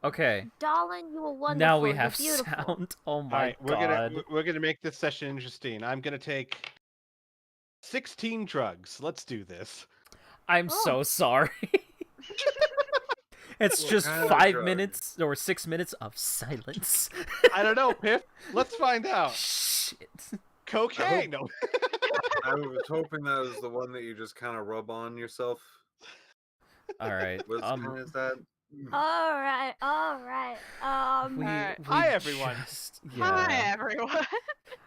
Okay. Darling, you were wonderful. Now we You're have beautiful. sound. Oh All my right, god. we're gonna make this session interesting. I'm gonna take 16 drugs. Let's do this. I'm Oh. so sorry. It's What just kind of 5 drug? minutes or 6 minutes of silence. I don't know, Piff. Let's find out. Shit. Cocaine. No. I was hoping that was the one that you just kind of rub on yourself. All right. What kind is that? All right. We Hi, everyone. Yeah. Hi, everyone.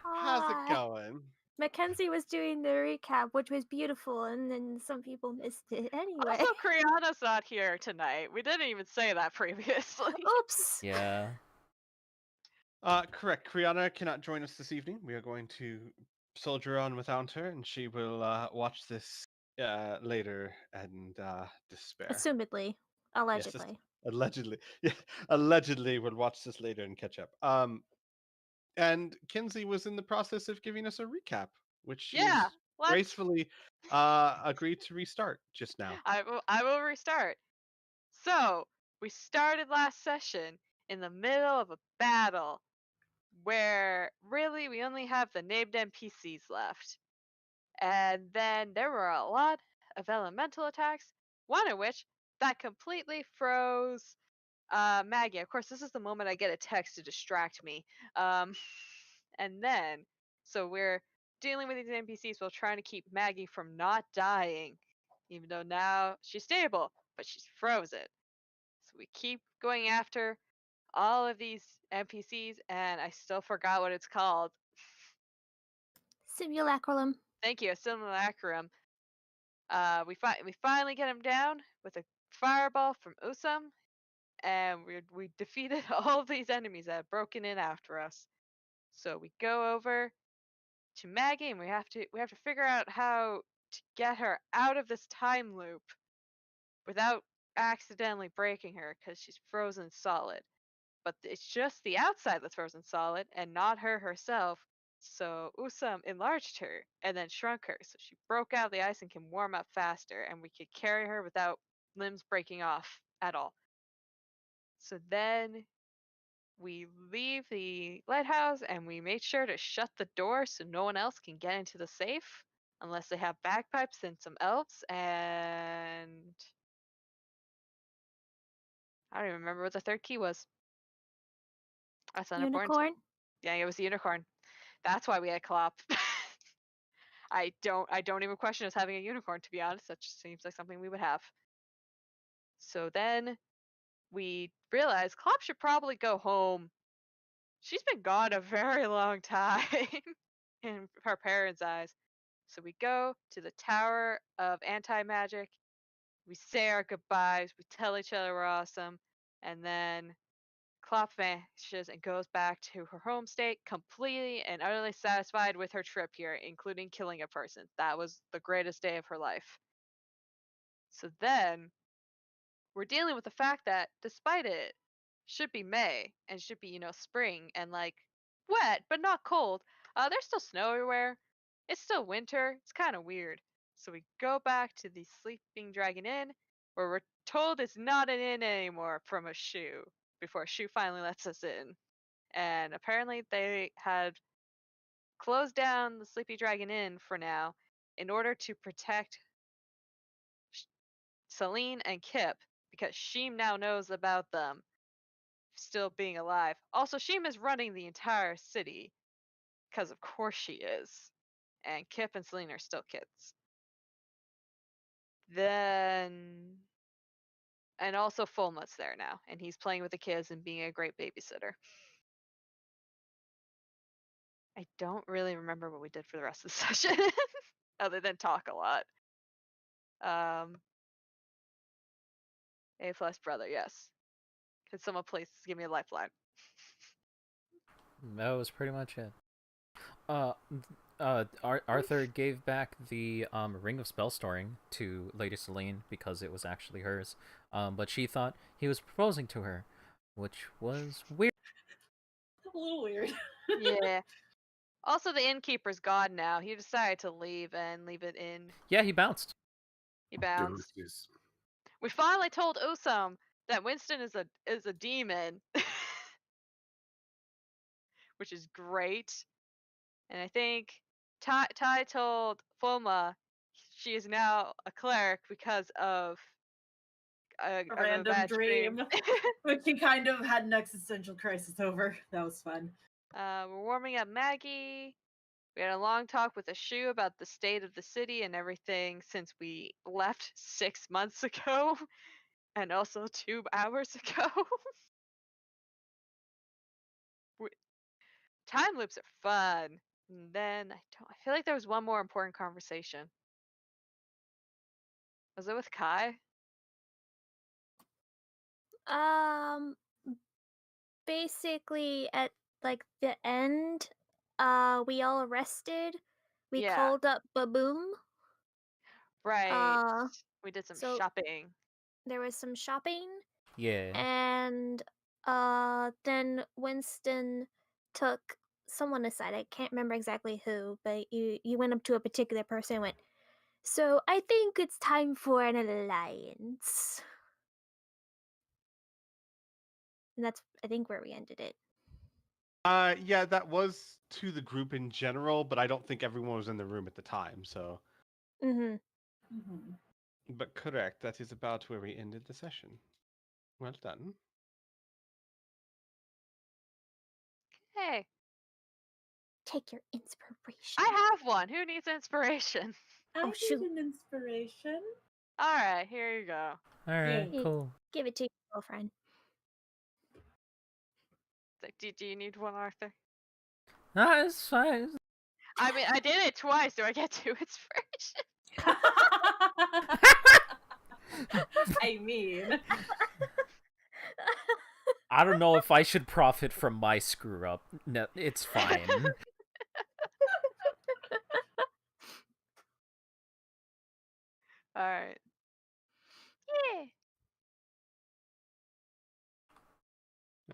How's it going? Mackenzie was doing the recap, which was beautiful, and then some people missed it anyway. Also, Criana's not here tonight. We didn't even say that previously. Oops. Yeah. Correct. Criana cannot join us this evening. We are going to soldier on without her, and she will watch this later and despair. Assumedly, allegedly. Allegedly, yeah. Allegedly, we'll watch this later and catch up. And Kinsey was in the process of giving us a recap, which she Yeah, has let's- gracefully agreed to restart just now. I will restart. So, we started last session in the middle of a battle where really we only have the named NPCs left. And then there were a lot of elemental attacks, one of which that completely froze Maggie. Of course, this is the moment I get a text to distract me. And then, so we're dealing with these NPCs while trying to keep Maggie from not dying, even though now she's stable, but she's frozen. So we keep going after all of these NPCs, and I still forgot what it's called. Simulacrum. Thank you, a simulacrum. We finally get him down with a fireball from Usam, and we defeated all of these enemies that have broken in after us. So we go over to Maggie, and we have to figure out how to get her out of this time loop without accidentally breaking her, because she's frozen solid. But it's just the outside that's frozen solid, and not her herself. So Usam enlarged her and then shrunk her, so she broke out of the ice and can warm up faster, and we could carry her without limbs breaking off at all. So then we leave the lighthouse and we made sure to shut the door so no one else can get into the safe unless they have bagpipes and some elves. And I don't even remember what the third key was. That's not important. Unicorn. Yeah, it was the unicorn. That's why we had Clop. I don't even question us having a unicorn, to be honest. That just seems like something we would have. So then we realized Clop should probably go home. She's been gone a very long time in her parents' eyes. So we go to the Tower of Anti-Magic. We say our goodbyes. We tell each other we're awesome. And then Clop vanishes and goes back to her home state, completely and utterly satisfied with her trip here, including killing a person. That was the greatest day of her life. So then we're dealing with the fact that despite it should be May and should be, spring and like wet but not cold, there's still snow everywhere. It's still winter. It's kind of weird. So we go back to the Sleeping Dragon Inn, where we're told it's not an inn anymore from a shoe, before a shoe finally lets us in. And apparently they had closed down the Sleepy Dragon Inn for now in order to protect Celine and Kip, because Sheem now knows about them still being alive. Also, Sheem is running the entire city, because of course she is. And Kip and Celine are still kids. Then, and also Fulmut's there now, and he's playing with the kids and being a great babysitter. I don't really remember what we did for the rest of the session, other than talk a lot. A plus brother, yes. Could someone please give me a lifeline? That was pretty much it. Arthur gave back the Ring of Spell Storing to Lady Celine because it was actually hers. But she thought he was proposing to her, which was weird. A little weird. Yeah. Also, the innkeeper's gone now. He decided to leave and leave it in. Yeah, he bounced. He bounced. Deuces. We finally told Usam that Winston is a demon, which is great. And I think Ty told Foma she is now a cleric because of A of a random bad dream. which he kind of had an existential crisis over. That was fun. We're warming up Maggie. We had a long talk with Ashu about the state of the city and everything since we left 6 months ago, and also 2 hours ago. Time loops are fun. And then I feel like there was one more important conversation. Was it with Kai? Basically at like the end, we all rested. We Yeah. called up Baboom. Right. We did some so- shopping. There was some shopping, Yeah. and then Winston took someone aside. I can't remember exactly who, but you went up to a particular person and went, "So I think it's time for an alliance." And that's, I think, where we ended it. Yeah, that was to the group in general, but I don't think everyone was in the room at the time. So, Mm-hmm. Mm-hmm. but correct, that is about where we ended the session. Well done. Hey, Take your inspiration. I have one. Who needs inspiration? I Oh, need shoot. an inspiration. All right, here you go. All right, Yeah. cool. Give it to your girlfriend. Do you need one, Arthur? No, it's fine. I mean, I did it twice. Do I get 2 inspiration? I mean, I don't know if I should profit from my screw up. No, it's fine. All right. Yeah.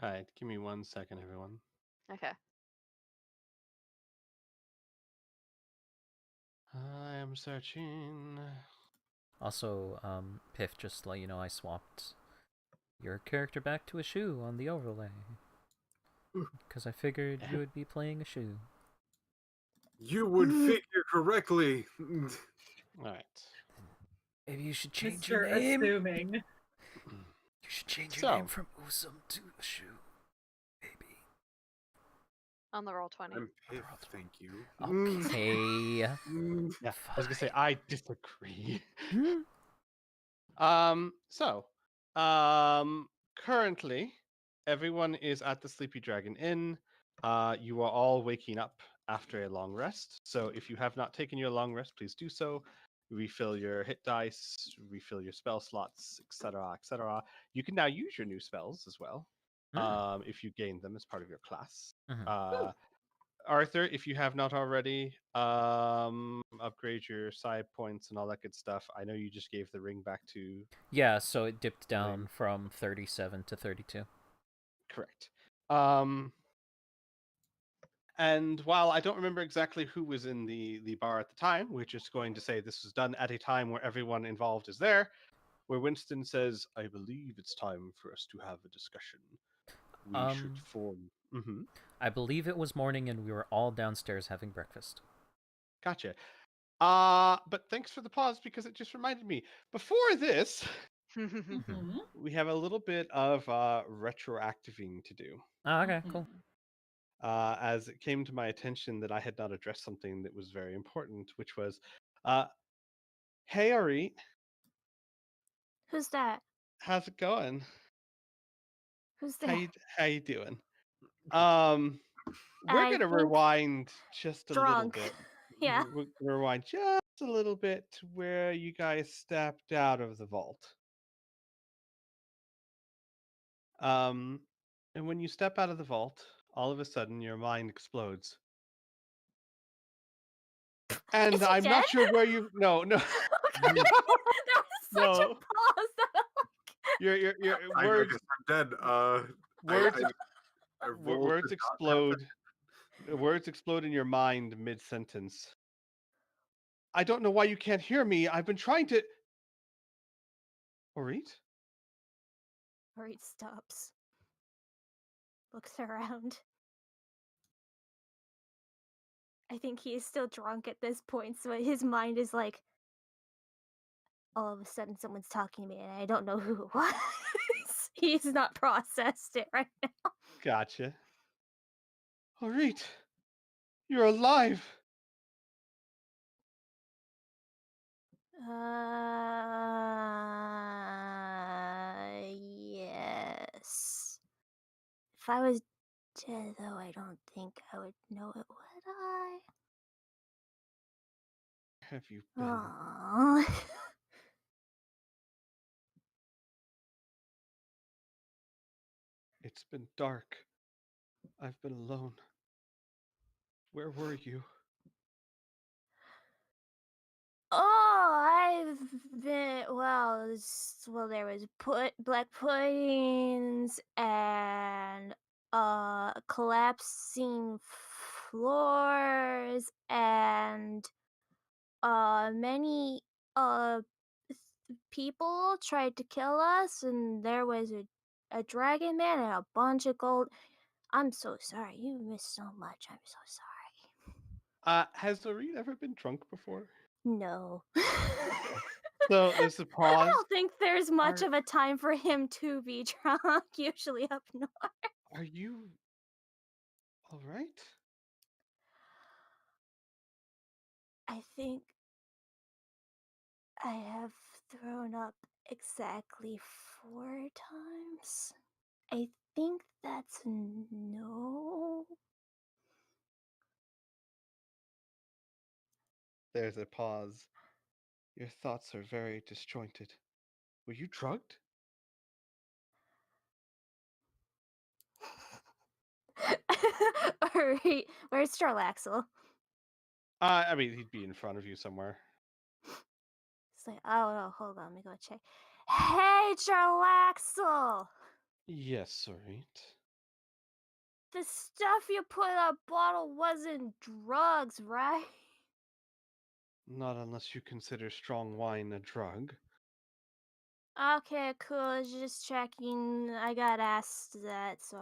All right, give me 1 second, everyone. Okay. I am searching. Also, Piff, just to let you know, I swapped your character back to a shoe on the overlay. Because I figured you would be playing a shoe. You would figure correctly. All right. Maybe you should change your Mr. name. Assuming. You should change your So- name from Usum to a shoe. Maybe. On the roll 20. I'm pissed, thank you. Okay. Yeah, I was gonna say I disagree. Hmm? So, currently, everyone is at the Sleepy Dragon Inn. You are all waking up after a long rest. So, if you have not taken your long rest, please do so. Refill your hit dice, refill your spell slots, etc., etc. You can now use your new spells as well, if you gain them as part of your class. Mhm. Arthur, if you have not already, upgrade your side points and all that good stuff. I know you just gave the ring back to. Yeah, so it dipped down from 37 to 32. Correct. And while I don't remember exactly who was in the bar at the time, we're just going to say this was done at a time where everyone involved is there, where Winston says, "I believe it's time for us to have a discussion. We should form." I believe it was morning and we were all downstairs having breakfast. Gotcha. But thanks for the pause because it just reminded me. Before this, Mhm. we have a little bit of retroactiving to do. Oh, okay, cool. As it came to my attention that I had not addressed something that was very important, which was, hey Ari, Who's that? how's it going? Who's How that? you doing? We're I gonna think rewind just a little drunk. bit. Yeah. We're gonna rewind just a little bit to where you guys stepped out of the vault. And when you step out of the vault, all of a sudden your mind explodes. And Is he I'm not dead? sure where you. No. Okay. That was such a No. pause. Your I words guess I'm dead. words I words explode. Words explode in your mind mid sentence. I don't know why you can't hear me. I've been trying to. Orit? Or he stops. Looks around. I think he is still drunk at this point, so his mind is like, all of a sudden someone's talking to me and I don't know who it was. He's not processed it right now. Gotcha. All right. You're alive. Yes. If I was dead, though, I don't think I would know it, would I? Have you been? Aww. It's been dark. I've been alone. Where were you? Oh, I've been there was black puddings and collapsing floors and many people tried to kill us, and there was a dragon man and a bunch of gold. I'm so sorry. You missed so much. I'm so sorry. Has Doreen ever been drunk before? No. So there's a I pause. don't think there's much Are- of a time for him to be drunk, usually up north. Are you all right? I think I have thrown up exactly 4 times. I think that's no. There's a pause. Your thoughts are very disjointed. Were you drugged? Alright, where's Starlaxle? I mean, he'd be in front of you somewhere. It's like, oh no, hold on, let me go check. Hey, Starlaxle! Yes, alright. The stuff you put in that bottle wasn't drugs, right? Not unless you consider strong wine a drug. Okay, cool. Just checking. I got asked that, so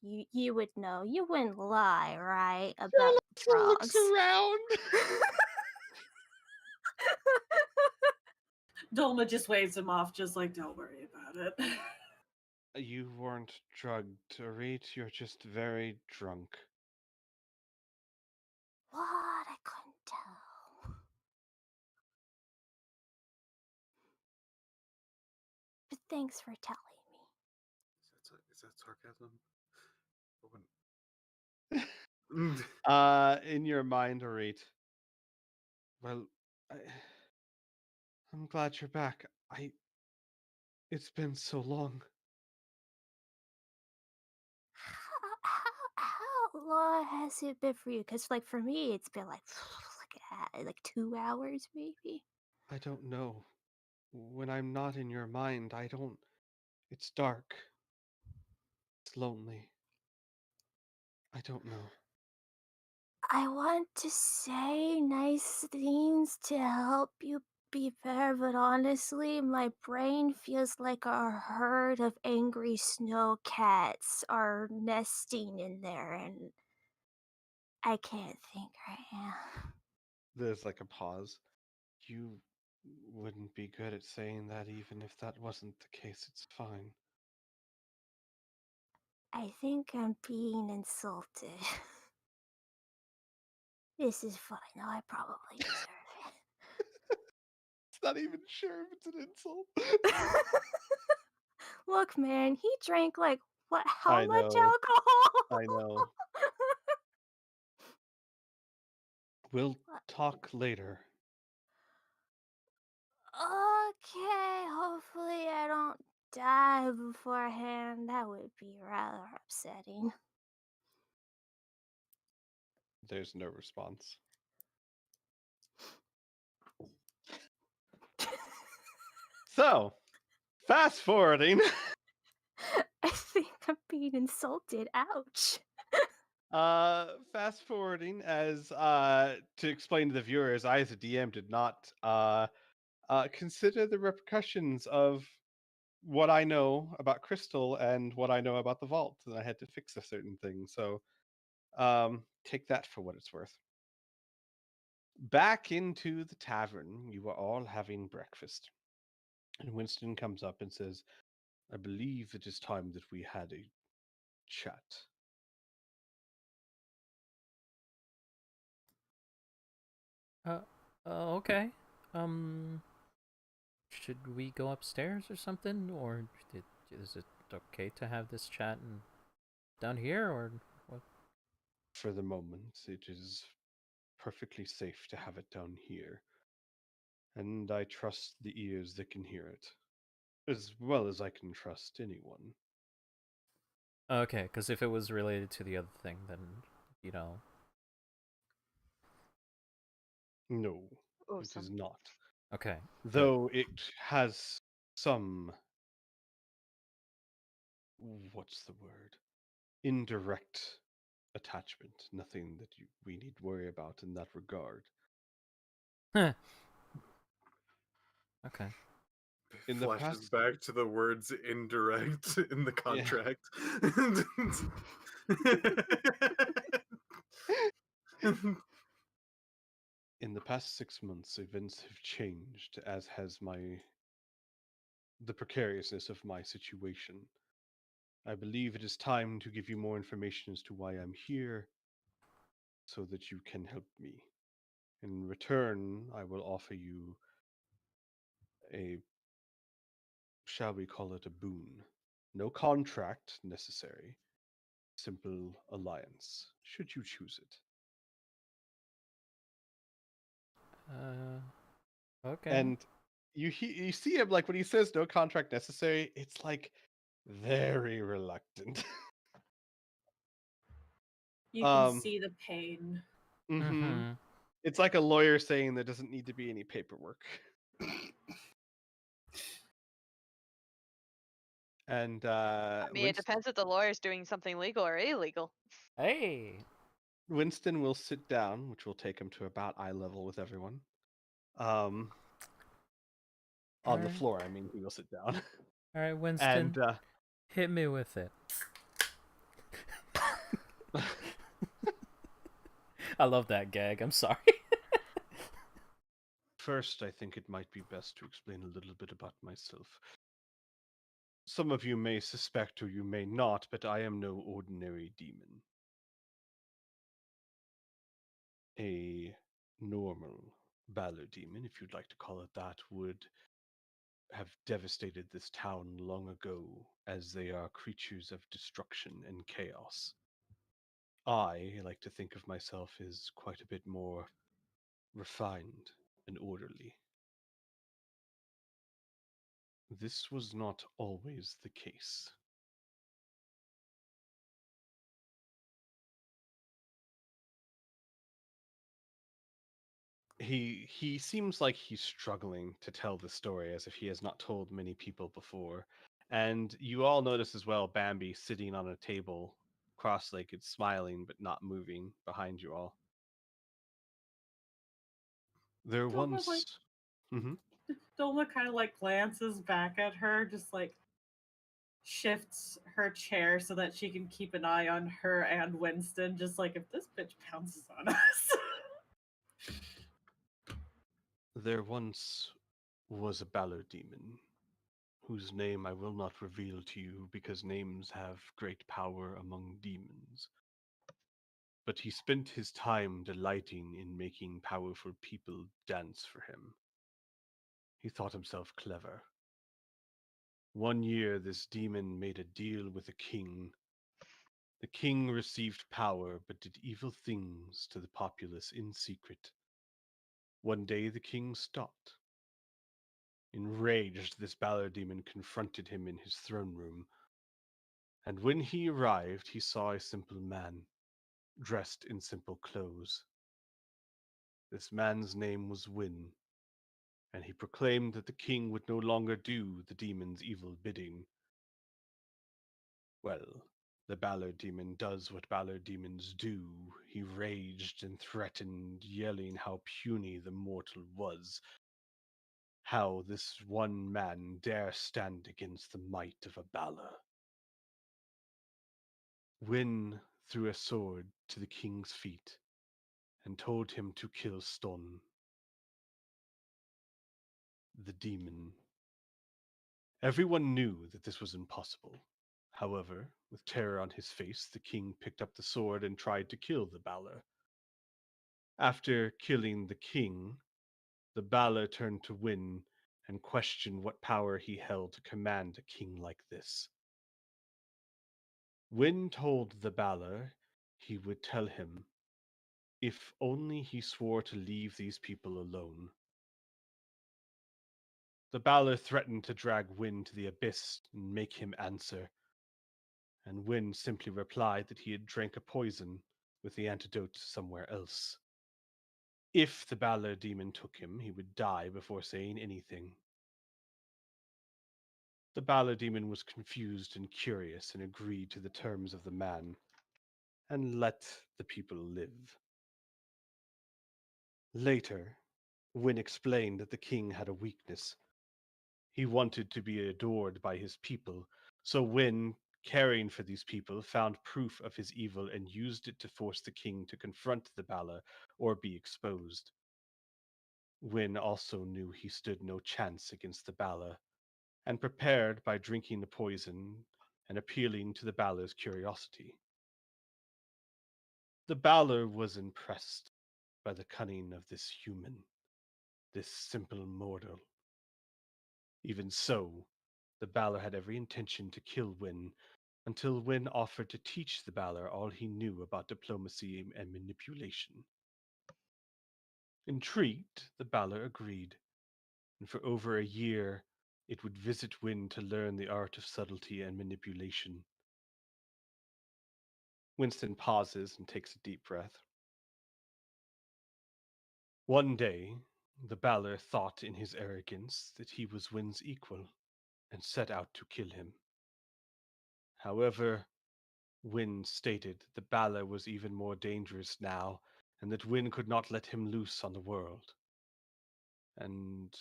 you would know. You wouldn't lie, right? About drugs. Looks around. Dolma just waves him off, just like, don't worry about it. You weren't drugged, alright? You're just very drunk. What? I couldn't tell. But thanks for telling me. Is that sarcasm? In your mind, alright. Well, I'm glad you're back. It's been so long. How long has it been for you? Because, like, for me, it's been like 2 hours, maybe. I don't know. When I'm not in your mind, I don't. It's dark. It's lonely. I don't know. I want to say nice things to help you be better, but honestly, my brain feels like a herd of angry snow cats are nesting in there, and I can't think right now. There's like a pause. You wouldn't be good at saying that even if that wasn't the case. It's fine. I think I'm being insulted. This is fine, though. I probably deserve it. It's not even sure if it's an insult. Look, man, he drank like what? How I much know. alcohol? I know. We'll talk later. Okay, hopefully I don't die beforehand. That would be rather upsetting. There's no response. So, fast forwarding. I think I'm being insulted. Ouch. Fast forwarding as to explain to the viewers, I as a DM did not consider the repercussions of what I know about Crystal and what I know about the vault, and I had to fix a certain thing. So take that for what it's worth. Back into the tavern, you are all having breakfast. And Winston comes up and says, I believe it is time that we had a chat. Okay. Should we go upstairs or something, or is it okay to have this chat down here, or what? For the moment, it is perfectly safe to have it down here. And I trust the ears that can hear it, as well as I can trust anyone. Okay, because if it was related to the other thing, then you know. No, Oh, it is some not. Okay. Good. Though it has some, what's the word? Indirect attachment. Nothing that we need worry about in that regard. Huh. Okay. In the Flashes past, back to the words indirect in the Yeah. contract. in the past 6 months, events have changed, as has the precariousness of my situation. I believe it is time to give you more information as to why I'm here, so that you can help me. In return, I will offer you a, shall we call it a boon? No contract necessary, simple alliance, should you choose it. Okay. And you see him, like, when he says no contract necessary, it's like very reluctant. You can see the pain. Mm-hmm. It's like a lawyer saying there doesn't need to be any paperwork. And I mean, it depends if the lawyer's doing something legal or illegal. Hey. Winston will sit down, which will take him to about eye level with everyone. On the Alright. floor, I mean, he will sit down. All right, Winston. And hit me with it. I love that gag. I'm sorry. first, I think it might be best to explain a little bit about myself. Some of you may suspect or you may not, but I am no ordinary demon. A normal Balor demon, if you'd like to call it that, would have devastated this town long ago, as they are creatures of destruction and chaos. I like to think of myself as quite a bit more refined and orderly. This was not always the case. He seems like he's struggling to tell the story, as if he has not told many people before. And you all notice as well Bambi sitting on a table, cross-legged, smiling but not moving behind you all. There Doma, like, once Mhm. Doma kind of like glances back at her, just like shifts her chair so that she can keep an eye on her and Winston, just like if this bitch pounces on us. There once was a Balor demon, whose name I will not reveal to you because names have great power among demons. But he spent his time delighting in making powerful people dance for him. He thought himself clever. One year, this demon made a deal with a king. The king received power, but did evil things to the populace in secret. One day, the king stopped. Enraged, this Balor demon confronted him in his throne room. And when he arrived, he saw a simple man, dressed in simple clothes. This man's name was Win, and he proclaimed that the king would no longer do the demon's evil bidding. Well, the Balor demon does what Balor demons do. He raged and threatened, yelling how puny the mortal was. how this one man dare stand against the might of a Balor. Wynn threw a sword to the king's feet and told him to kill Ston, the demon. Everyone knew that this was impossible. However, with terror on his face, the king picked up the sword and tried to kill the Balor. After killing the king, the Balor turned to Wynn and questioned what power he held to command a king like this. Wynn told the Balor he would tell him if only he swore to leave these people alone. The Balor threatened to drag Wynn to the abyss and make him answer, and Wynn simply replied that he had drank a poison with the antidote somewhere else. If the Balor demon took him, he would die before saying anything. The Balor demon was confused and curious and agreed to the terms of the man and let the people live. Later, Wynn explained that the king had a weakness. He wanted to be adored by his people, so Wynn, caring for these people, found proof of his evil and used it to force the king to confront the Balor or be exposed. Wynn also knew he stood no chance against the Balor, and prepared by drinking the poison and appealing to the Balor's curiosity. The Balor was impressed by the cunning of this human, this simple mortal. Even so, the Balor had every intention to kill Wynn, until Wynn offered to teach the Balor all he knew about diplomacy and manipulation. Intrigued, the Balor agreed, and for over a year it would visit Wynn to learn the art of subtlety and manipulation. Winston pauses and takes a deep breath. One day, the Balor thought in his arrogance that he was Wynn's equal, and set out to kill him. However, Wynn stated that the Balor was even more dangerous now, and that Wynn could not let him loose on the world. And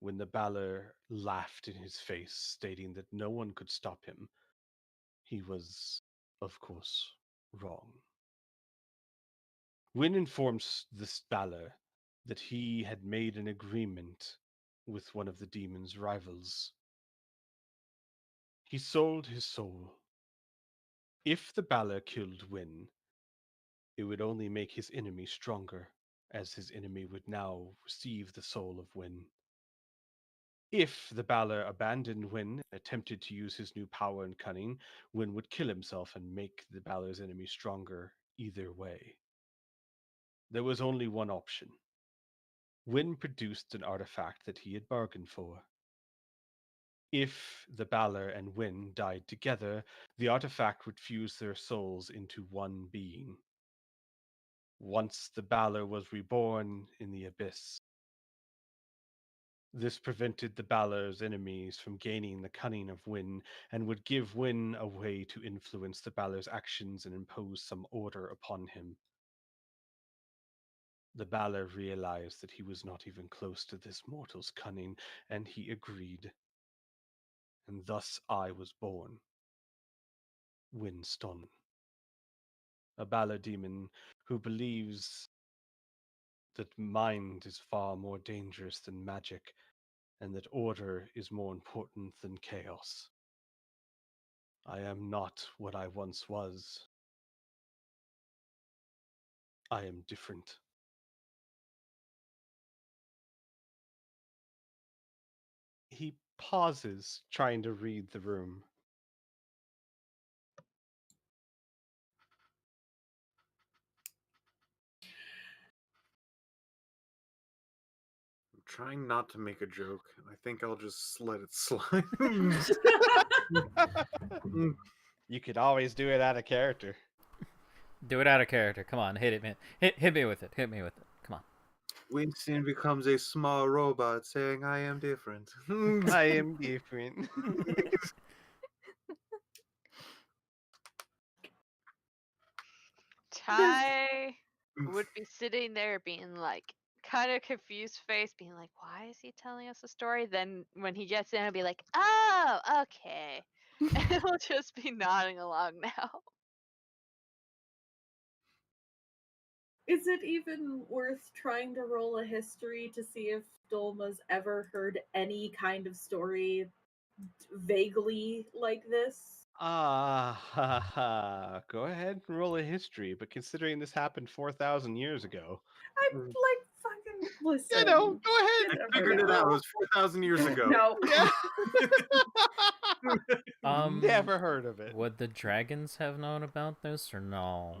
when the Balor laughed in his face, stating that no one could stop him, he was, of course, wrong. Wynn informs this Balor that he had made an agreement with one of the demon's rivals. He sold his soul. If the Balor killed Wynn, it would only make his enemy stronger, as his enemy would now receive the soul of Wynn. If the Balor abandoned Wynn and attempted to use his new power and cunning, Wynn would kill himself and make the Balor's enemy stronger either way. There was only one option. Wynn produced an artifact that he had bargained for. If the Balor and Wynn died together, the artifact would fuse their souls into one being. Once the Balor was reborn in the abyss. This prevented the Balor's enemies from gaining the cunning of Wynn, and would give Wynn a way to influence the Balor's actions and impose some order upon him. The Balor realized that he was not even close to this mortal's cunning, and he agreed. And thus I was born. Winston. A Balor demon who believes that mind is far more dangerous than magic, and that order is more important than chaos. I am not what I once was. I am different. He pauses, trying to read the room. I'm trying not to make a joke. I think I'll just let it slide. You could always do it out of character. Do it out of character. Come on, hit it, man. Hit me with it. Hit me with it. Come on. Winston becomes a small robot saying, I am different. I am different. Ty would be sitting there being like kind of confused face, being like, "Why is he telling us a story?" Then when he gets in, I'll be like, "Oh, okay," and he'll just be nodding along now. Is it even worth trying to roll a history to see if Dolma's ever heard any kind of story vaguely like this? Go ahead and roll a history, but considering this happened 4,000 years ago. I'm like fucking listen. You know, go You ahead. never Figured it know. out. It was 4,000 years ago. No. Yeah. Never heard of it. Would the dragons have known about this or no?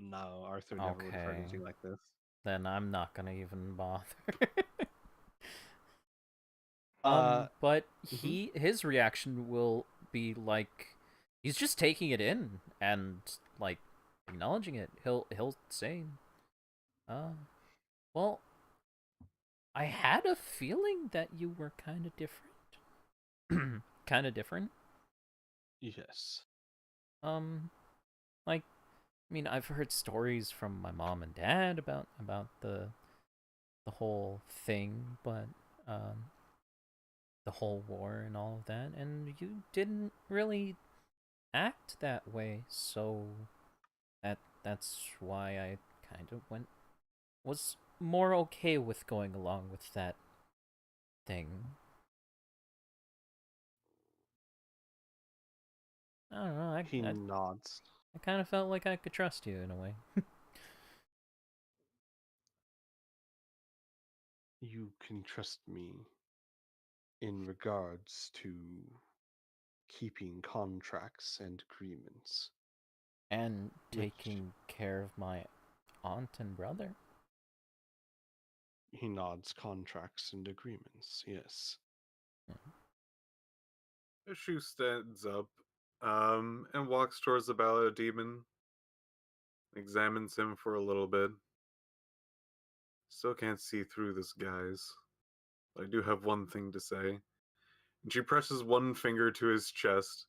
No, Arthur never would have heard Okay. anything like this. Then I'm not gonna even bother. Uh, but his reaction will be like he's just taking it in and like acknowledging it. He'll say, well, I had a feeling that you were kind of different." Kind of different. Yes. Like, I mean, I've heard stories from my mom and dad about the whole thing, but the whole war and all of that, and you didn't really act that way, so that's why I kind of was more okay with going along with that thing. I don't know. He nods. I kind of felt like I could trust you in a way. You can trust me in regards to keeping contracts and agreements. And Which- taking care of my aunt and brother. He nods. Contracts and agreements, yes. Shu stands up and walks towards the Ballad Demon, examines him for a little bit. Still can't see through this, guys. But I do have one thing to say. And she presses one finger to his chest.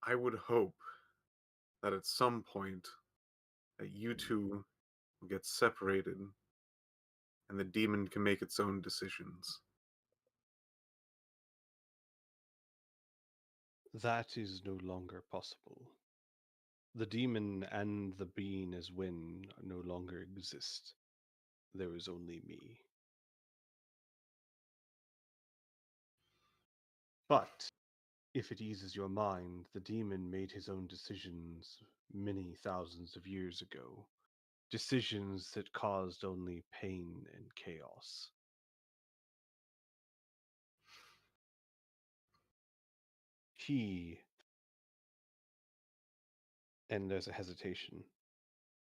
I would hope that at some point that you two will get separated and the demon can make its own decisions. That is no longer possible. The demon and the being as wind no longer exist. There is only me. But if it eases your mind, the demon made his own decisions many thousands of years ago. Decisions that caused only pain and chaos. He, and there's a hesitation,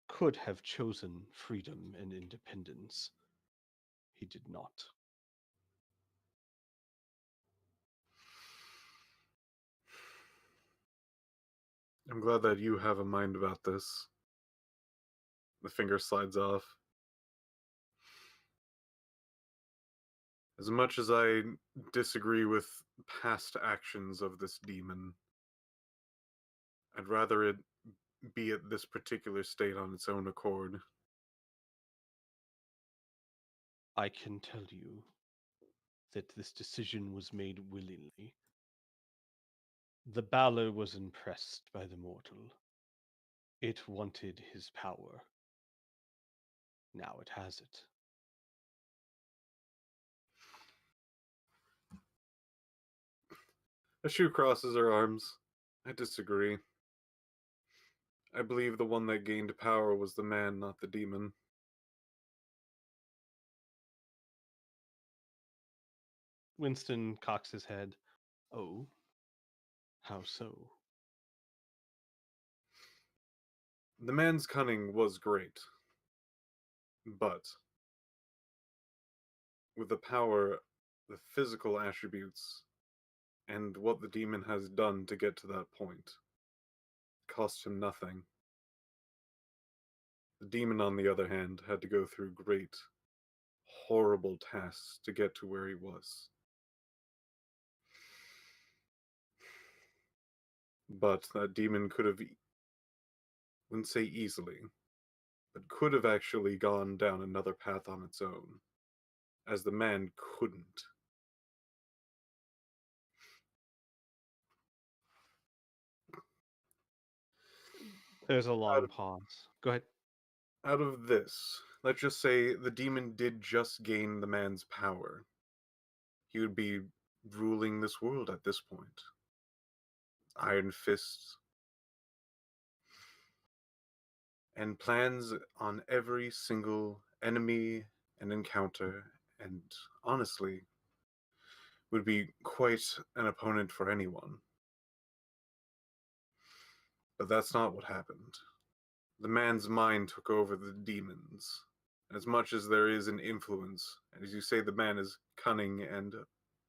could have chosen freedom and independence. He did not. I'm glad that you have a mind about this. The finger slides off. As much as I disagree with past actions of this demon, I'd rather it be at this particular state on its own accord. I can tell you that this decision was made willingly. The Balor was impressed by the mortal. It wanted his power. Now it has it. Ashu crosses her arms. I disagree. I believe the one that gained power was the man, not the demon. Winston cocks his head. Oh, how so? The man's cunning was great. But with the power, the physical attributes, and what the demon has done to get to that point, cost him nothing. The demon, on the other hand, had to go through great, horrible tasks to get to where he was. But that demon could have, wouldn't say easily, but could have actually gone down another path on its own, as the man couldn't. There's a Out long of, pause. Go ahead. out of this, let's just say the demon did just gain the man's power. He would be ruling this world at this point. Iron fists and plans on every single enemy and encounter, and honestly, would be quite an opponent for anyone. But that's not what happened. The man's mind took over the demons. As much as there is an influence, and as you say, the man is cunning and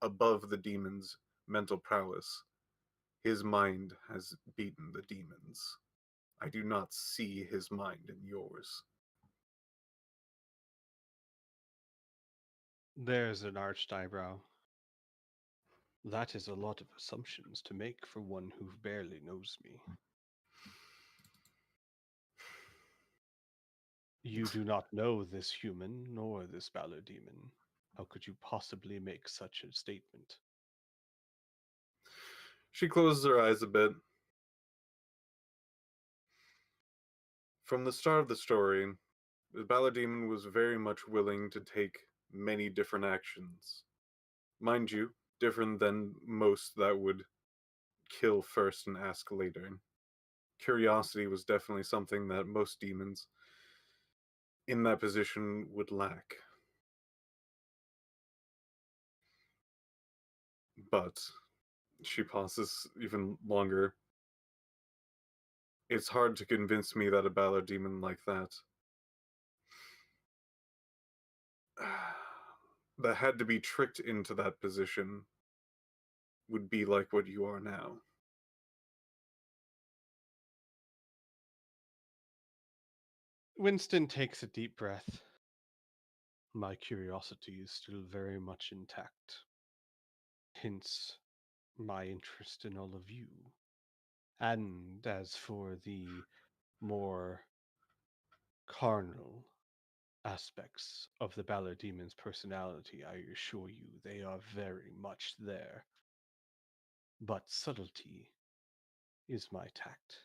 above the demons' mental prowess, his mind has beaten the demons. I do not see his mind in yours. There's an arched eyebrow. That is a lot of assumptions to make for one who barely knows me. You do not know this human nor this Balor demon. How could you possibly make such a statement? She closes her eyes a bit. From the start of the story, the Balor demon was very much willing to take many different actions. Mind you, different than most that would kill first and ask later. Curiosity was definitely something that most demons in that position would lack. But she pauses even longer. It's hard to convince me that a Balor demon like that that had to be tricked into that position would be like what you are now. Winston takes a deep breath. My curiosity is still very much intact. Hence, my interest in all of you. And as for the more carnal aspects of the Balor demon's personality, I assure you they are very much there. But subtlety is my tact.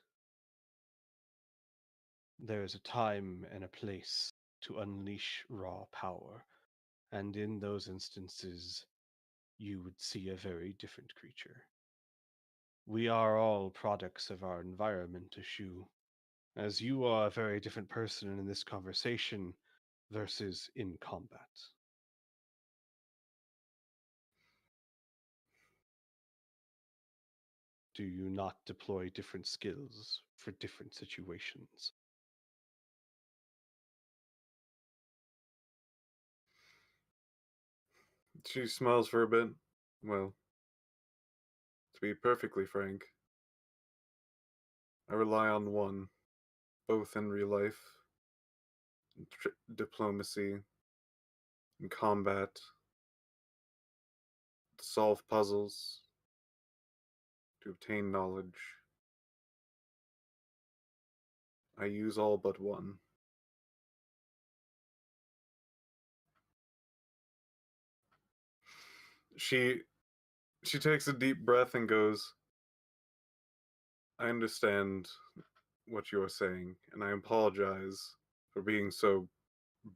There is a time and a place to unleash raw power, and in those instances, you would see a very different creature. We are all products of our environment, Ashu, as you are a very different person in this conversation versus in combat. Do you not deploy different skills for different situations? She smiles for a bit. Well, to be perfectly frank, I rely on one, both in real life, in diplomacy, in combat, to solve puzzles, to obtain knowledge. I use all but one. She takes a deep breath and goes, I understand what you are saying, and I apologize for being so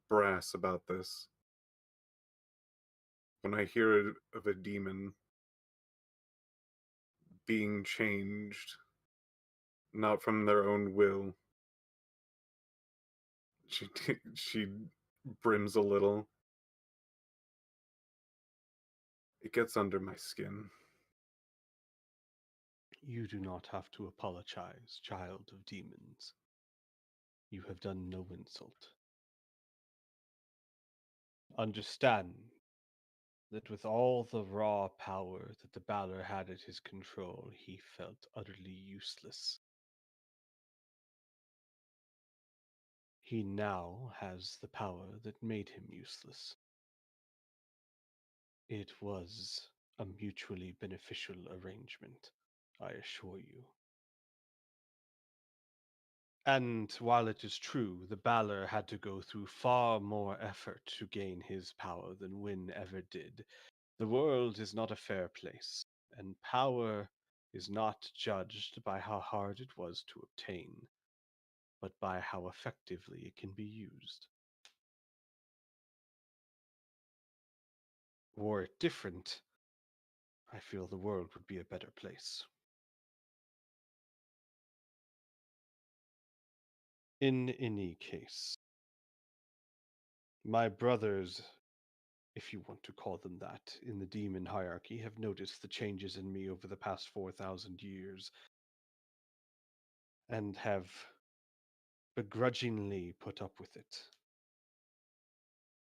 brass about this. When I hear of a demon being changed, not from their own will, she brims a little. It gets under my skin. You do not have to apologize, child of demons. You have done no insult. Understand that with all the raw power that the Balor had at his control, he felt utterly useless. He now has the power that made him useless. It was a mutually beneficial arrangement, I assure you. And while it is true, the Balor had to go through far more effort to gain his power than Wynn ever did, the world is not a fair place, and power is not judged by how hard it was to obtain, but by how effectively it can be used. Were it different, I feel the world would be a better place. In any case, my brothers, if you want to call them that, in the demon hierarchy have noticed the changes in me over the past 4,000 years and have begrudgingly put up with it.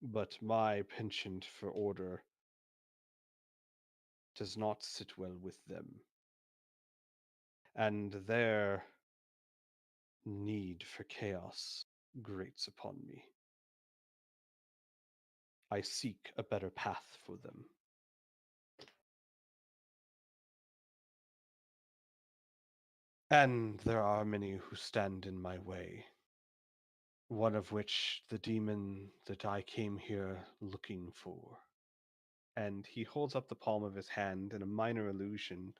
But my penchant for order does not sit well with them, and their need for chaos grates upon me. I seek a better path for them. And there are many who stand in my way, one of which the demon that I came here looking for. And he holds up the palm of his hand, and a minor illusion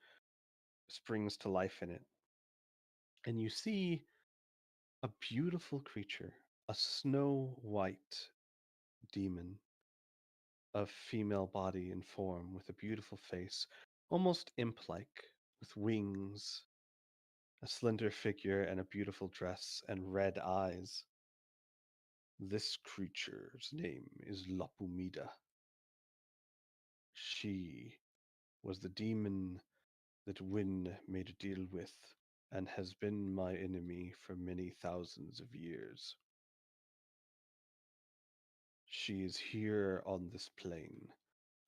springs to life in it. And you see a beautiful creature, a snow white demon of female body and form with a beautiful face, almost imp-like, with wings, a slender figure, and a beautiful dress, and red eyes. This creature's name is Lapumida. She was the demon that Wynn made a deal with, and has been my enemy for many thousands of years. She is here on this plane.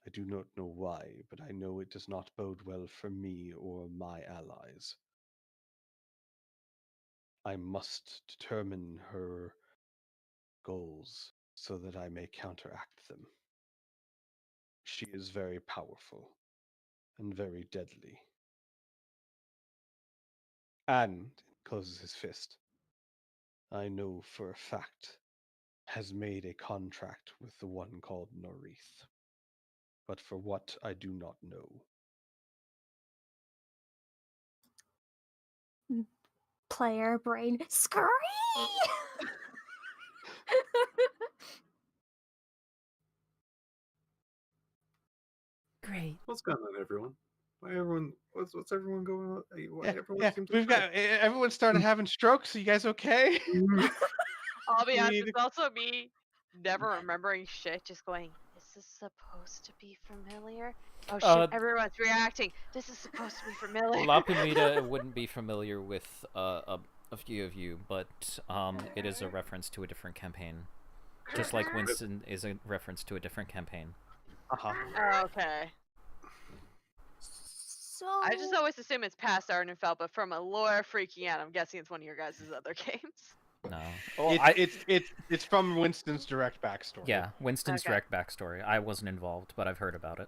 I do not know why, but I know it does not bode well for me or my allies. I must determine her goals so that I may counteract them. She is very powerful and very deadly. And, closes his fist, I know for a fact has made a contract with the one called Norith. But for what I do not know. Player brain scream. Great. What's going on, everyone? Why everyone? What's everyone going on? Why Yeah, everyone yeah. seems We've got everyone started having strokes. Are you guys okay? I'll be We honest, need it's also me never remembering shit, just going, is this supposed to be familiar? Oh shit, everyone's reacting. This is supposed to be familiar. Lapumida wouldn't be familiar with a few of you, but it is a reference to a different campaign. Just like Winston is a reference to a different campaign. Okay. So I just always assume it's past Ardenfell, but from Elora freaking out, I'm guessing it's one of your guys' other games. No. Oh, it's from Winston's direct backstory. Yeah, Winston's Okay. direct backstory. I wasn't involved, but I've heard about it.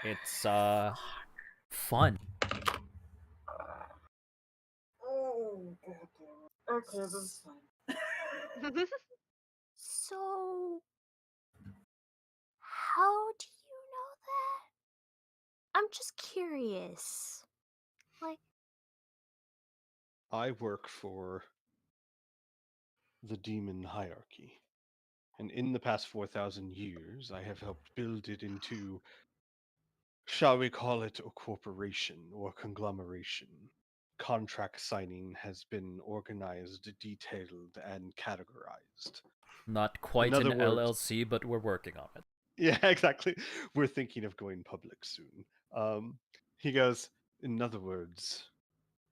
It's fun. Oh, God. Okay, that's fine. So, how do you know that? I'm just curious. Like, I work for the demon hierarchy. And in the past 4,000 years, I have helped build it into, shall we call it, a corporation or conglomeration. Contract signing has been organized, detailed, and categorized. Not quite In an other words- LLC, but we're working on it. Yeah, exactly. We're thinking of going public soon. He goes, in other words,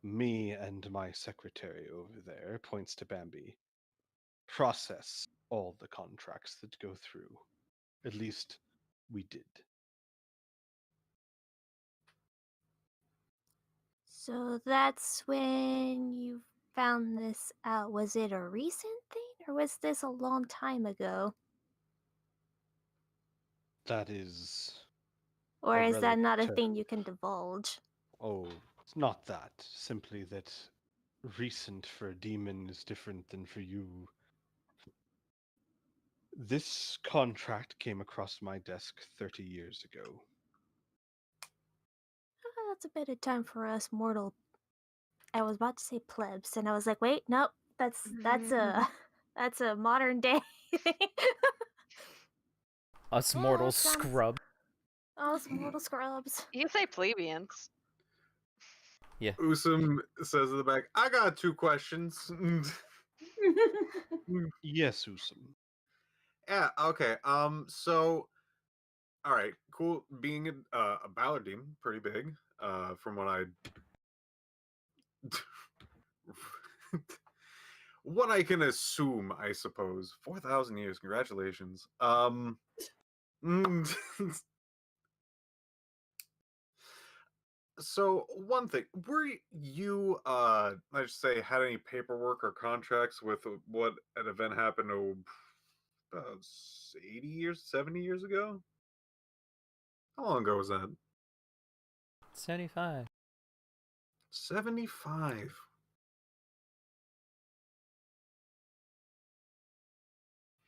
me and my secretary over there, points to Bambi, process all the contracts that go through. At least we did. so that's when you found this out. Was it a recent thing, or was this a long time ago? That is. Or A is that not a relative. thing you can divulge? Oh, it's not that. Simply that recent for a demon is different than for you. This contract came across my desk 30 years ago. That's a bit of time for us mortal. I was about to say plebs, and I was like, wait, nope, that's that's a modern day thing. Us Yeah, mortal that sounds- scrub. Us mortal scrubs. You can say plebeians. Usum says in the back, I got 2 questions. Yes, Usum. Yeah, okay. So, all right, cool. Being a Ballard demon, pretty big. From what I what I can assume, I suppose. 4,000 years. Congratulations. So one thing, were you I should say had any paperwork or contracts with what an event happened about 80 years, 70 years ago? How long ago was that? 75. 75.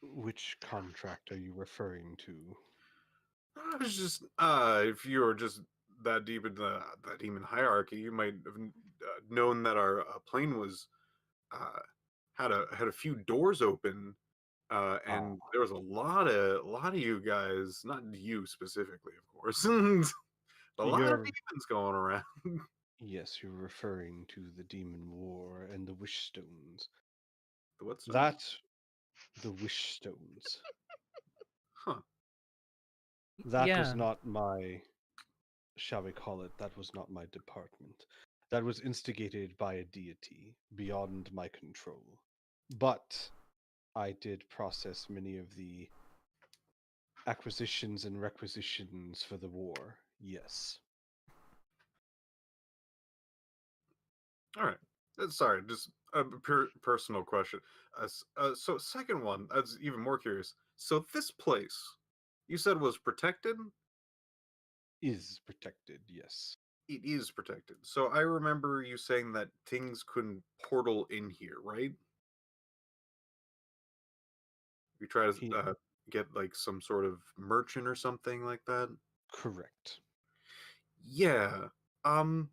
Which contract are you referring to? I was just if you were just that deep in the that demon hierarchy, you might have known that our plane was had a few doors open, and there was a lot of you guys, not you specifically, of course, a lot of You're demons going around. Yes, you're referring to the Demon War and the Wish Stones. What's The Wish Stones. Huh. That was Yeah. not my, shall we call it, that was not my department. That was instigated by a deity beyond my control. But I did process many of the acquisitions and requisitions for the war, yes. All right. Sorry, just a personal question. So second one, I was even more curious. So this place, you said was protected? Is protected, yes. It is protected. So I remember you saying that things couldn't portal in here, right? You try to get like some sort of merchant or something like that? Correct. Yeah. Um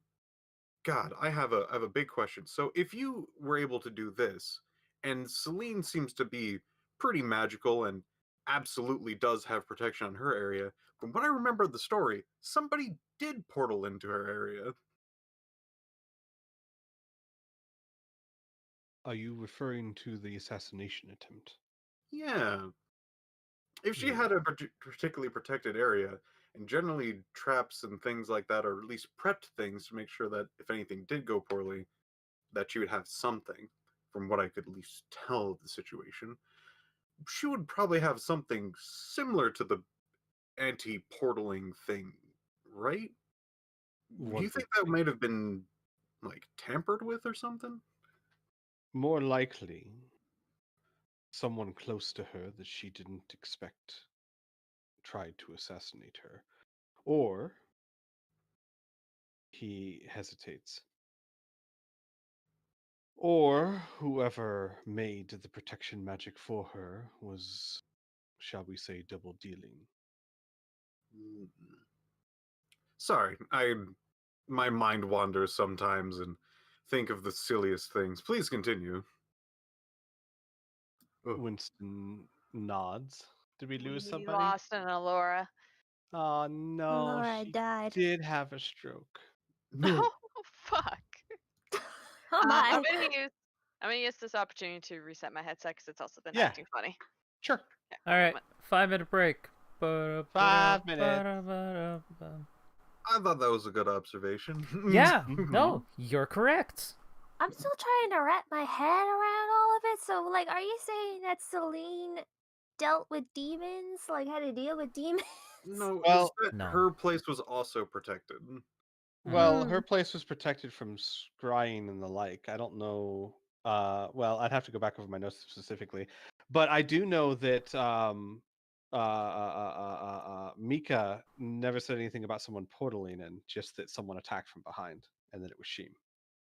God, I have a big question. So if you were able to do this, and Celine seems to be pretty magical and absolutely does have protection on her area, from what I remember of the story, somebody did portal into her area. Are you referring to the assassination attempt? Yeah. If she Yeah. had a particularly protected area, and generally traps and things like that, or at least prepped things to make sure that if anything did go poorly, that she would have something, from what I could at least tell of the situation. She would probably have something similar to the anti-portaling thing, right? Do you think that might have been like tampered with or something? More likely, someone close to her that she didn't expect tried to assassinate her. Or he hesitates. Or whoever made the protection magic for her was, shall we say, double dealing. Sorry, my mind wanders sometimes and think of the silliest things. Please continue. Winston nods. Did we lose We somebody? lost an Elora. Oh no, Elora she died. did have a stroke. Oh fuck. Oh I'm my. gonna use this opportunity to reset my headset because it's also been Yeah. acting funny. Sure. Yeah, All one right, moment. 5-minute break. 5 minutes. I thought that was a good observation. Yeah, no, you're correct. I'm still trying to wrap my head around all of it. So, like, are you saying that Celine dealt with demons? Like, had to deal with demons? No, Well, No. her place was also protected. Well, her place was protected from scrying and the like. I don't know. Well, I'd have to go back over my notes specifically, but I do know that Mika never said anything about someone portaling in, just that someone attacked from behind, and that it was Sheem.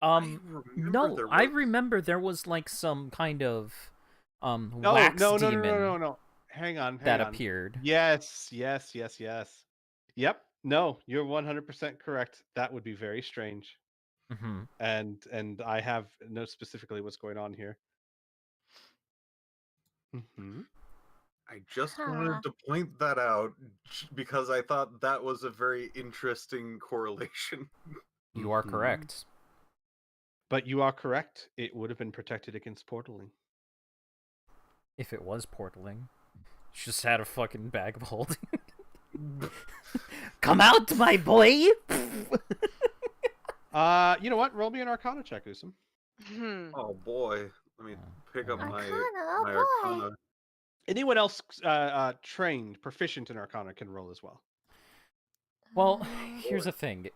No, there I was. remember there was like some kind of No, wax no, demon no. Hang on. that appeared. Yes. Yep. No, you're 100% correct. That would be very strange. Mm-hmm. And I have know specifically what's going on here. Mm-hmm. I just Huh. wanted to point that out because I thought that was a very interesting correlation. You are Mhm. correct. But you are correct. It would have been protected against portaling. If it was portaling, just had a fucking bag of holding. Come out, my boy! You know what? Roll me an Arcana check, Usum. Oh boy, let me pick up my Arcana, oh my boy. Arcana. Anyone else trained, proficient in Arcana can roll as well. Well, here's the thing: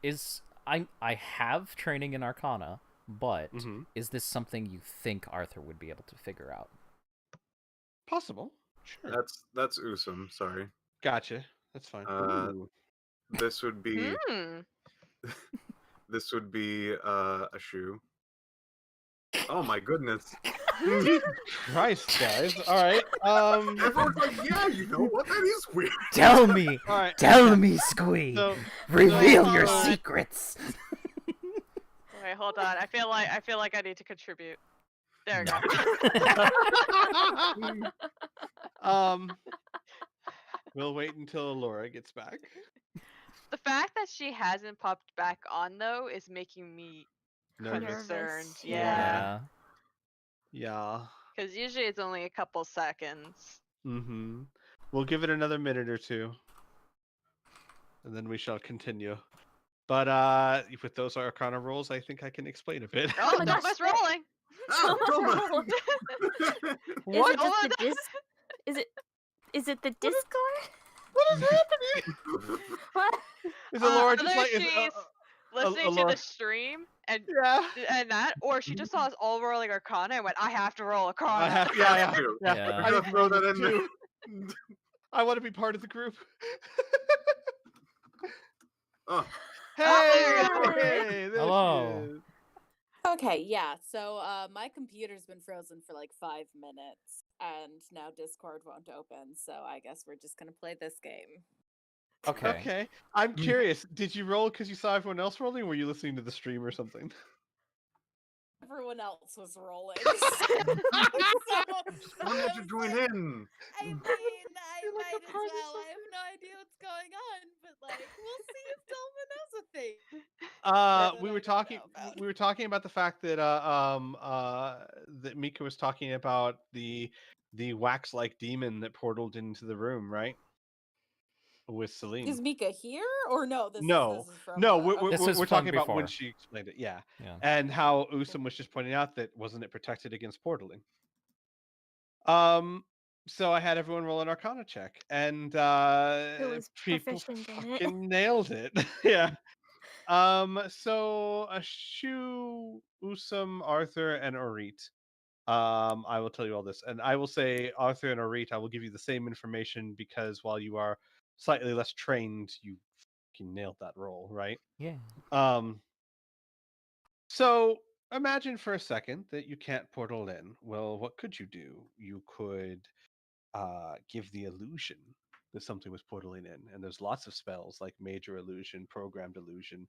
I have training in Arcana, but is this something you think Arthur would be able to figure out? Possible. Sure. That's Usum. Sorry. Gotcha. That's fine. Ooh. This would be Hmm. this would be a shoe. Oh my goodness. Christ, guys. All right. Everyone's like, yeah, you know what? That is weird. Tell me! All right. Tell me, Squee! So, Reveal your hold on. secrets! Wait, hold on. I feel like I need to contribute. There we go. We'll wait until Elora gets back. The fact that she hasn't popped back on though is making me Nervous. concerned. Nervous, Yeah. Yeah. Because usually it's only a couple seconds. Mm-hmm. We'll give it another minute or two, and then we shall continue. But with those Arcana rolls, I think I can explain a bit. Oh, my Doma's gosh. rolling. Ah, Doma. Is it just Oh, the disc? Is it the Discord? What is happening? What? Is Elora just Whether like? she's listening to Elora- the stream and Yeah. that, or she just saw us all rolling Arcana and went, "I have to roll Arcana." I have. Yeah. Yeah. I Just didn't throw know that in there. too. I want to be part of the group. Oh, Hey! there Hey! There Hello. she is. Okay, yeah. So my computer's been frozen for like 5 minutes, and now Discord won't open. So I guess we're just gonna play this game. Okay. Okay. I'm curious. Did you roll because you saw everyone else rolling, or were you listening to the stream or something? Everyone else was rolling. Why don't you join in? I mean, I You're like might a as party well. I have no idea what's going on, but like, we'll see if Dolma knows a thing. We I were don't talking. know about. We were talking about the fact that that Mika was talking about the wax-like demon that portaled into the room, right? With Celine. Is Mika here or no? No, This is from no, okay. This is we're from talking about when before. she explained it, yeah, Yeah. and how Usam was just pointing out that wasn't it protected against portaling. So I had everyone roll an Arcana check, and Who was people proficient in it? fucking nailed it. Yeah. So Ashu, Usam, Arthur, and Orit. I will tell you all this, and I will say Arthur and Orit. I will give you the same information because while you are slightly less trained, you fucking nailed that roll, right? Yeah. So imagine for a second that you can't portal in. Well, what could you do? You could give the illusion that something was portaling in. And there's lots of spells like Major Illusion, Programmed Illusion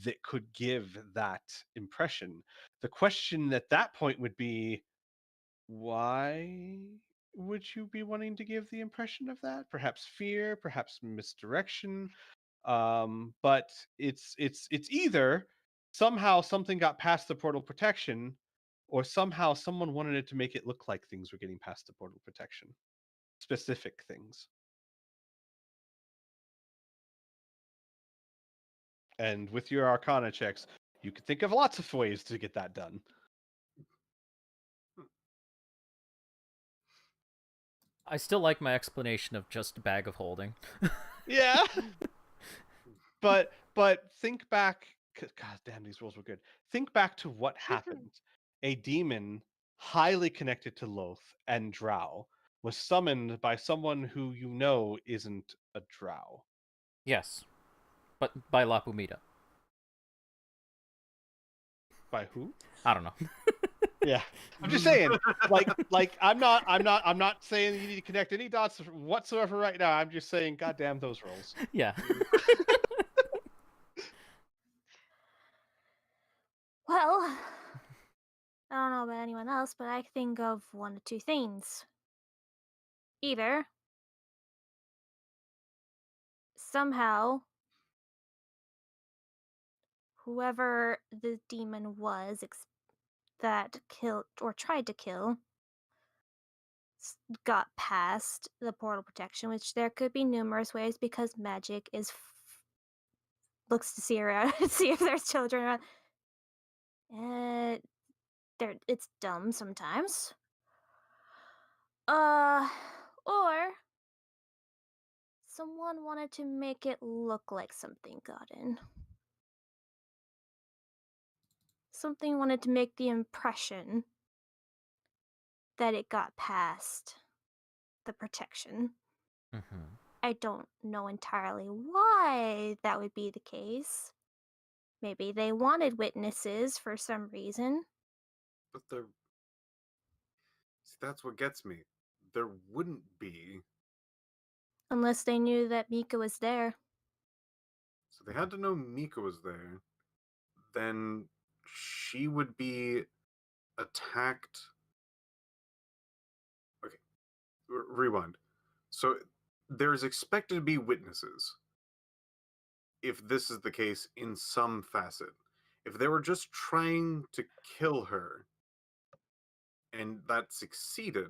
that could give that impression. The question at that point would be, why would you be wanting to give the impression of that? Perhaps fear, perhaps misdirection. But it's either somehow something got past the portal protection, or somehow someone wanted it to make it look like things were getting past the portal protection. Specific things. And with your Arcana checks, you could think of lots of ways to get that done. I still like my explanation of just a bag of holding. Yeah. but think back. God damn, these rules were good. Think back to what happened. A demon highly connected to Loth and Drow was summoned by someone who you know isn't a Drow. Yes. But by Lapumita. By who? I don't know. Yeah, I'm just saying. Like I'm not saying you need to connect any dots whatsoever right now. I'm just saying, goddamn those rolls. Yeah. Well, I don't know about anyone else, but I think of one or two things. Either somehow whoever the demon was that killed or tried to kill got past the portal protection, which there could be numerous ways because magic is looks to see around see if there's children around. It's dumb sometimes. Or someone wanted to make it look like something got in. Something wanted to make the impression that it got past the protection. Mm-hmm. I don't know entirely why that would be the case. Maybe they wanted witnesses for some reason. But there. See, that's what gets me. There wouldn't be. Unless they knew that Mika was there. So they had to know Mika was there. Then she would be attacked. Okay, rewind. So there's expected to be witnesses if this is the case in some facet. If they were just trying to kill her and that succeeded,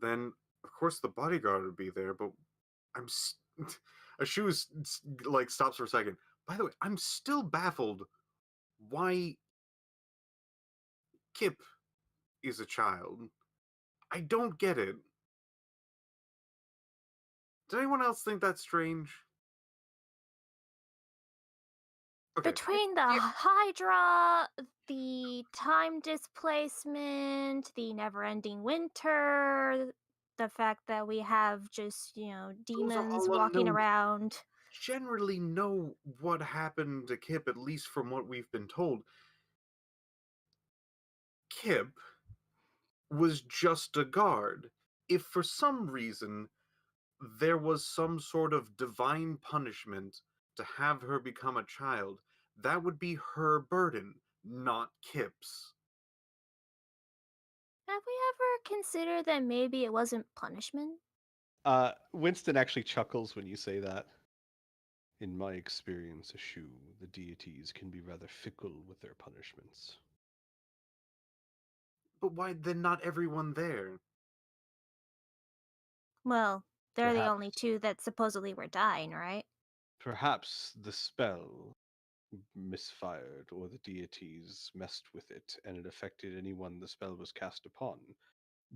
then of course the bodyguard would be there. But I'm Ashu like stops for a second. By the way, I'm still baffled why Kip is a child. I don't get it. Does anyone else think that's strange? Okay. Between the Hydra, the time displacement, the never-ending winter, the fact that we have just, demons all walking unknowns. around. Generally know what happened to Kip, at least from what we've been told. Kip was just a guard. If for some reason there was some sort of divine punishment to have her become a child, that would be her burden, not Kip's. Have we ever considered that maybe it wasn't punishment? Winston actually chuckles when you say that. In my experience, Ashu, the deities can be rather fickle with their punishments. But why then not everyone there? Well, they're the only Perhaps. two that supposedly were dying, right? Perhaps the spell misfired, or the deities messed with it, and it affected anyone the spell was cast upon,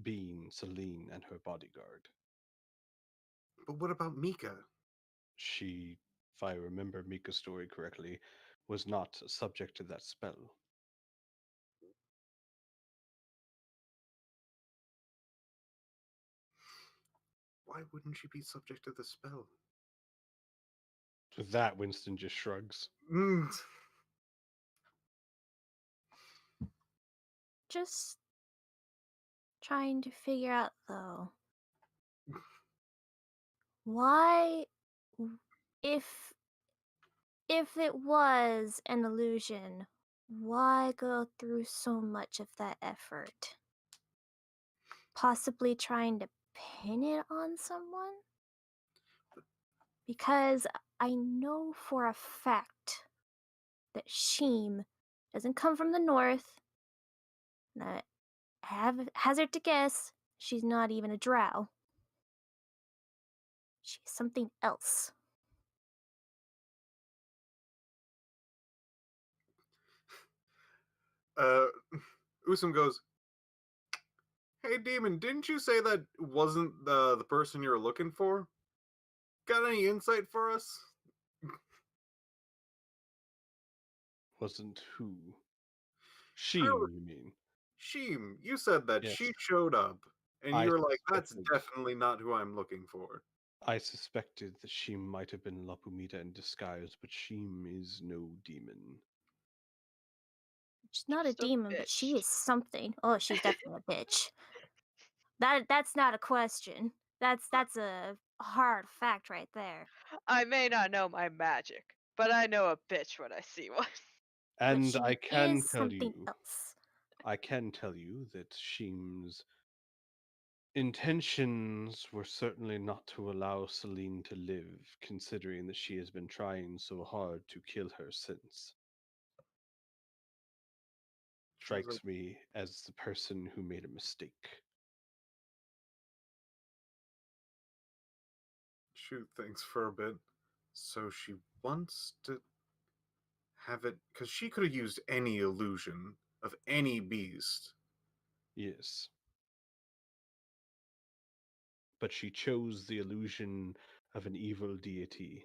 being Celine and her bodyguard. But what about Mika? She, if I remember Mika's story correctly, was not subject to that spell. Why wouldn't she be subject to the spell? With that, Winston just shrugs. Just trying to figure out, though, why, if it was an illusion, why go through so much of that effort? Possibly trying to pin it on someone? Because I know for a fact that Sheem doesn't come from the north. And I hazard to guess she's not even a drow. She's something else. Usum goes, "Hey, Demon, didn't you say that wasn't the person you were looking for? Got any insight for us?" Wasn't who? Sheem, you mean? Sheem, you said that Yes. she showed up, and I you were like, "That's suspected. definitely not who I'm looking for." I suspected that Sheem might have been Lapumita in disguise, but Sheem is no demon. She's not a Just a demon, but she bitch. is something. Oh, she's definitely a bitch. That's not a question. That's a hard fact right there. I may not know my magic, but I know a bitch when I see one. But And she I can is tell something you, else. that Sheem's intentions were certainly not to allow Celine to live, considering that she has been trying so hard to kill her since. She's like, Strikes me as the person who made a mistake. shoot things for a bit. So she wants to have it because she could have used any illusion of any beast. Yes. But she chose the illusion of an evil deity,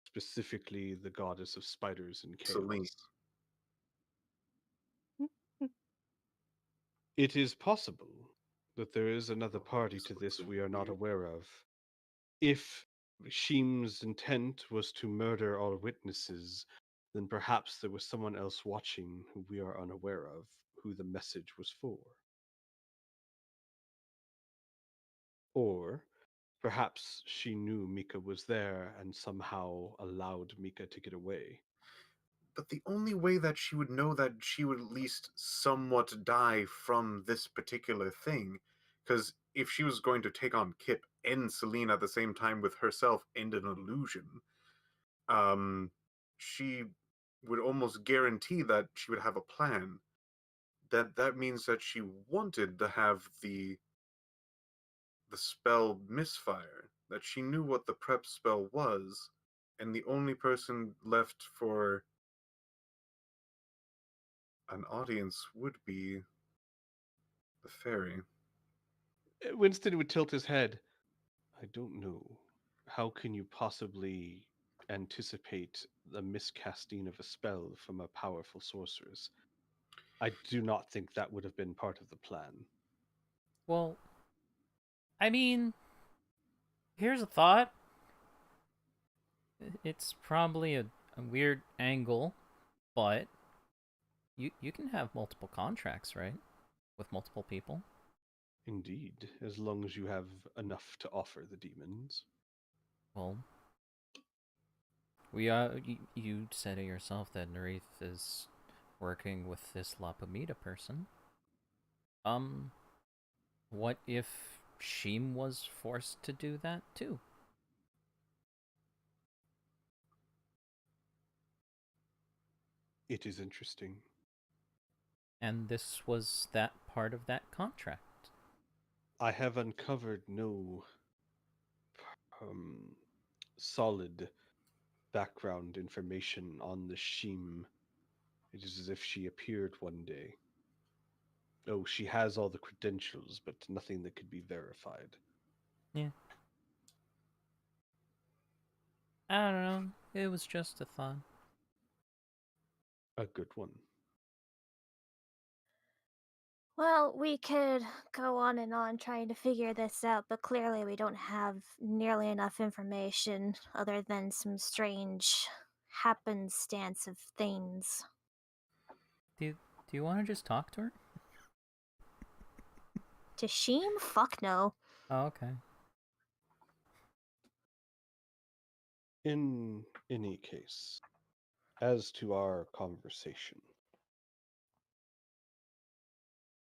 specifically the goddess of spiders and Celine. chaos. It is possible that there is another party to this we are not aware of. If Sheem's intent was to murder all witnesses, then perhaps there was someone else watching who we are unaware of, who the message was for. Or perhaps she knew Mika was there and somehow allowed Mika to get away. But the only way that she would know that she would at least somewhat die from this particular thing, because if she was going to take on Kip and Celine at the same time with herself and an illusion, she would almost guarantee that she would have a plan. That means that she wanted to have the spell misfire, that she knew what the prep spell was, and the only person left for an audience would be the fairy. Winston would tilt his head. I don't know. How can you possibly anticipate the miscasting of a spell from a powerful sorceress? I do not think that would have been part of the plan. Well, I mean, here's a thought. It's probably a weird angle, but you can have multiple contracts, right? With multiple people. Indeed, as long as you have enough to offer the demons. Well, you said it yourself that Narith is working with this Lapamita person. What if Sheem was forced to do that too? It is interesting. And this was that part of that contract. I have uncovered no um, solid background information on the Sheem. It is as if she appeared one day. Oh, she has all the credentials, but nothing that could be verified. Yeah. I don't know. It was just a thought. A good one. Well, we could go on and on trying to figure this out, but clearly we don't have nearly enough information other than some strange happenstance of things. Do you want to just talk to her? To Sheem? Fuck no. Oh, okay. In any case, as to our conversation,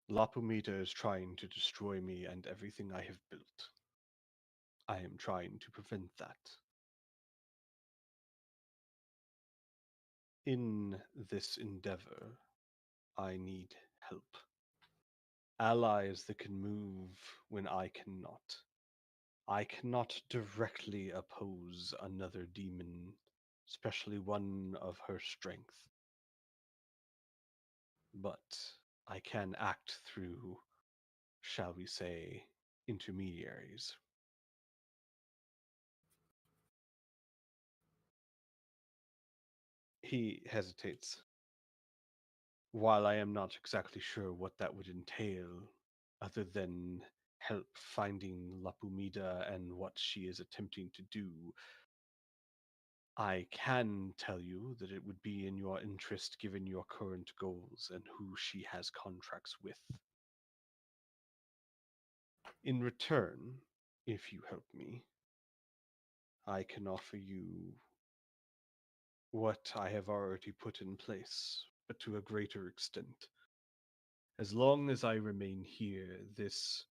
Lapumita is trying to destroy me and everything I have built. I am trying to prevent that. In this endeavor, I need help. Allies that can move when I cannot. I cannot directly oppose another demon, especially one of her strength. But I can act through, shall we say, intermediaries. He hesitates. While I am not exactly sure what that would entail, other than help finding Lapumida and what she is attempting to do, I can tell you that it would be in your interest given your current goals and who she has contracts with. In return, if you help me, I can offer you what I have already put in place, but to a greater extent. As long as I remain here, this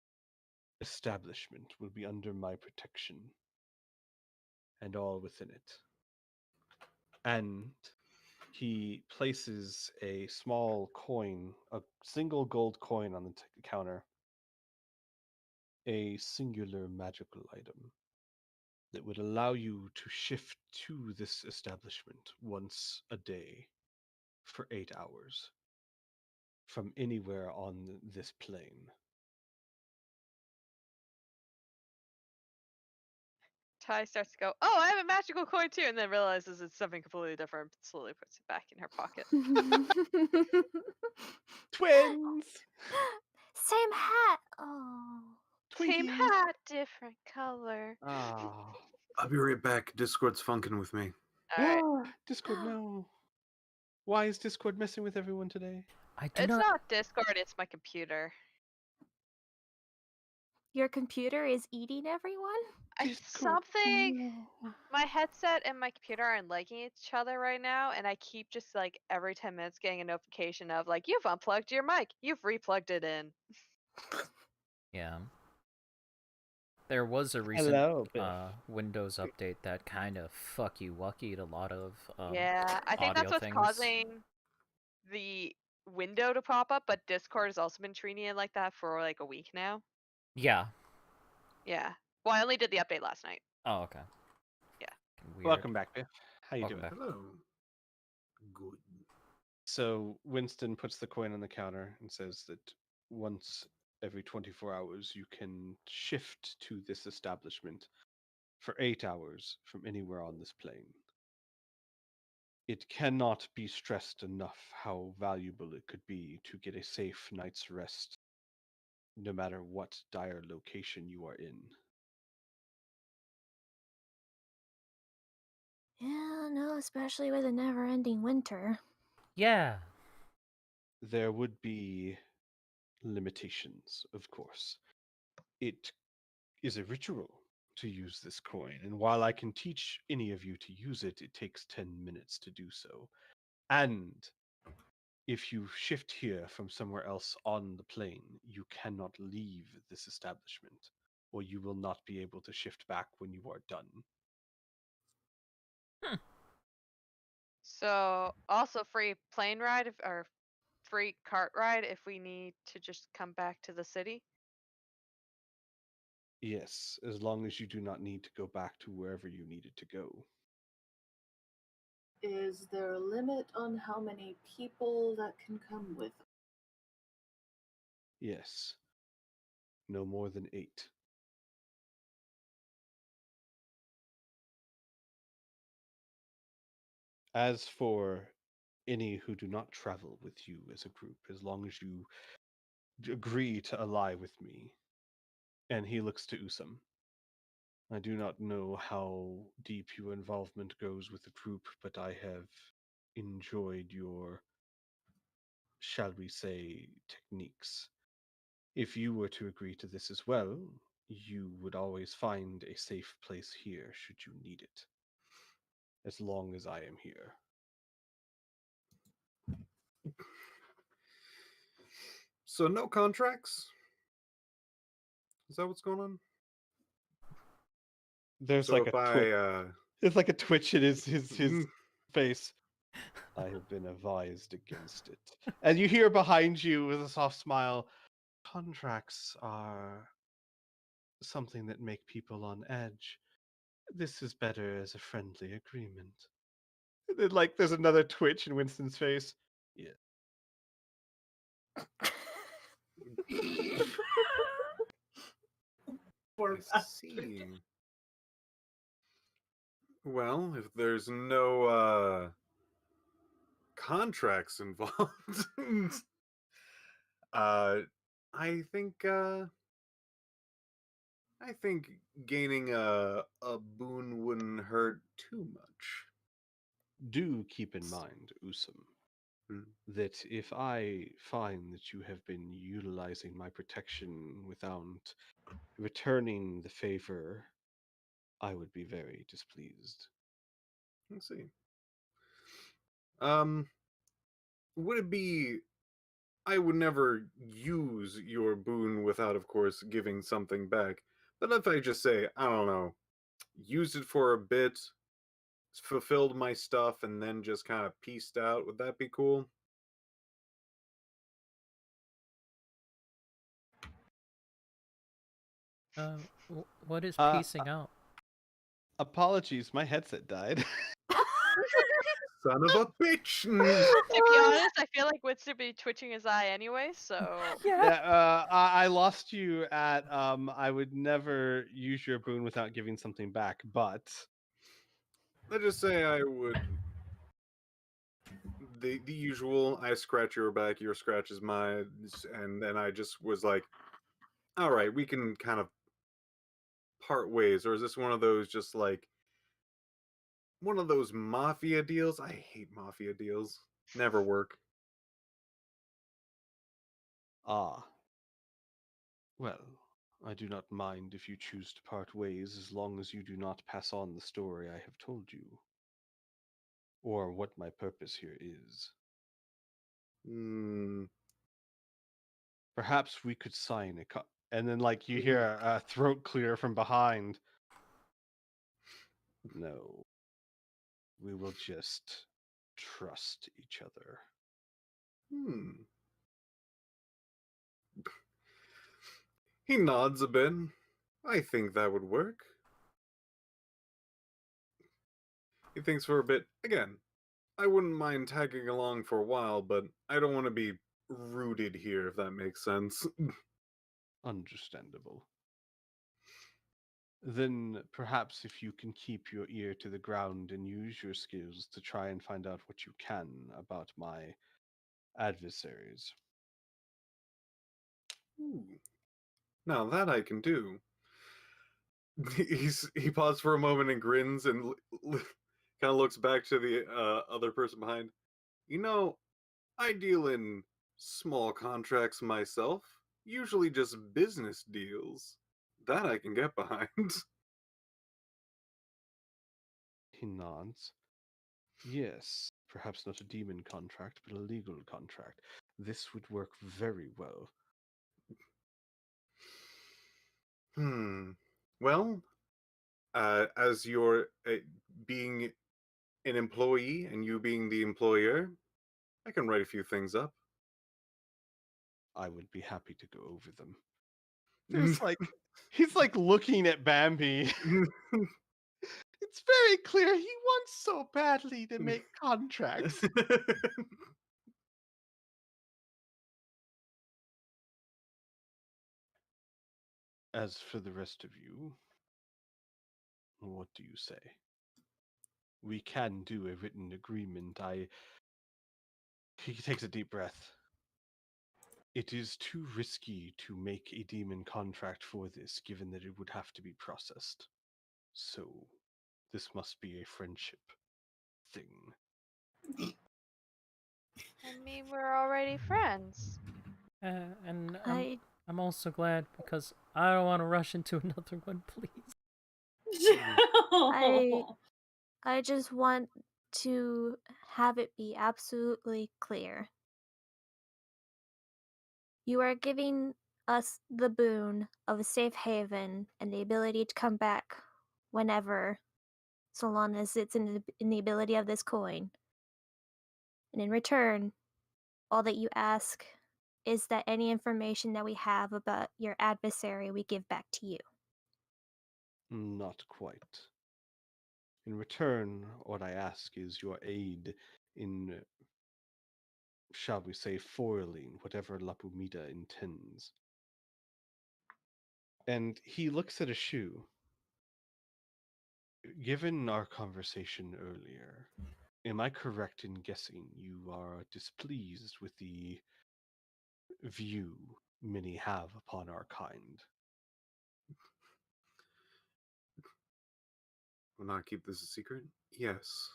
establishment will be under my protection, and all within it. And he places a small coin, a single gold coin on the counter, a singular magical item that would allow you to shift to this establishment once a day for 8 hours from anywhere on this plane. Ty starts to go, oh, I have a magical coin too, and then realizes it's something completely different, but slowly puts it back in her pocket. Twins! Same hat. Oh. Same Twinkies! hat, different color. Ah. I'll be right back. Discord's funking with me. Alright. Discord, no. Why is Discord messing with everyone today? I do It's not. not Discord, it's my computer. Your computer is eating everyone? Something. no. My headset and my computer aren't liking each other right now, and I keep just like every 10 minutes getting a notification of like, you've unplugged your mic, you've replugged it in. Yeah. There was a recent Hello, Biff. Windows update that kind of fucky-wuckied a lot of Yeah, I think that's audio what's things. causing the window to pop up, but Discord has also been treating it like that for like a week now. Yeah. Yeah. Well, I only did the update last night. Oh, okay. Yeah. Weird. Welcome back, Biff. How you Welcome doing? back. Hello. Good. So Winston puts the coin on the counter and says that once every 24 hours you can shift to this establishment for 8 hours from anywhere on this plane. It cannot be stressed enough how valuable it could be to get a safe night's rest, no matter what dire location you are in. Yeah, no, especially with a never ending winter. Yeah. There would be limitations, of course. It is a ritual to use this coin, and while I can teach any of you to use it, it takes 10 minutes to do so. And if you shift here from somewhere else on the plane, you cannot leave this establishment, or you will not be able to shift back when you are done. So also free plane ride or free cart ride if we need to just come back to the city. Yes, as long as you do not need to go back to wherever you needed to go. Is there a limit on how many people that can come with? Yes. No more than 8. As for any who do not travel with you as a group, as long as you agree to ally with me, and he looks to Usam. I do not know how deep your involvement goes with the group, but I have enjoyed your, shall we say, techniques. If you were to agree to this as well, you would always find a safe place here should you need it, as long as I am here. So no contracts? Is that what's going on? There's So like if a twitch. I There's like a twitch in his Mm. face. I have been advised against it. And you hear behind you with a soft smile, contracts are something that make people on edge. This is better as a friendly agreement. And then, like, there's another twitch in Winston's face. Yeah. Poor I bastard. see. Well, if there's no contracts involved, I think I think gaining a boon wouldn't hurt too much. Do keep in mind, Usum, Hmm. that if I find that you have been utilizing my protection without returning the favor, I would be very displeased. Let's see. Would it be? I would never use your boon without, of course, giving something back. But if I just say, I don't know, used it for a bit, fulfilled my stuff, and then just kind of pieced out, would that be cool? What is Uh, piecing out? Apologies, my headset died. Son of a bitch! To be honest, I feel like Wits would be twitching his eye anyway, so Yeah, I lost you at I would never use your boon without giving something back, but Let's just say I would. The usual, I scratch your back, your scratch is mine, and then I just was like, all right, we can kind of part ways. Or is this one of those just like one of those mafia deals? I hate mafia deals. Never work. ah, well, I do not mind if you choose to part ways as long as you do not pass on the story I have told you, or what my purpose here is. Hmm. Perhaps we could sign and then like you hear a throat clear from behind. No, we will just trust each other. Hmm. He nods a bit. I think that would work. He thinks for a bit. Again, I wouldn't mind tagging along for a while, but I don't want to be rooted here, if that makes sense. Understandable. Then perhaps if you can keep your ear to the ground and use your skills to try and find out what you can about my adversaries. Ooh. Now that I can do. He paused for a moment and grins and kind of looks back to the other person behind. You know, I deal in small contracts myself, usually just business deals. That I can get behind. He nods. Yes, perhaps not a demon contract, but a legal contract. This would work very well. Well, as you're being an employee and you being the employer, I can write a few things up. I would be happy to go over them. There's like, he's like looking at Bambi. It's very clear he wants so badly to make contracts. As for the rest of you, what do you say? We can do a written agreement. He takes a deep breath. It is too risky to make a demon contract for this, given that it would have to be processed. So, this must be a friendship thing. I mean we're already friends. And I I'm also glad because I don't want to rush into another one, please. I just want to have it be absolutely clear. You are giving us the boon of a safe haven and the ability to come back whenever, so long as it's in the ability of this coin. And in return, all that you ask is that any information that we have about your adversary we give back to you. Not quite. In return, what I ask is your aid in, shall we say, foiling whatever Lapumida intends. And he looks at a shoe. Given our conversation earlier, am I correct in guessing you are displeased with the view many have upon our kind? will not keep this a secret. Yes,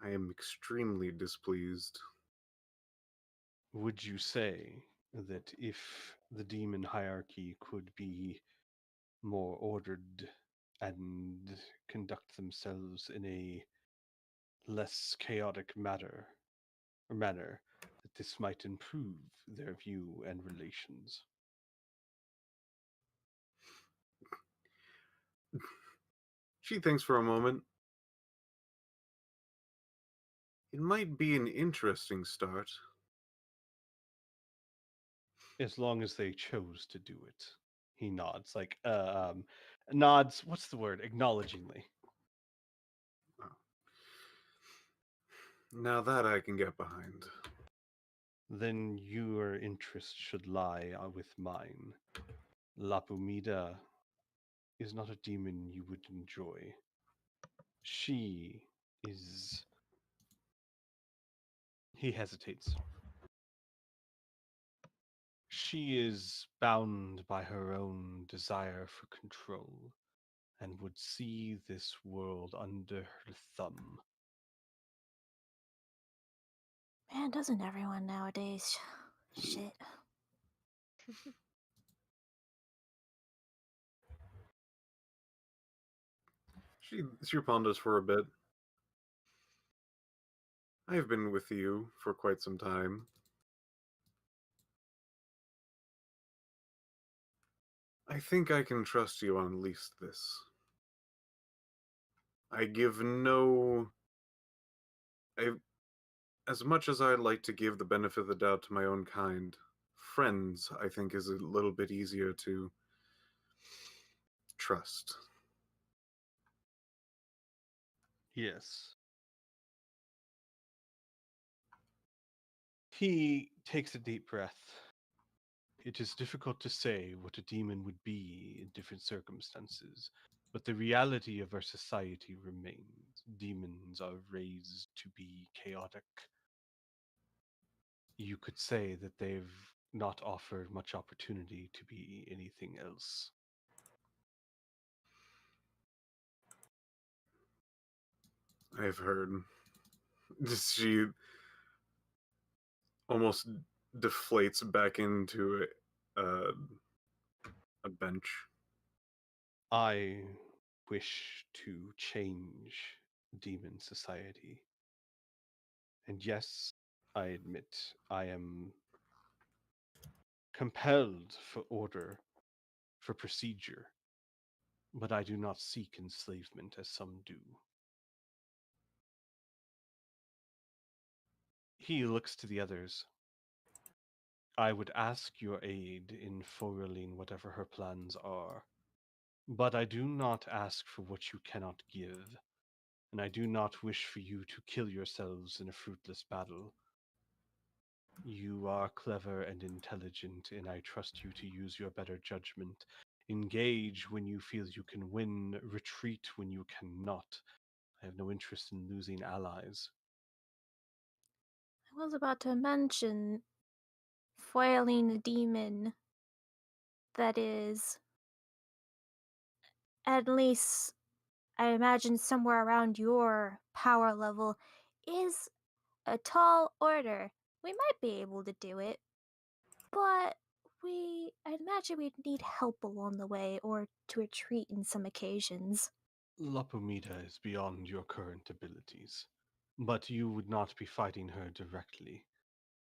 I am extremely displeased. Would you say that if the demon hierarchy could be more ordered and conduct themselves in a less chaotic manner, that this might improve their view and relations? She thinks for a moment. It might be an interesting start. As long as they chose to do it. He nods, nods, what's the word? Acknowledgingly. Now that I can get behind. Then your interest should lie with mine. Lapumida is not a demon you would enjoy. She is... He hesitates. She is bound by her own desire for control and would see this world under her thumb. Man, doesn't everyone nowadays? Shit. She ponders for a bit. I have been with you for quite some time. I think I can trust you on at least this. I give no... As much as I'd like to give the benefit of the doubt to my own kind, friends, I think, is a little bit easier to trust. Yes. He takes a deep breath. It is difficult to say what a demon would be in different circumstances, but the reality of our society remains. Demons are raised to be chaotic. You could say that they've not offered much opportunity to be anything else. I've heard. She almost deflates back into a bench. I wish to change demon society. And yes, I admit I am compelled for order, for procedure, but I do not seek enslavement as some do. He looks to the others. I would ask your aid in foiling whatever her plans are, but I do not ask for what you cannot give, and I do not wish for you to kill yourselves in a fruitless battle. You are clever and intelligent, and I trust you to use your better judgment. Engage when you feel you can win, retreat when you cannot. I have no interest in losing allies. I was about to mention foiling a demon that is at least, I imagine, somewhere around your power level is a tall order. We might be able to do it, but I'd imagine we'd need help along the way or to retreat in some occasions. Lapumida is beyond your current abilities, but you would not be fighting her directly.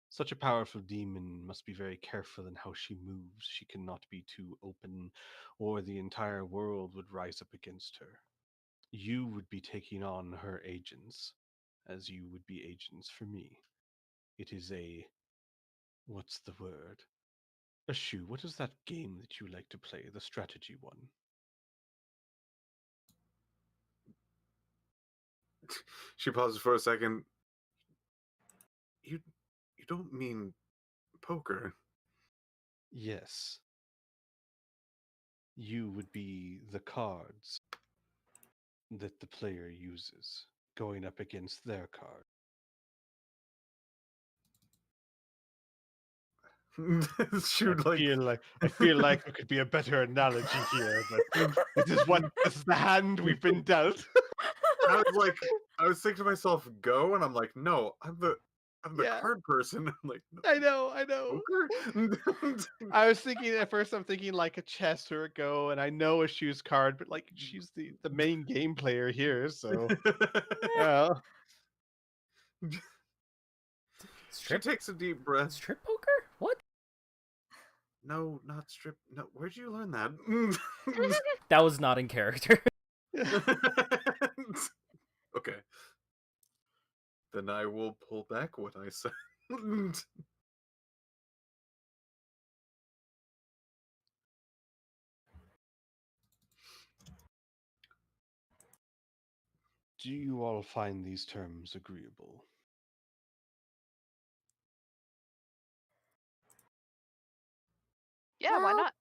Such a powerful demon must be very careful in how she moves. She cannot be too open, or the entire world would rise up against her. You would be taking on her agents, as you would be agents for me. It is a... what's the word? A shoe. What is that game that you like to play, the strategy one? She pauses for a second. You don't mean poker? Yes. You would be the cards that the player uses, going up against their card. Shoot, like I feel like there could be a better analogy here, but this is the hand we've been dealt. I was thinking to myself, go, and I'm like, no, I'm the Yeah. card person. I'm like, no, I know. poker. I was thinking at first, I'm thinking like a chess or a go, and I know a shoes card, but like she's the main game player here, so well. She takes a deep breath. Strip poker? What? No, not strip. No, where'd you learn that? That was not in character. Okay. Then I will pull back what I said. Do you all find these terms agreeable? Yeah, why Well, not?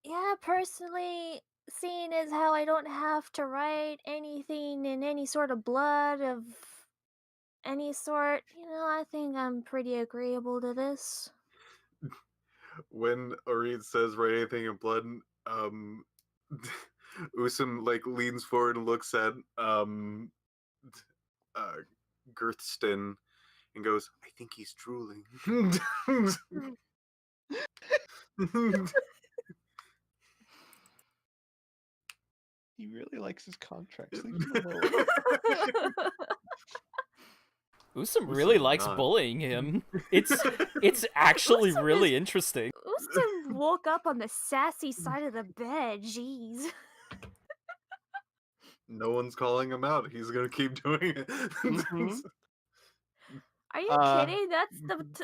Yeah, personally, seeing as how I don't have to write anything in any sort of blood of any sort, I think I'm pretty agreeable to this. When Orid says write anything in blood, um, Usum like leans forward and looks at uh, Girthston and goes, "I think he's drooling." He really likes his contracts. Leave him alone. Usum really Usum likes not. bullying him. It's actually Usum really is- interesting. Usum woke up on the sassy side of the bed, jeez. No one's calling him out. He's gonna keep doing it. Mhm. Are you Uh, kidding? That's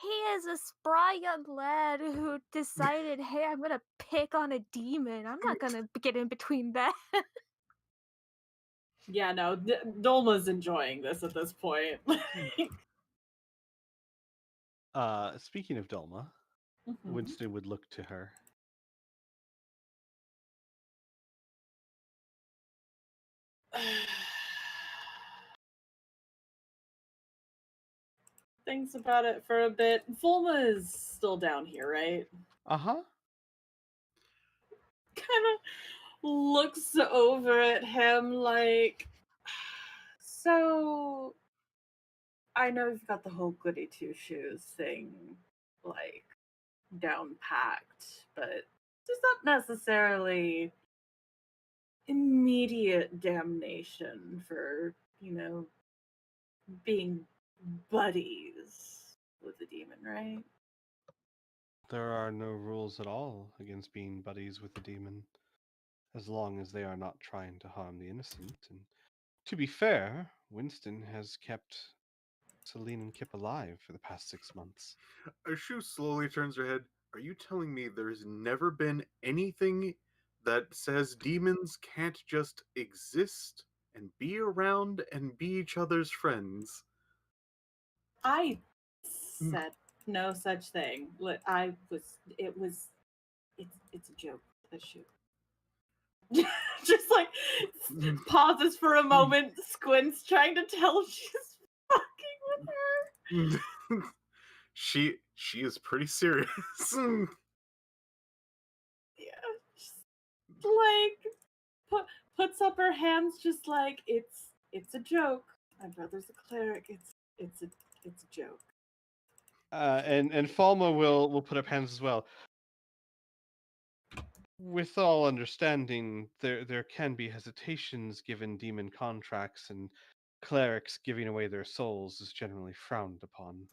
he is a spry young lad who decided, hey, I'm gonna pick on a demon. I'm not gonna get in between that. Yeah, no, Dolma's enjoying this at this point. Speaking of Dolma, Mhm. Winston would look to her. Thinks about it for a bit. Fulma is still down here, right? Uh-huh. Kind of looks over at him like, so I know you've got the whole goody two shoes thing like down packed, but it's not necessarily immediate damnation for, being buddies with the demon, right? There are no rules at all against being buddies with the demon, as long as they are not trying to harm the innocent. And to be fair, Winston has kept Celine and Kip alive for the past 6 months. Ashu slowly turns her head. Are you telling me there's never been anything that says demons can't just exist and be around and be each other's friends? I said no such thing. It's a joke. Issue. Just like pauses for a moment, squints, trying to tell if she's fucking with her. She is pretty serious. Yeah, just like puts up her hands, just like it's a joke. My brother's a cleric. It's a joke. And Falma will put up hands as well. With all understanding, there can be hesitations given demon contracts, and clerics giving away their souls is generally frowned upon.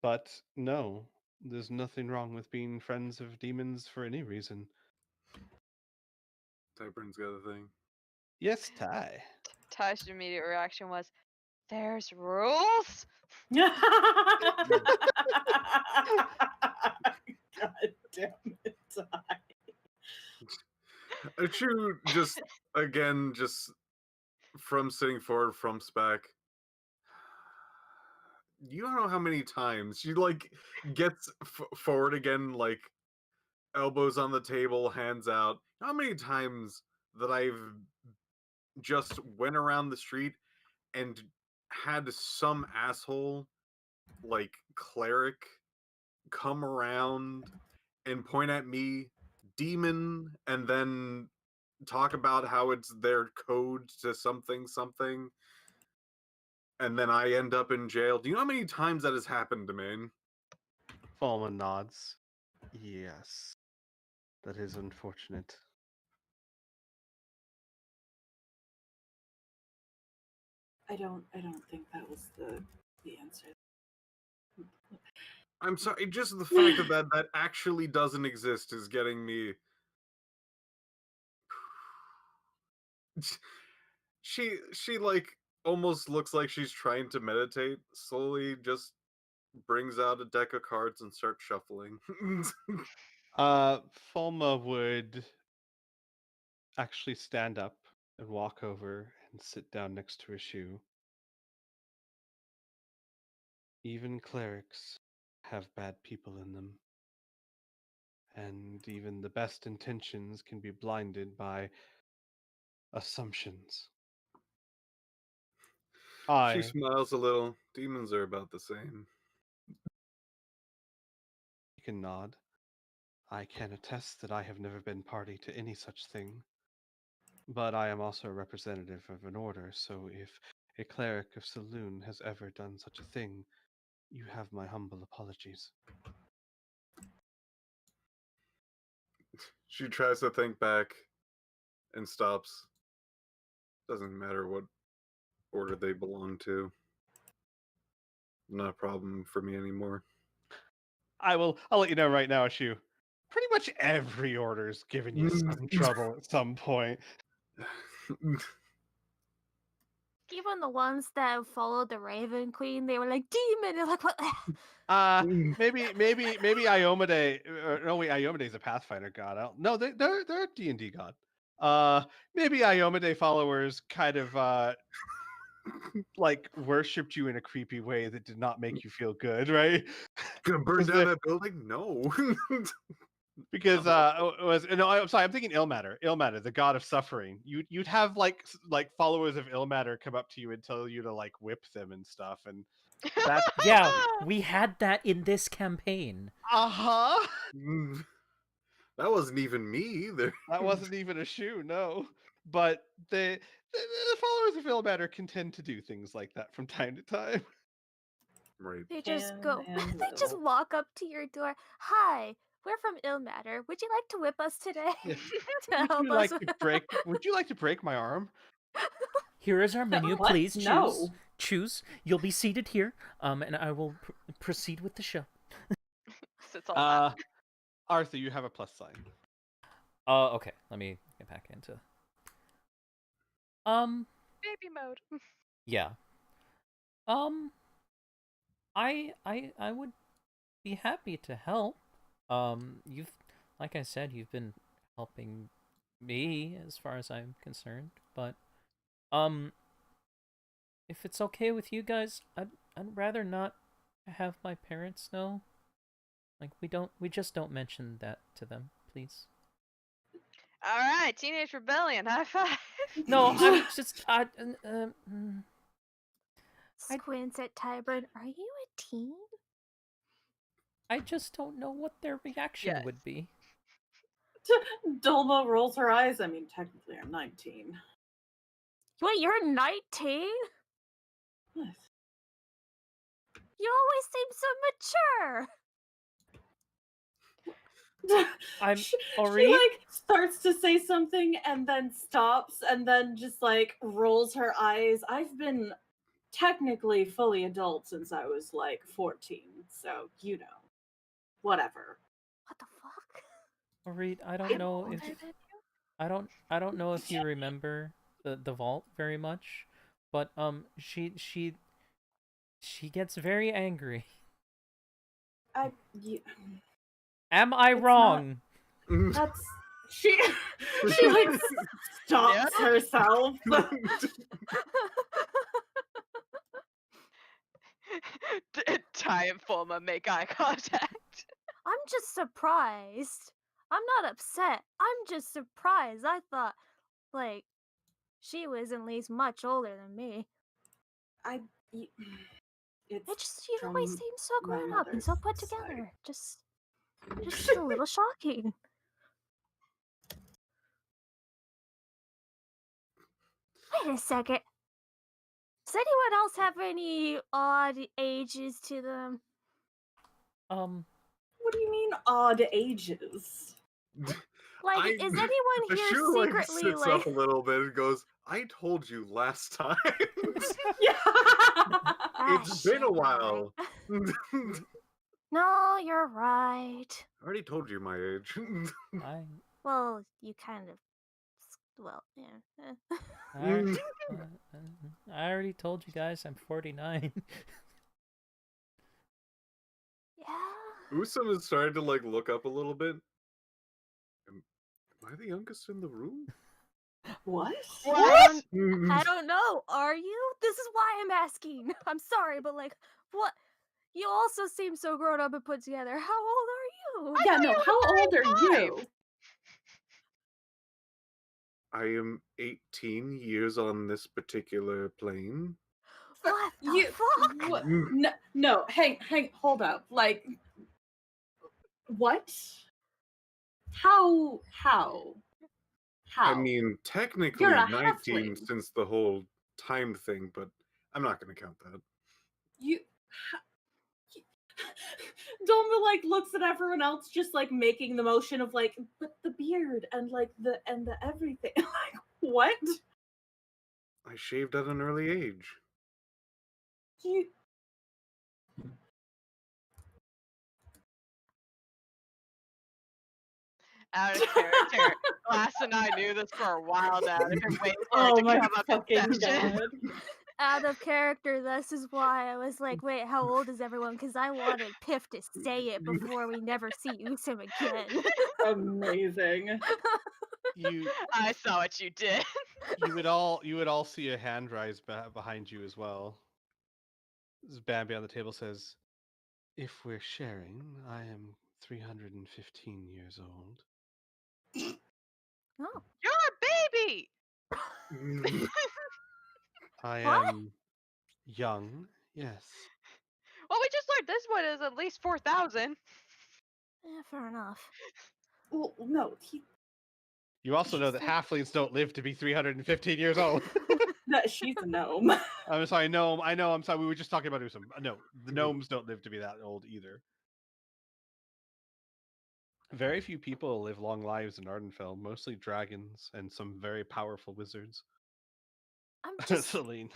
But no, there's nothing wrong with being friends of demons for any reason. Tyburn's got a thing. Yes, Ty. Ty's immediate reaction was, "There's rules." God damn it, Ty. Ashu just again just from sitting forward from back. You don't know how many times she like gets forward again, like elbows on the table, hands out. How many times that I've just went around the street and had some asshole, like cleric, come around and point at me, demon, and then talk about how it's their code to something, and then I end up in jail. Do you know how many times that has happened to me? Falma nods. Yes. That is unfortunate. I don't think that was the answer. I'm sorry, just the fact that that actually doesn't exist is getting me. She like almost looks like she's trying to meditate. Slowly, just brings out a deck of cards and starts shuffling. Falma would actually stand up and walk over and sit down next to a shoe. Even clerics have bad people in them. And even the best intentions can be blinded by assumptions. She I smiles a little. Demons are about the same. can nod. I can attest that I have never been party to any such thing. But I am also a representative of an order, so if a cleric of Saloon has ever done such a thing, you have my humble apologies. She tries to think back and stops. Doesn't matter what order they belong to. Not a problem for me anymore. I'll let you know right now, Shu. Pretty much every order's given you some trouble at some point. Even the ones that followed the Raven Queen, they were like demon. They're like, what? Maybe Iomade. No, wait, Iomade's a Pathfinder god. No, they're a D&D god. Maybe Iomade followers kind of like worshipped you in a creepy way that did not make you feel good, right? Gonna burn down that building? No. Because it was no, I'm sorry, I'm thinking Ilmater. Ilmater, the god of suffering. You'd have like followers of Ilmater come up to you and tell you to like whip them and stuff, and that Yeah, we had that in this campaign. uh-huh. That wasn't even me either. That wasn't even a shoe, no. But the followers of Ilmater can tend to do things like that from time to time. Right. They just Can go. and They just will. walk up to your door. Hi, we're from Ilmater. Would you like to whip us today? To help us? Would you like to break my arm? Here is our menu. What? Please choose. No. Choose. You'll be seated here, and I will proceed with the show. It's all that. Arthur, you have a plus sign. Okay. Let me get back into. Baby mode. Yeah. I would be happy to help. You've, like I said, you've been helping me as far as I'm concerned, but if it's okay with you guys, I'd rather not have my parents know. Like we just don't mention that to them, please. All right, Teenage Rebellion. High five. No, I'm just Squints at Tyburn. Are you a teen? I just don't know what their reaction Yes. would be. Dulma rolls her eyes. I mean, technically, I'm 19. Wait, you're 19? Yes. You always seem so mature. I'm she Ori. like starts to say something and then stops and then just like rolls her eyes. I've been technically fully adult since I was like 14, so you know, whatever. What the fuck? Ori, I don't know if Older than you? I don't know if you remember the vault very much, but she gets very angry. Am I It's wrong? That's she like stops herself. Ty and Fulma make eye contact. I'm just surprised. I'm not upset. I'm just surprised. I thought, like, she was at least much older than me. It's You always from seem so my grown up and so put mother's side. together. Just a little shocking. Wait a second. Does anyone else have any odd ages to them? What do you mean odd ages? Like, is anyone here Ashu secretly sits like? up a little bit and goes, "I told you last time." Yeah. It's been a while. No, you're right. I already told you my age. Well, you kind of. Well, yeah. I already told you guys I'm 49. Yeah. Usam is starting to look up a little bit. Am I the youngest in the room? What? I don't know. Are you? This is why I'm asking. I'm sorry, but what? You also seem so grown up and put together. How old are you? Yeah, no. How old are you? I am 18 years on this particular plane. What the fuck? What? No. Hang. Hold up. What? How? I mean, technically You're a 19 halfling. since the whole time thing, but I'm not going to count that. Dolma looks at everyone else, just making the motion of but the beard and the everything. What? I shaved at an early age. You. Out of character. Glass and I knew this for a while now. They've been waiting for Oh it to my come up fucking in session. god. Out of character, this is why I was like, wait, how old is everyone? Because I wanted Piff to say it before we never see Usam again. Amazing. I saw what you did. You would all see a hand rise behind you as well. As Bambi on the table says, "If we're sharing, I am 315 years old." Oh. You're a baby! I What? am young, yes. Well, we just learned this one is at least 4,000. Yeah, fair enough. Well, no. You also know that halflings don't live to be 315 years old. She's a gnome. I'm sorry, gnome. I know. I'm sorry. We were just talking about Usam. No, the gnomes don't live to be that old either. Very few people live long lives in Ardenfell. Mostly dragons and some very powerful wizards. I'm just Celine.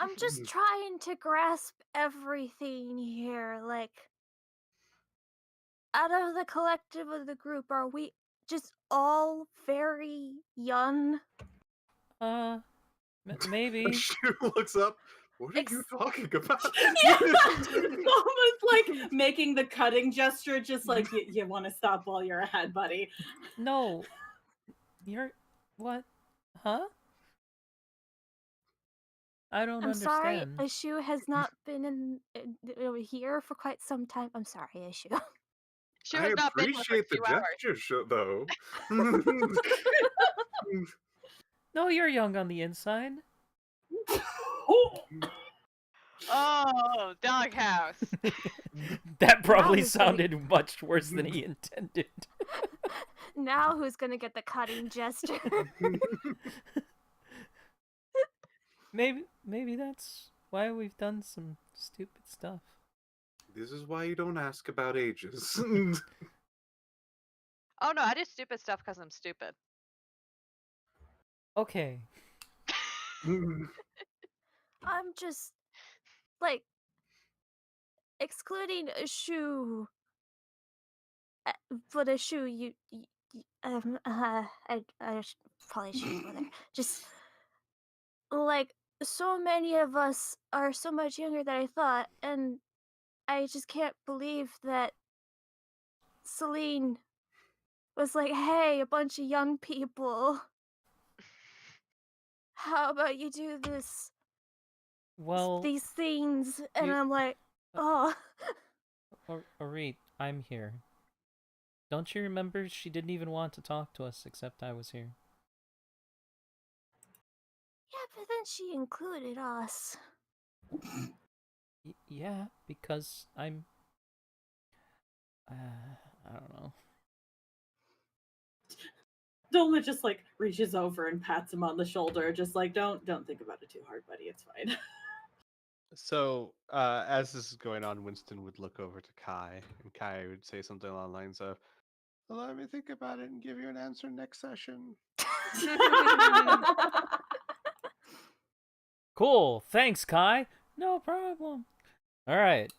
I'm just trying to grasp everything here. Out of the collective of the group, are we just all very young? Maybe. She looks up. What are you talking about? Yeah, almost making the cutting gesture, just you want to stop while you're ahead, buddy. No. You're what? Huh? I don't I'm sorry, understand. Ashu has not been over here for quite some time. I'm sorry, Ashu. She I has not been here for appreciate the 2 hours. gesture, though. No, you're young on the inside. Oh, doghouse. That probably who's gonna- sounded much worse than he intended. Now who's gonna get the cutting gesture? Maybe that's why we've done some stupid stuff. This is why you don't ask about ages. Oh no, I did stupid stuff because I'm stupid. Okay. I'm just excluding Ashu. But Ashu, probably shouldn't go there. Just so many of us are so much younger than I thought, and I just can't believe that Celine was like, hey, a bunch of young people, how about you do Well, these things? And you- I'm like, oh. Orit, I'm here. Don't you remember she didn't even want to talk to us except I was here? Yeah, but then she included us. Yeah, because I'm. I don't know. Dolma just like reaches over and pats him on the shoulder, just like don't think about it too hard, buddy. It's fine. So, as this is going on, Winston would look over to Kai, and Kai would say something along the lines of, "Well, let me think about it and give you an answer next session." Cool. Thanks, Kai. No problem. All right.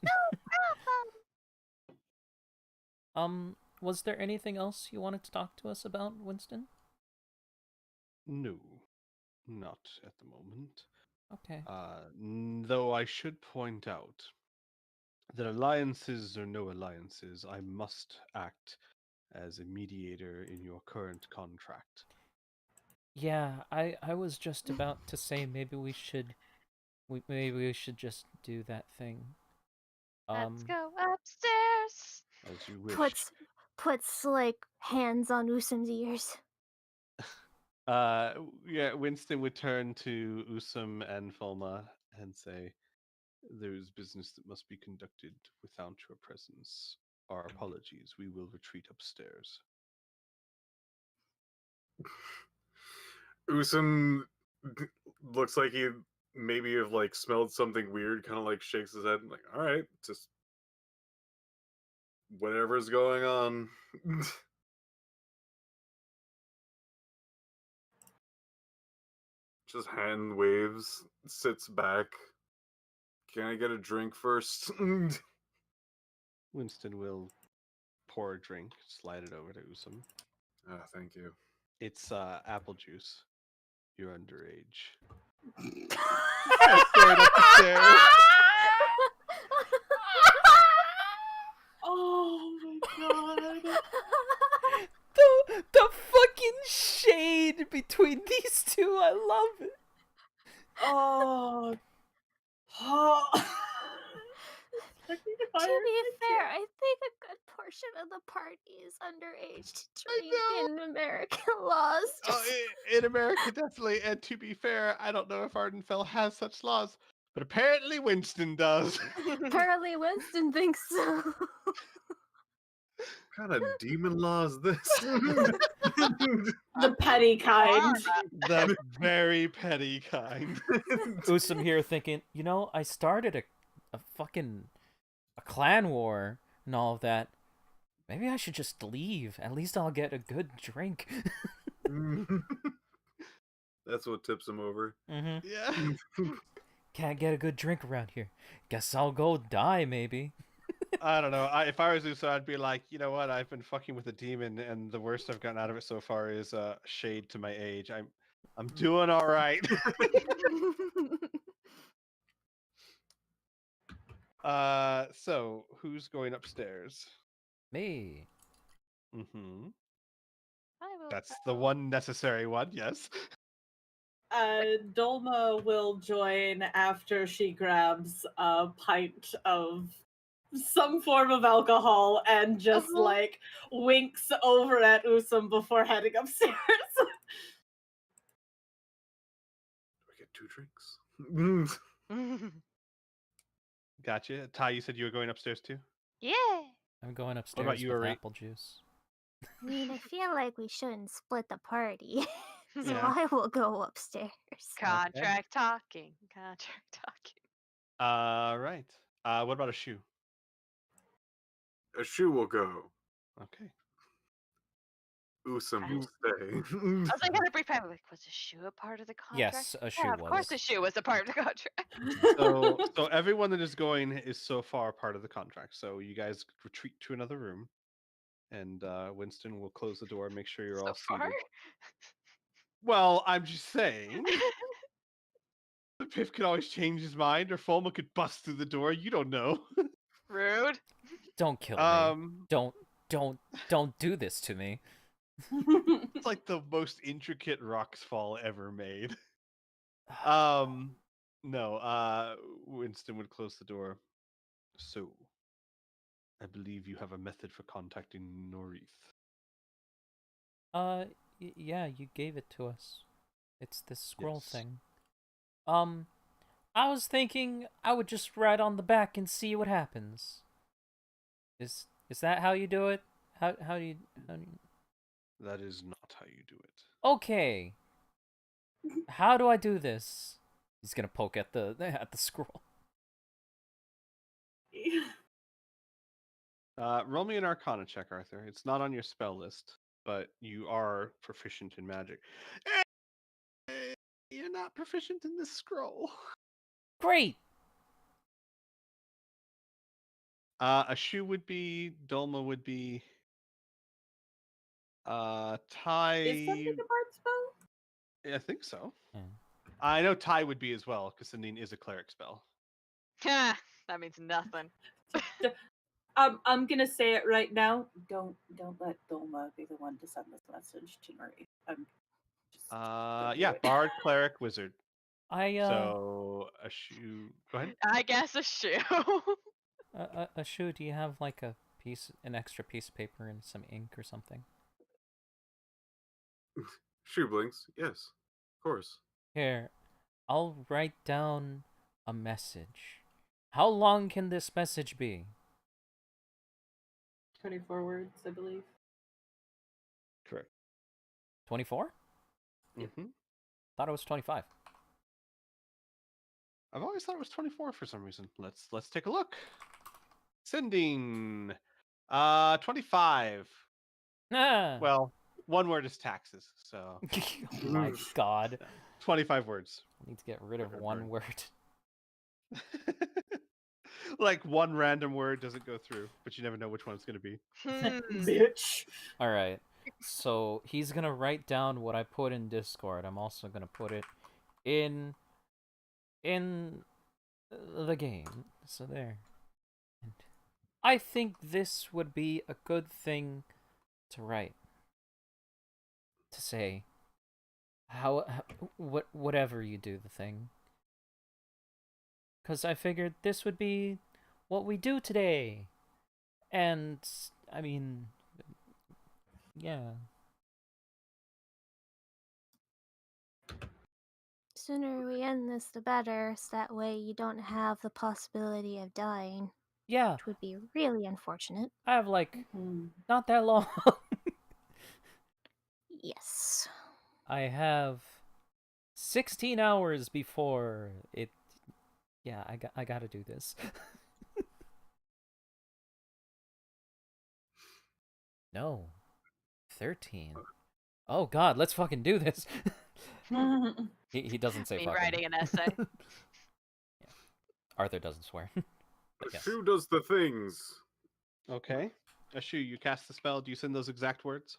Was there anything else you wanted to talk to us about, Winston? No, not at the moment. Okay. Though I should point out that alliances or no alliances, I must act as a mediator in your current contract. Yeah, I was just about to say maybe we should just do that thing. Let's go upstairs. As you wish. puts like hands on Usum's ears. Yeah, Winston would turn to Usum and Fulma and say, "There is business that must be conducted without your presence. Our apologies. We will retreat upstairs." Usum looks like he maybe have like smelled something weird, kind of like shakes his head, like, all right, just whatever's going on. Just hand waves, sits back. Can I get a drink first? Winston will pour a drink, slide it over to Usum. Ah, thank you. It's apple juice. You're underage. Escort up the stairs. Oh my god. The fucking shade between these two, I love it. Oh. To be fair, I think a good portion of the party is underage to drink in American laws. In America, definitely. And to be fair, I don't know if Ardenfell has such laws, but apparently Winston does. Apparently Winston thinks so. What kind of demon law is this? The petty kind. The very petty kind. Usum here thinking, I started a fucking clan war and all of that. Maybe I should just leave. At least I'll get a good drink. That's what tips him over. Mm-hmm. Yeah. Can't get a good drink around here. Guess I'll go die, maybe. I don't know. If I was Uso, I'd be like, you know what? I've been fucking with a demon, and the worst I've gotten out of it so far is shade to my age. I'm doing all right. So who's going upstairs? Me. Mm-hmm. I will That's the one necessary one. Yes. Dolma will join after she grabs a pint of some form of alcohol and just like winks over at Usum before heading upstairs. Do I get 2 drinks? Gotcha. Ty, you said you were going upstairs too? Yeah. I'm going upstairs with you, Ari? apple juice. I mean, I feel like we shouldn't split the party. So Yeah. I will go upstairs. Contract talking. Contract talking. Right. What about a shoe? A shoe will go. Okay. Usum will stay. I was like, a brief time, like, was a shoe a part of the contract? Yes, a shoe Yeah, of course was. a shoe was a part of the contract. So everyone that is going is so far part of the contract. So you guys retreat to another room, and Winston will close the door and make sure you're all So far? seated. Well, I'm just saying. Piff could always change his mind, or Fulma could bust through the door. You don't know. Rude. Don't kill me. Don't do this to me. It's like the most intricate rocks fall ever made. No, Winston would close the door. So, I believe you have a method for contacting Norith. Yeah, you gave it to us. It's this scroll Yes. thing. I was thinking I would just ride on the back and see what happens. Is that how you do it? How do you? That is not how you do it. Okay. How do I do this? He's gonna poke at the scroll. Roll me an Arcana check, Arthur. It's not on your spell list, but you are proficient in magic. You're not proficient in this scroll. Great. A shoe would be. Dolma would be. Ty. Is something a bard spell? I think so. Yeah. I know Ty would be as well, because Sendine is a cleric spell. That means nothing. I'm gonna say it right now. Don't let Dolma be the one to send this message to Nori. Don't do Yeah, it. bard, cleric, wizard. I So a shoe. Go ahead. I guess a shoe. a shoe. Do you have like an extra piece of paper and some ink or something? Shoe blinks. Yes, of course. Here, I'll write down a message. How long can this message be? 24 words, I believe. Correct. 24? Mm-hmm. Thought it was 25. I've always thought it was 24 for some reason. Let's take a look. Sending. 25. Ah. Well, one word is taxes, so Oh my god. 25 words. I need to get rid of one word. Like one random word doesn't go through, but you never know which one it's going to be. Bitch. All right. So he's going to write down what I put in Discord. I'm also going to put it in the game. So there. And I think this would be a good thing to write. To say whatever you do the thing. Because I figured this would be what we do today. And, I mean, yeah. Sooner we end this, the better. So that way you don't have the possibility of dying. Yeah. Which would be really unfortunate. I have, like, not that long. Yes. I have 16 hours before it. Yeah, I gotta do this. No. 13. Oh god, let's fucking do this. He doesn't say Me fucking. writing an essay. Yeah. Arthur doesn't swear. Yes. Shoe does the things. Okay. Ashu, you cast the spell. Do you send those exact words?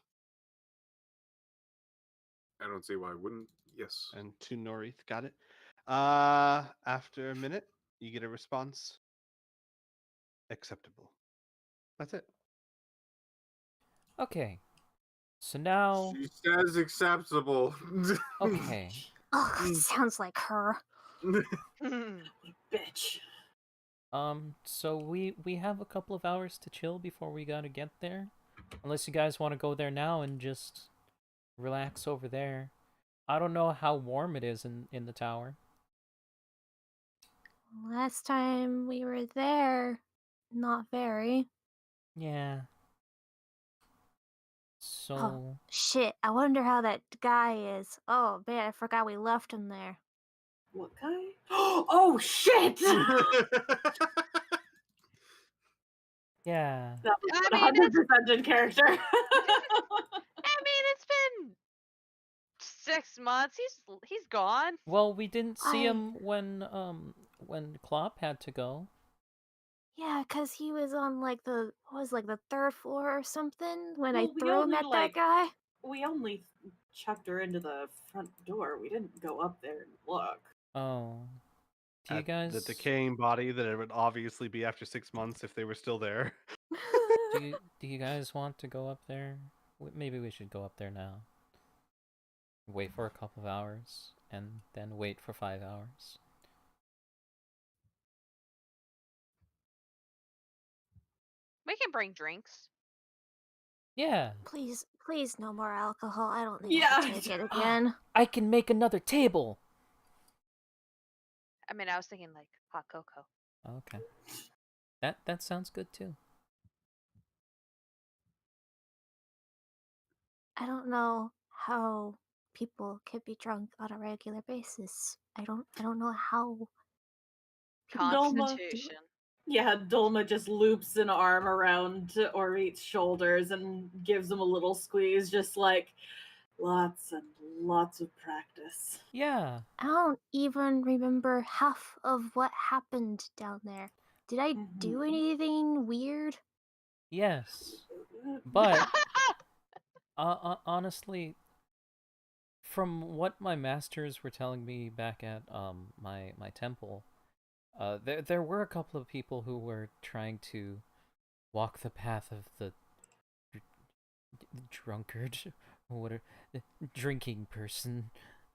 I don't see why I wouldn't. Yes. And to Norith, got it. After a minute, you get a response. Acceptable. That's it. Okay. So now. She says acceptable. Okay. Oh, it sounds like her. Bitch. So we have a couple of hours to chill before we gotta get there. Unless you guys want to go there now and just relax over there. I don't know how warm it is in the tower. Last time we were there, not very. Yeah. So... Oh, shit. I wonder how that guy is. Oh, man, I forgot we left him there. What guy? Oh, shit! Yeah. That was I mean, 100% in character. I mean, it's been 6 months. He's gone. Well, we didn't see I- him when Klopp had to go. Yeah, because he was on, like, the third floor or something when I Well, we threw him only, at like- that guy. We only chucked her into the front door. We didn't go up there and look. Oh. Do you At guys... the decaying body that it would obviously be after 6 months if they were still there. Do you guys want to go up there? Maybe we should go up there now. Wait for a couple of hours, and then wait for 5 hours. We can bring drinks. Yeah. Please, no more alcohol. I don't think I Yeah. can take it again. I can make another table. I mean, I was thinking like hot cocoa. Okay. That sounds good too. I don't know how people can be drunk on a regular basis. I don't know how people Dolma. can do it. Constitution. Yeah, Dolma just loops an arm around Orit's shoulders and gives him a little squeeze, just like lots and lots of practice. Yeah. I don't even remember half of what happened down there. Did I do Mhm. anything weird? Yes. But honestly, from what my masters were telling me back at my temple, there were a couple of people who were trying to walk the path of the drunkard, or what drinking person.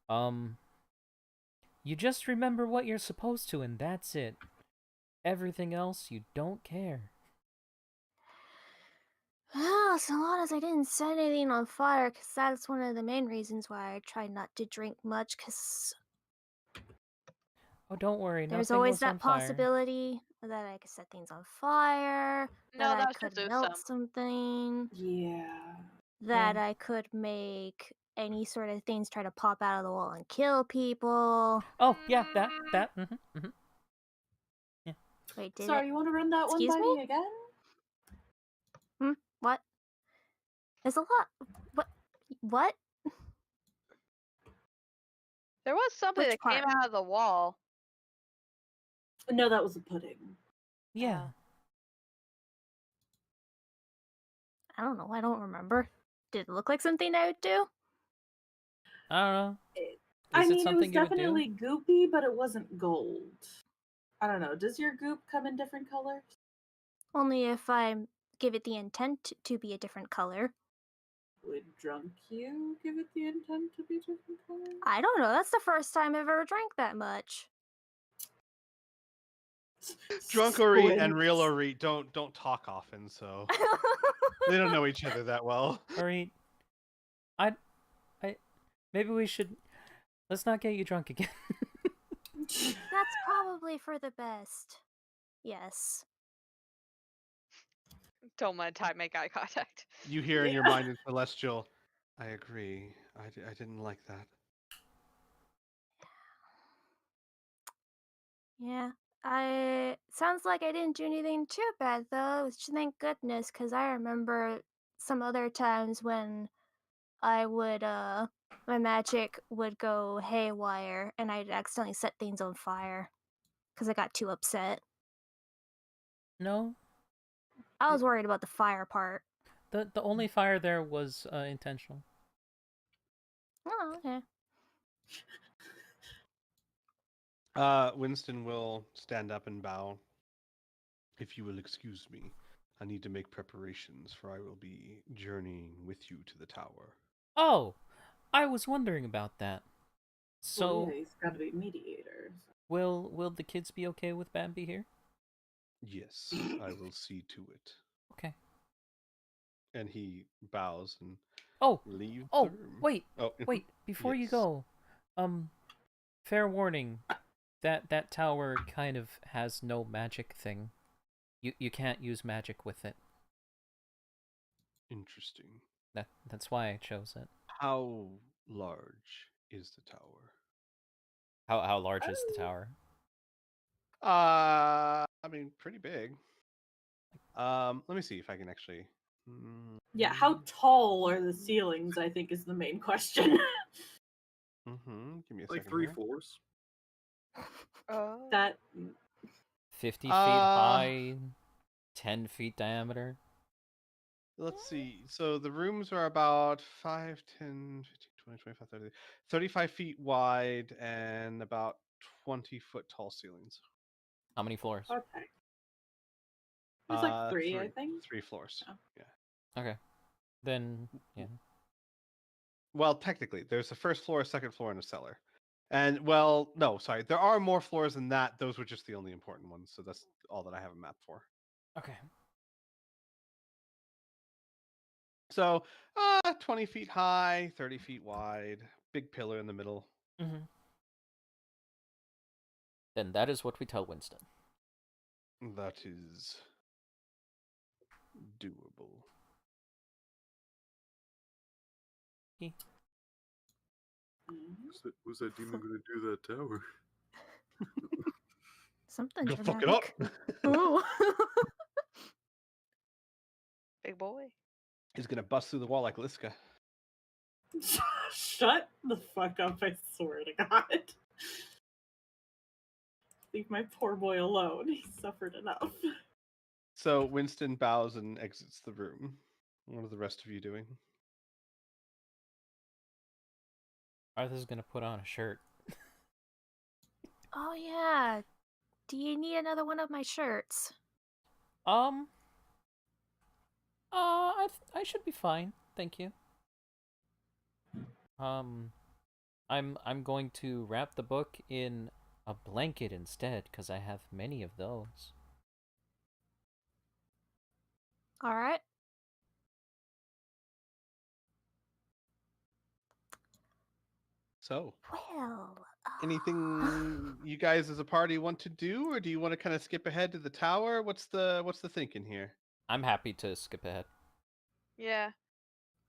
You just remember what you're supposed to, and that's it. Everything else, you don't care. Well, so long as I didn't set anything on fire, because that's one of the main reasons why I try not to drink much, because Oh, don't worry, there's nothing always was on that fire. possibility that I could set things on fire, No, that I that was could just melt some. something, Yeah. that Yeah. I could make any sort of things try to pop out of the wall and kill people. Oh, yeah, that. Yeah. Wait, did Sorry, it? you want to run that one Excuse by me? me again? What? There's a lot. What? What? There was something Which that came part? out of the wall. No, that was a pudding. Yeah. I don't know. I don't remember. Did it look like something I would do? I don't know. I Is it mean, it was something you would do? definitely goopy, but it wasn't gold. I don't know. Does your goop come in different colors? Only if I give it the intent to be a different color. Would drunk you give it the intent to be different colors? I don't know. That's the first time I've ever drank that much. Drunk Orit and Squints. real Orit don't talk often, so they don't know each other that well. Alright. Maybe we should. Let's not get you drunk again. That's probably for the best. Yes. Don't let time make eye contact. You hear in your mind in Celestial, I agree. I didn't like that. Yeah. Sounds like I didn't do anything too bad though, which thank goodness, because I remember some other times when I would my magic would go haywire and I'd accidentally set things on fire because I got too upset. No. I was worried about the fire part. The only fire there was intentional. Oh, okay. Winston will stand up and bow. If you will excuse me, I need to make preparations, for I will be journeying with you to the tower. Oh, I was wondering about that. So, Well, yeah, he's got to be mediator. will the kids be okay with Bambi here? Yes, I will see to it. Okay. And he bows and leaves Oh, the room. wait. Oh, Wait, before you yes. go. Fair warning. That tower kind of has no magic thing. You can't use magic with it. Interesting. That's why I chose it. How large is the tower? How large is the tower? I mean, pretty big. Let me see if I can actually. Yeah, how tall are the ceilings? I think is the main question. Give me a Like second. 3 here. floors. Oh. That 50 feet high, 10 feet diameter. Let's see. So the rooms are about 5, 10, 15, 20, 25, 30, 35 feet wide and about 20-foot tall ceilings. How many floors? okay. There's like three, I think. 3 floors. Oh. Yeah. Okay. Then, yeah. Well, technically, there's a first floor, a second floor, and a cellar. And, well, no, sorry. There are more floors than that. Those were just the only important ones. So that's all that I have a map for. Okay. So, 20 feet high, 30 feet wide, big pillar in the middle. Mm-hmm. Then that is what we tell Winston. That is doable. Who's that demon going to do that tower? Something Go fuck dramatic. it up. Ooh. Big boy. He's gonna bust through the wall like Liska. Shut the fuck up, I swear to God. Leave my poor boy alone. He suffered enough. So Winston bows and exits the room. What are the rest of you doing? Arthur's gonna put on a shirt. Oh yeah. Do you need another one of my shirts? I should be fine, thank you. I'm going to wrap the book in a blanket instead, because I have many of those. All right. So, Well, anything you guys as a party want to do, or do you want to kind of skip ahead to the tower? What's the thinking here? I'm happy to skip ahead. Yeah.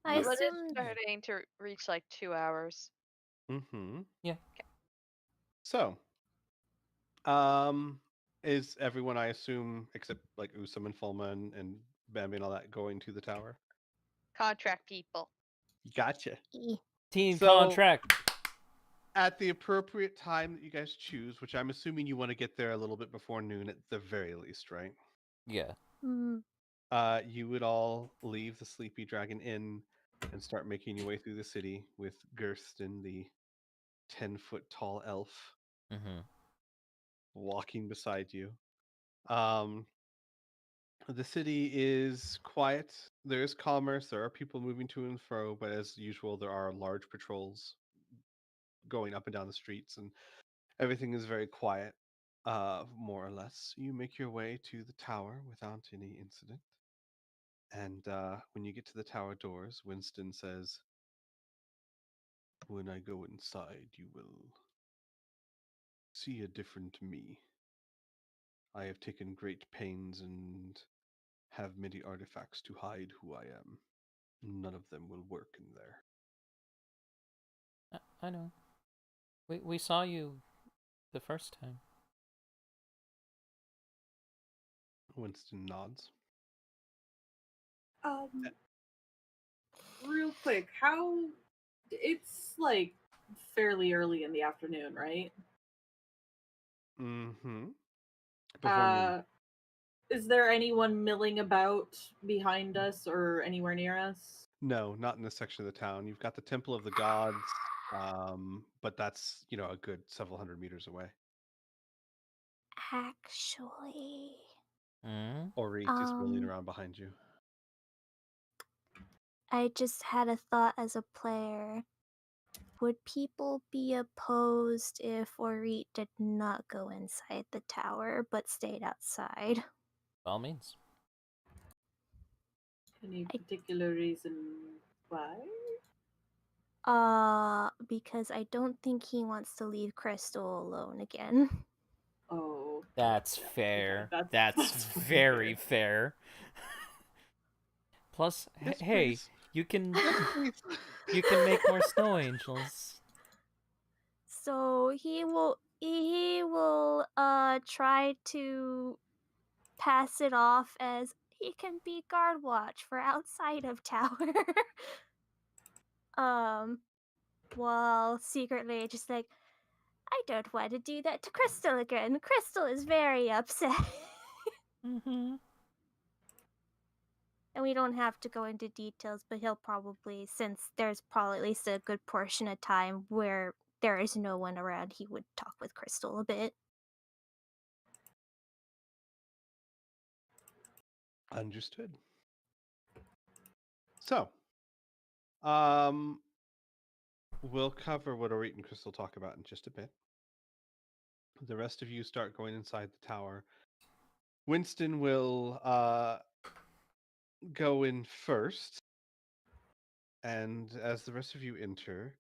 I But it is assume starting to reach like 2 hours. Mm-hmm. Yeah. So, is everyone, I assume, except like Usam and Fulma and Bambi and all that, going to the tower? Contract people. Gotcha. Team So- contract. At the appropriate time that you guys choose, which I'm assuming you want to get there a little bit before noon at the very least, right? Yeah. mm, You would all leave the Sleepy Dragon Inn and start making your way through the city with Gersten, the 10-foot tall elf, Mm-hmm. walking beside you. The city is quiet. There is commerce. There are people moving to and fro, but as usual, there are large patrols going up and down the streets, and everything is very quiet, more or less. You make your way to the tower without any incident. And when you get to the tower doors, Winston says, "When I go inside, you will see a different me. I have taken great pains and have many artifacts to hide who I am. None of them will work in there." I know. We saw you the first time. Winston nods. Real quick, how it's like fairly early in the afternoon, right? Mm-hmm. Before noon. Is there anyone milling about behind us or anywhere near us? No, not in this section of the town. You've got the Temple of the Gods, but that's, a good several hundred meters away. actually, Mm-hmm. Orit is milling Um, around behind you. I just had a thought as a player. Would people be opposed if Orit did not go inside the tower but stayed outside? By all means. Any particular reason why? Because I don't think he wants to leave Crystal alone again. Oh, That's yeah, fair. okay, That's very fair. Plus, Yes, hey, please. you can Please. you can make more snow angels. So he will try to pass it off as he can be guard watch for outside of tower. While secretly just like, I don't want to do that to Crystal again. Crystal is very upset. Mm-hmm. And we don't have to go into details, but he'll probably, since there's probably at least a good portion of time where there is no one around, he would talk with Crystal a bit. Understood. So, we'll cover what Orit and Crystal talk about in just a bit. The rest of you start going inside the tower. Winston will go in first, and as the rest of you enter,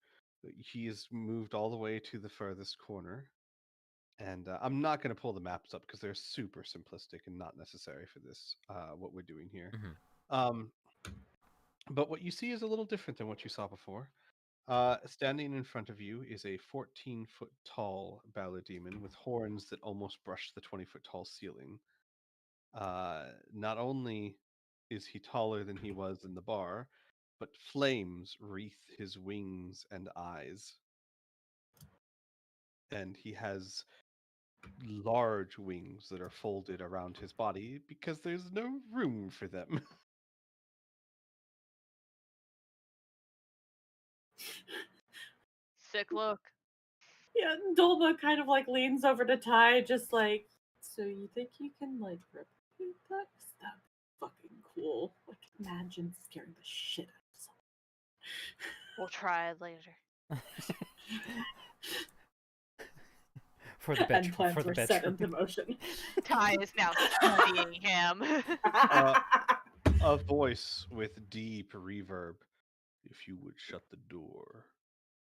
he is moved all the way to the furthest corner. And I'm not going to pull the maps up because they're super simplistic and not necessary for this, what we're doing here. Mhm. But what you see is a little different than what you saw before. Standing in front of you is a 14-foot tall Demon with horns that almost brush the 20-foot tall ceiling. Not only is he taller than he was in the bar, but flames wreath his wings and eyes. And he has large wings that are folded around his body because there's no room for them. Sick look. Yeah, Dolma kind of like leans over to Ty, just like, so you think you can like replicate that? 'Cause that'd be fucking cool. Like, imagine scaring the shit out of someone. We'll try it later. For the And plans for the were set bedroom. into motion. Ty is now studying him. A voice with deep reverb. If you would shut the door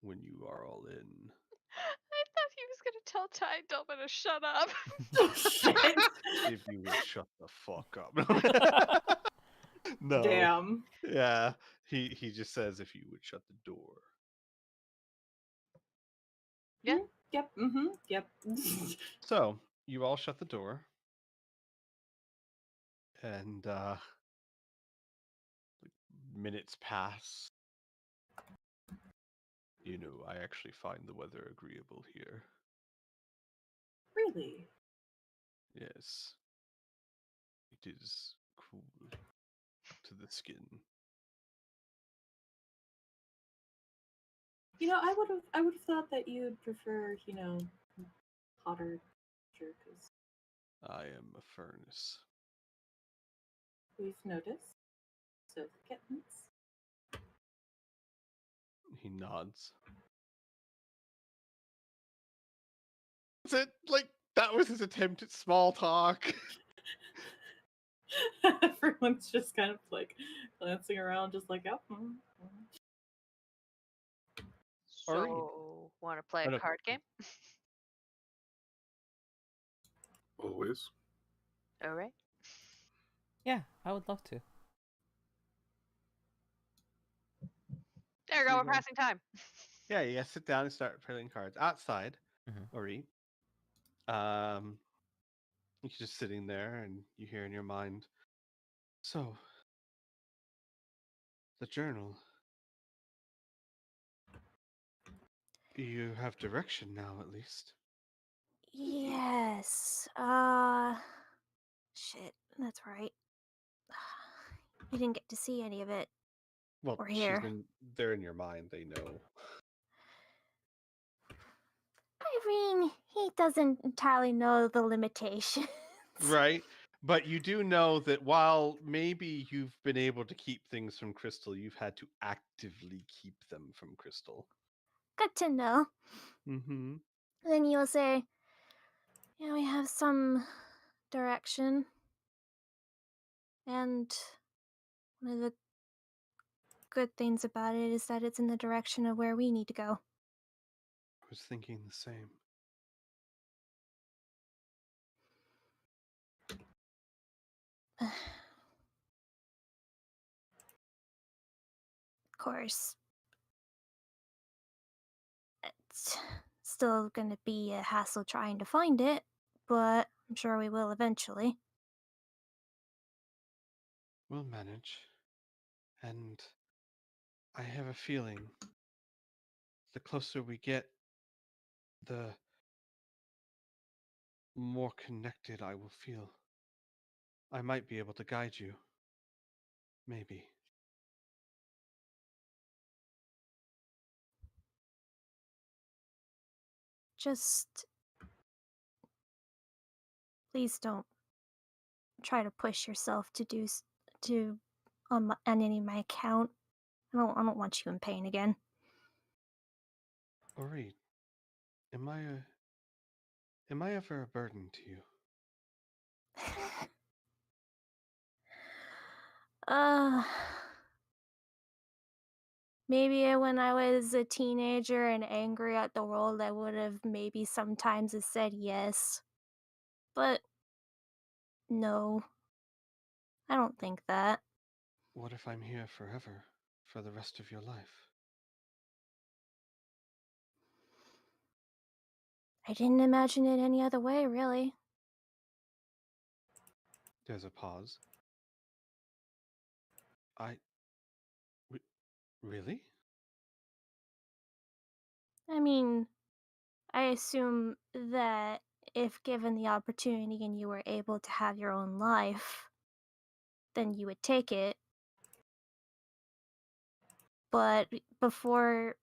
when you are all in. I thought he was gonna tell Ty Dolma to shut up. Oh shit! If you would shut the fuck up. No. Damn. Yeah. He just says if you would shut the door. Yeah. Yep. Yep. So you all shut the door. And minutes pass. You know, I actually find the weather agreeable here. Really? Yes. It is cool to the skin. You know, I would have thought that you'd prefer, you know, hotter jerks. I am a furnace. We've noticed. So the kittens. He nods. That's it. Like, that was his attempt at small talk. Everyone's just kind of like glancing around, just like, oh. Alright. So, want to play Oh, a no. card game? Always. All right. Yeah, I would love to. There we go. We're passing time. Yeah, you guys sit down and start playing cards outside. Mhm. Ori. You're just sitting there and you hear in your mind, so, the journal. You have direction now, at least. Yes. Shit, that's right. You didn't get to see any of it. Well, Or here. they're in your mind, they know. I mean, he doesn't entirely know the limitations. Right? But you do know that while maybe you've been able to keep things from Crystal, you've had to actively keep them from Crystal. Good to know. Mm-hmm. Then you'll say, yeah, we have some direction. And one of the good things about it is that it's in the direction of where we need to go. I was thinking the same. Of course, it's still going to be a hassle trying to find it, but I'm sure we will eventually. We'll manage. And I have a feeling the closer we get, the more connected I will feel. I might be able to guide you. Maybe. Just please don't try to push yourself to on any of my account. I don't want you in pain again. Ori, am I ever a burden to you? uh Maybe when I was a teenager and angry at the world, I would have maybe sometimes said yes. But no, I don't think that. What if I'm here forever, for the rest of your life? I didn't imagine it any other way, really. There's a pause. Really? I mean, I assume that if given the opportunity and you were able to have your own life, then you would take it. But before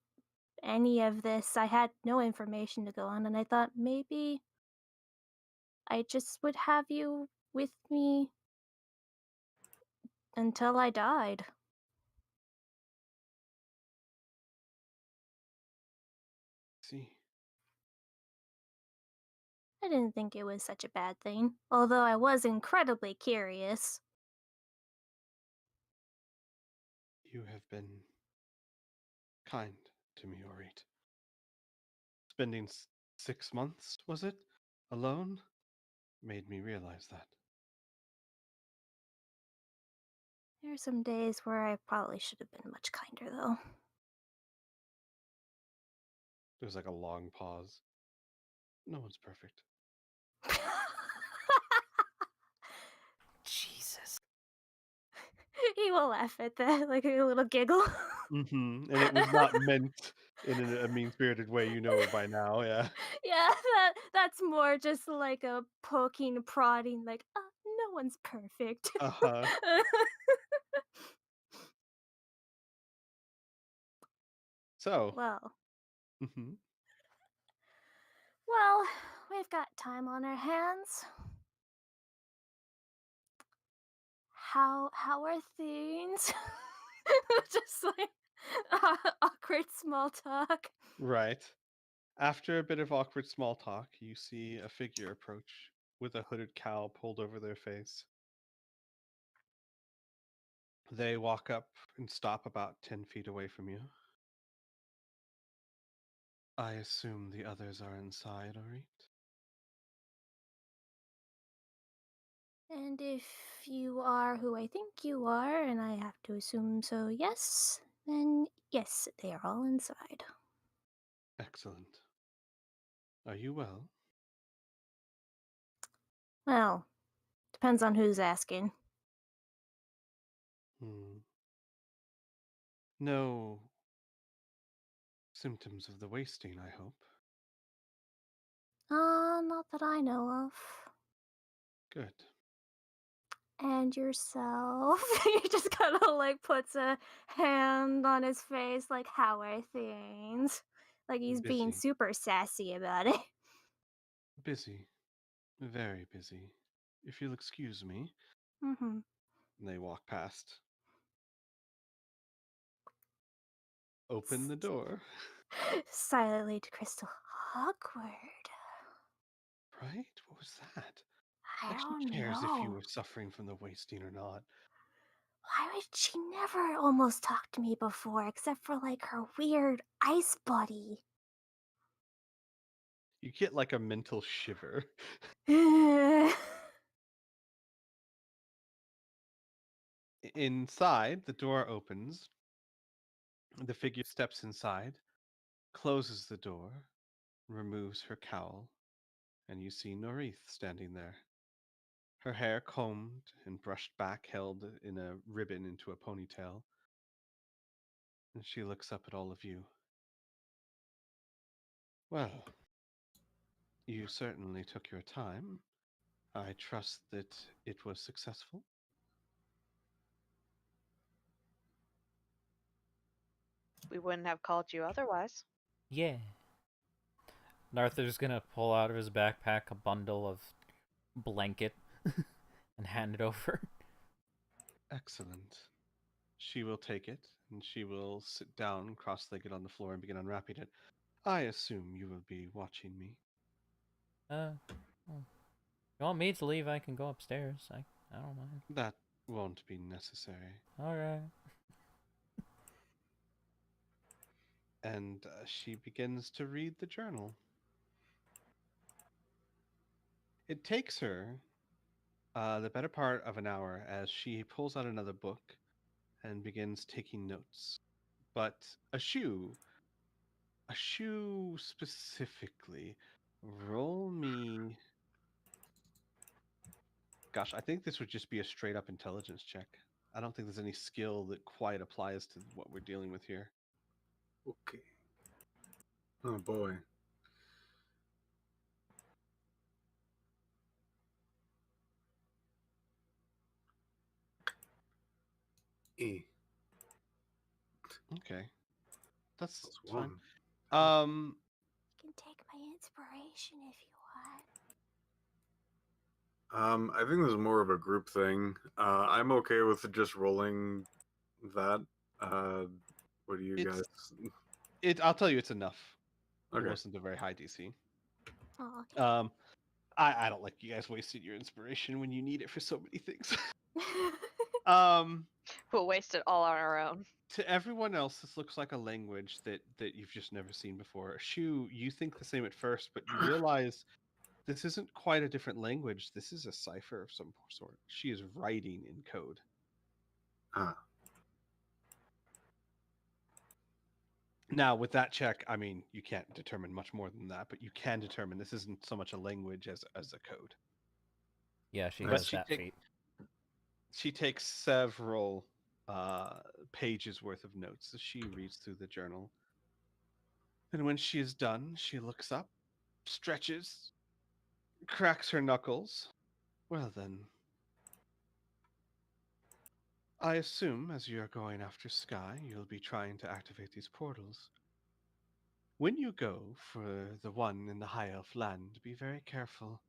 any of this, I had no information to go on, and I thought maybe I just would have you with me until I died. See. I didn't think it was such a bad thing, although I was incredibly curious. You have been kind to me, Orit. Spending 6 months, was it, alone, made me realize that. There are some days where I probably should have been much kinder, though. There was like a long pause. No one's perfect. Jesus. He will laugh at that, like a little giggle. And it was not meant in a mean-spirited way, you know by now, yeah. Yeah, that's more just like a poking, prodding, like, no one's perfect. Uh-huh. So. Well, Mm-hmm. well, we've got time on our hands. How are things? Just like awkward small talk. Right. After a bit of awkward small talk, you see a figure approach with a hooded cowl pulled over their face. They walk up and stop about 10 feet away from you. I assume the others are inside, Orit? And if you are who I think you are, and I have to assume so, yes, then yes, they are all inside. Excellent. Are you well? Well, depends on who's asking. No symptoms of the wasting, I hope. Not that I know of. Good. And yourself? He just kind of like puts a hand on his face, like, how are things? Like he's being Busy. super sassy about it. Busy. Very busy. If you'll excuse me. Mm-hmm. And they walk past. Open the door. Silently to Crystal. Awkward. Right? What was that? I Like she don't cares if you know. were suffering from the wasting or not. Why would she never almost talk to me before, except for like her weird ice buddy? You get like a mental shiver. Inside, the door opens. The figure steps inside, closes the door, removes her cowl, and you see Norith standing there. Her hair combed and brushed back, held in a ribbon into a ponytail. And she looks up at all of you. Well, you certainly took your time. I trust that it was successful. We wouldn't have called you otherwise. Yeah. And Arthur's gonna pull out of his backpack a bundle of blanket and hand it over. Excellent. She will take it, and she will sit down cross-legged on the floor and begin unwrapping it. I assume you will be watching me. Well, you want me to leave? I can go upstairs. I don't mind. That won't be necessary. All right. and she begins to read the journal. It takes her the better part of an hour as she pulls out another book and begins taking notes. But a shoe specifically, roll me. Gosh, I think this would just be a straight up intelligence check. I don't think there's any skill that quite applies to what we're dealing with here. Okay. Oh boy. E. Okay. That's Plus fine. 1. You can take my inspiration if you want. I think this is more of a group thing. I'm okay with just rolling that. What do you It's- guys? I'll tell you, it's enough. It Okay. wasn't a very high DC. Oh, okay. I don't like you guys wasting your inspiration when you need it for so many things. Um, We'll waste it all on our own. to everyone else, this looks like a language that you've just never seen before. Shu, you think the same at first, but you realize this isn't quite a different language. This is a cipher of some sort. She is writing in code. Ah. Now, with that check, I mean, you can't determine much more than that, but you can determine this isn't so much a language as a code. Yeah, she But has she that take- feat. She takes several pages worth of notes as she reads through the journal. And when she is done, she looks up, stretches, cracks her knuckles. Well then, I assume as you're going after Sky, you'll be trying to activate these portals. When you go for the one in the High Elf land, be very careful.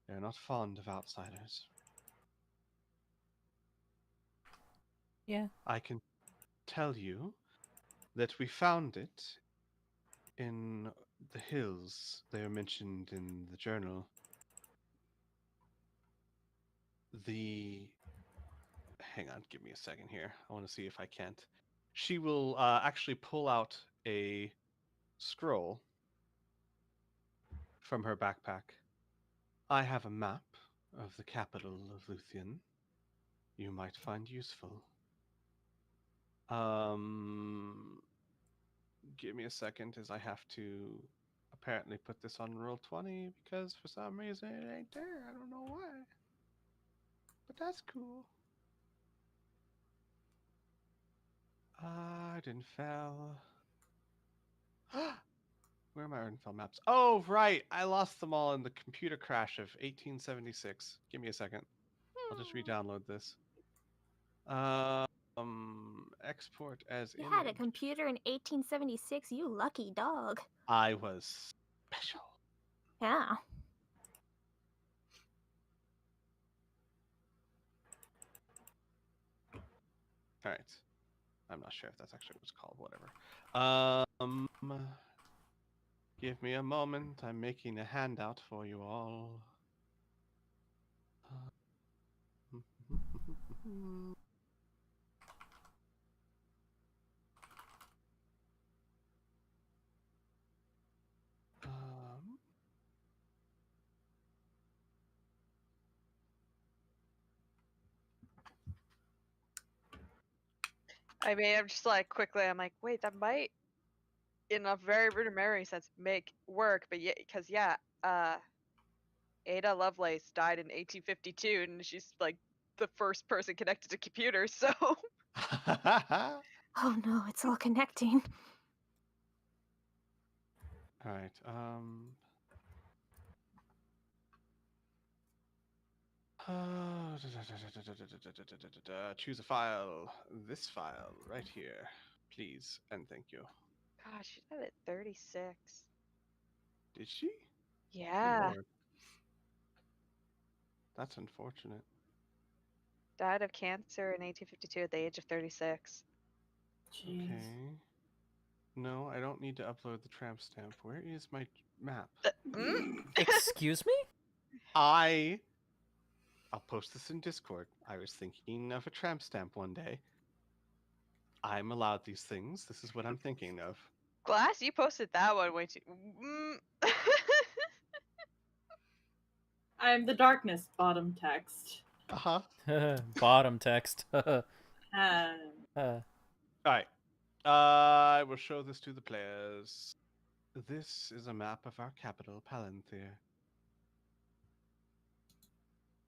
They're not fond of outsiders. Yeah. I can tell you that we found it in the hills. They are mentioned in the journal. Hang on, give me a second here. I want to see if I can't. She will actually pull out a scroll from her backpack. I have a map of the capital of Luthien. You might find useful. Give me a second as I have to apparently put this on Roll20 because for some reason it ain't there. I don't know why. But that's cool. Ardenfell. Where are my Ardenfell maps? Oh, right. I lost them all in the computer crash of 1876. Give me a second. I'll just re-download this. Export as You image. had a computer in 1876, you lucky dog. I was special. Yeah. All right. I'm not sure if that's actually what it's called. Whatever. Give me a moment. I'm making a handout for you all. I mean, I'm just like quickly. I'm like, wait, that might, in a very rudimentary sense, make work. But yeah, because Ada Lovelace died in 1852, and she's like the first person connected to computers. So Oh no, it's all connecting. All right. Choose a file. This file right here, please, and thank you. gosh, she died at 36. Did she? Good Yeah, Lord. That's unfortunate. died of cancer in 1852 at the age of 36. Jeez. Okay. No, I don't need to upload the tramp stamp. Where is my map? Excuse me? I'll post this in Discord. I was thinking of a tramp stamp one day. I'm allowed these things. This is what I'm thinking of. Glass, you posted that one way too. I'm the darkness bottom text. Uh-huh. Bottom text. Um, All right. I will show this to the players. This is a map of our capital, Palantir.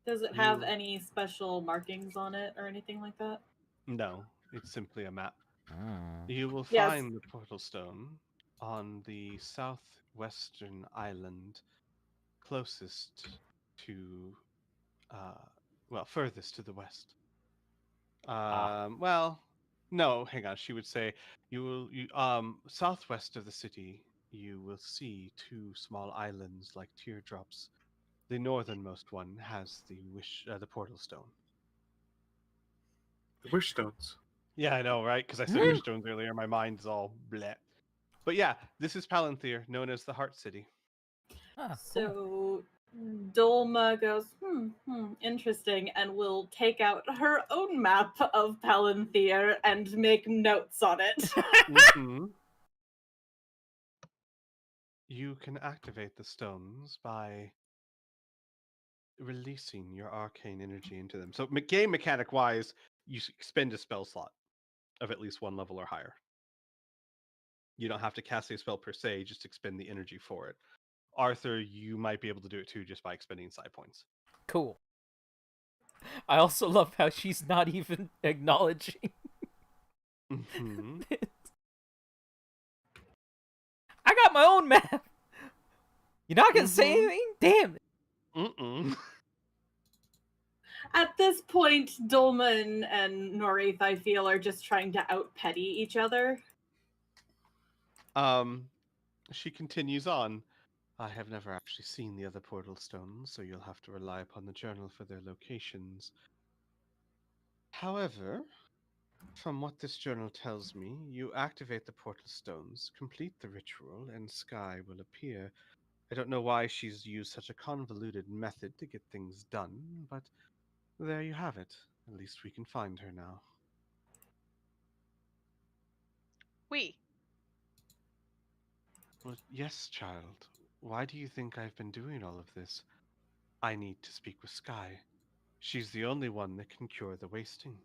does it have You- any special markings on it or anything like that? No, it's simply a map. Mm. You will Yes. find the portal stone on the southwestern island, closest to, furthest to the west. Well, no, hang on. She would say southwest of the city, you will see two small islands like teardrops. The northernmost one has the portal stone. The wish stones. Yeah, I know, right? Because I said wish stones earlier. My mind's all bleh. But yeah, this is Palantir, known as the Heart City. Ah, cool. So Dolma goes, interesting, and will take out her own map of Palantir and make notes on it. Mhm. You can activate the stones by releasing your arcane energy into them. So game mechanic wise, you expend a spell slot of at least one level or higher. You don't have to cast a spell per se, just expend the energy for it. Arthur, you might be able to do it too just by expending side points. Cool. I also love how she's not even acknowledging Mhm. this. I got my own map. You're not gonna say Mhm. anything? Damn it. Mm-mm. At this point, Dolma and Norith, I feel, are just trying to out-petty each other. She continues on. I have never actually seen the other portal stones, so you'll have to rely upon the journal for their locations. However, from what this journal tells me, you activate the portal stones, complete the ritual, and Sky will appear. I don't know why she's used such a convoluted method to get things done, but there you have it. At least we can find her now. We. Well, yes, child. Why do you think I've been doing all of this? I need to speak with Sky. She's the only one that can cure the wasting.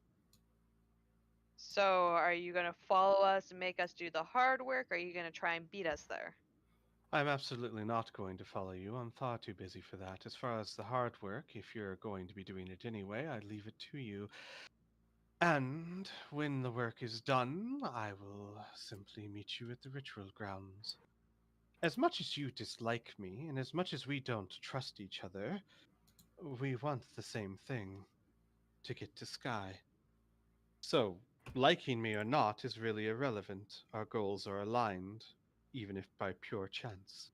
So, are you gonna follow us and make us do the hard work, or are you gonna try and beat us there? I'm absolutely not going to follow you. I'm far too busy for that. As far as the hard work, if you're going to be doing it anyway, I leave it to you. And when the work is done, I will simply meet you at the ritual grounds. As much as you dislike me, and as much as we don't trust each other, we want the same thing, to get to Sky. So, liking me or not is really irrelevant. Our goals are aligned, even if by pure chance.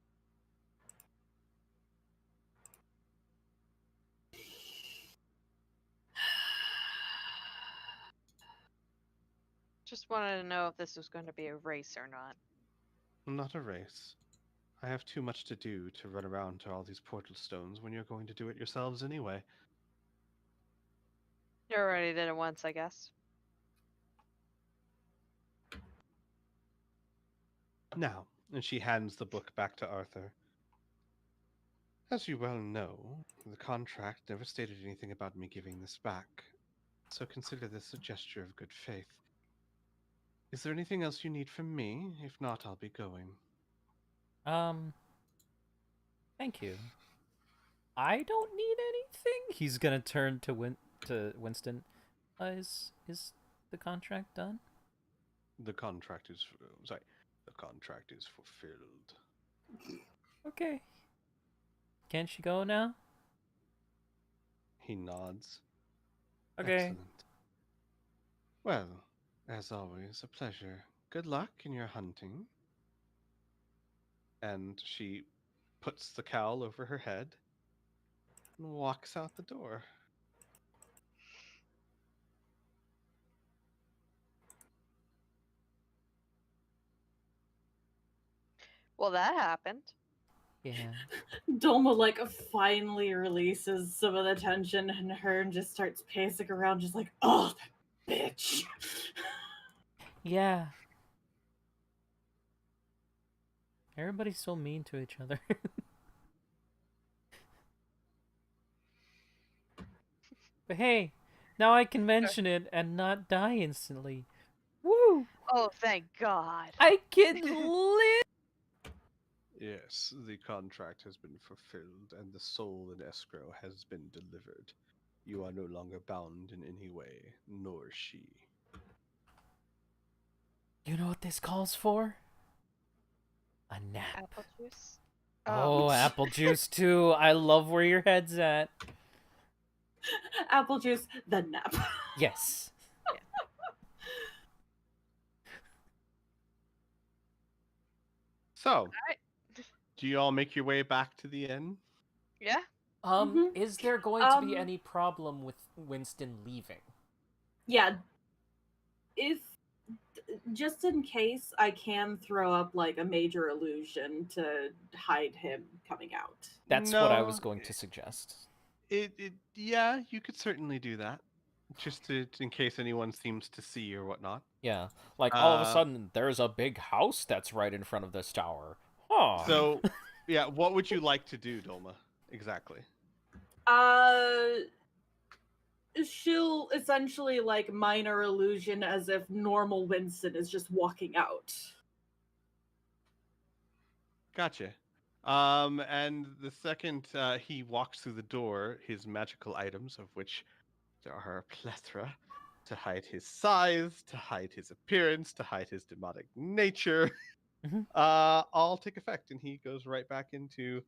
Just wanted to know if this was going to be a race or not. Not a race. I have too much to do to run around to all these portal stones when you're going to do it yourselves anyway. You already did it once, I guess. Now, and she hands the book back to Arthur. As you well know, the contract never stated anything about me giving this back, so consider this a gesture of good faith. Is there anything else you need from me? If not, I'll be going. Thank you. I don't need anything. He's gonna turn to Winston. Is the contract done? The contract is fulfilled. Okay. Can she go now? He nods. Okay. Excellent. Well, as always, a pleasure. Good luck in your hunting. And she puts the cowl over her head and walks out the door. Well, that happened. Yeah. Dolma finally releases some of the tension in her and just starts pacing around, just like, oh, that bitch. Yeah. Everybody's so mean to each other. But hey, now I can mention it and not die instantly. Woo! Oh, thank God. I can live! Yes, the contract has been fulfilled, and the soul in escrow has been delivered. You are no longer bound in any way, nor she. You know what this calls for? A nap. Apple juice. Oh, apple juice too. I love where your head's at. Apple juice, the nap. Yes. So, Alright. do you all make your way back to the inn? Yeah. Is there going to be Um, any problem with Winston leaving? Yeah. If just in case, I can throw up like a major illusion to hide him coming out. That's what I No, was going to suggest. Yeah, you could certainly do that, just in case anyone seems to see or whatnot. Yeah, like all of a Uh, sudden there's a big house that's right in front of this tower. Huh. So, yeah, what would you like to do, Dolma? Exactly. She'll essentially like minor illusion as if normal Winston is just walking out. Gotcha. And the second he walks through the door, his magical items, of which there are a plethora, to hide his size, to hide his appearance, to hide his demonic nature, Mhm. all take effect, and he goes right back into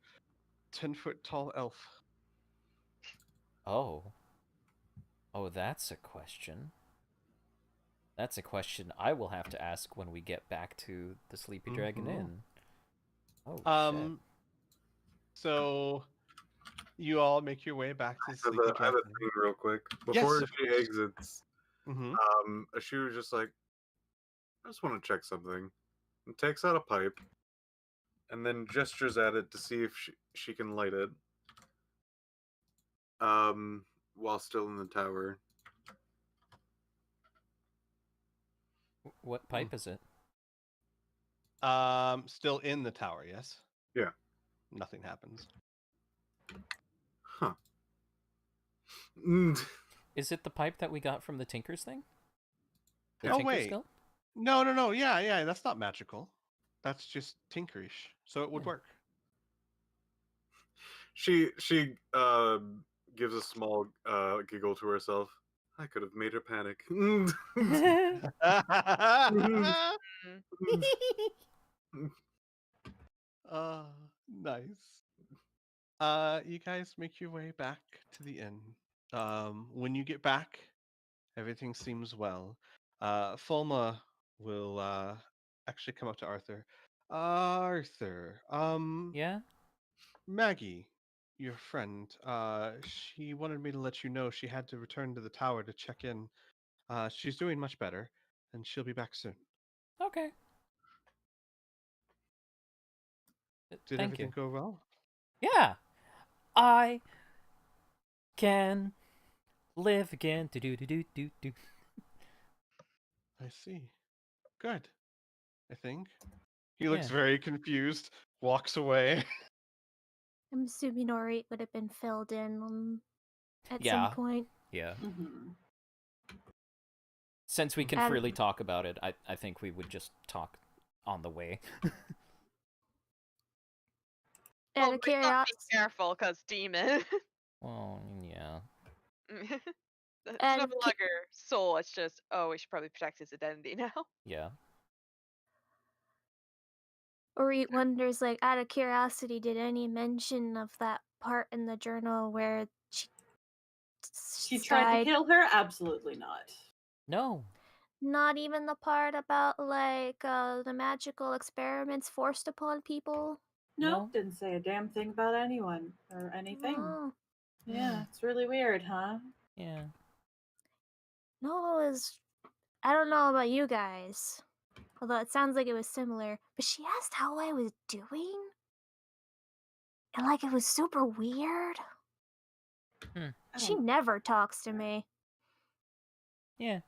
10-foot tall elf. Oh. Oh, that's a question. That's a question I will have to ask when we get back to the Sleepy Dragon Mhm. Inn. Oh, So you all make your way back to the I have Sleepy a Dragon. thing real quick. Yes, Before of she course. exits, Mm-hmm. Ashu was just like, I just want to check something. And takes out a pipe and then gestures at it to see if she can light it. While still in the tower. what pipe is it? Still in the tower, yes? Yeah. Nothing happens. Huh. Is it the pipe that we got from the Tinker's thing? The Oh, Tinker's wait. Guild? No. Yeah, that's not magical. That's just tinkerish. So it would Yeah. work. She gives a small giggle to herself. I could have made her panic. Nice. You guys make your way back to the inn. When you get back, everything seems well. Fulma will actually come up to Arthur. Arthur, Yeah? Maggie, your friend, she wanted me to let you know she had to return to the tower to check in. She's doing much better, and she'll be back soon. Okay. Did Thank everything you. go well? Yeah. I can live again. Do. I see. Good. I think. He looks Yeah. very confused, walks away. I'm assuming Ori would have been filled in at Yeah. some point. Yeah. Mm-hmm. Since we can And- freely talk about it, I think we would just talk on the way. Out Well, of but you have to curiosity, be careful, because demon. Oh, yeah. It's And no ki- longer soul. It's just, oh, we should probably protect his identity now. Yeah. Ori wonders, like, out of curiosity, did any mention of that part in the journal where She tried to died? kill her? Absolutely not. No. Not even the part about like the magical experiments forced upon people. Nope, No. didn't say a damn thing about anyone or anything. No, Yeah, it's really weird, huh? Yeah. no, it was. I don't know about you guys, although it sounds like it was similar. But she asked how I was doing, and like it was super weird. I She don't- never talks to me. Yeah.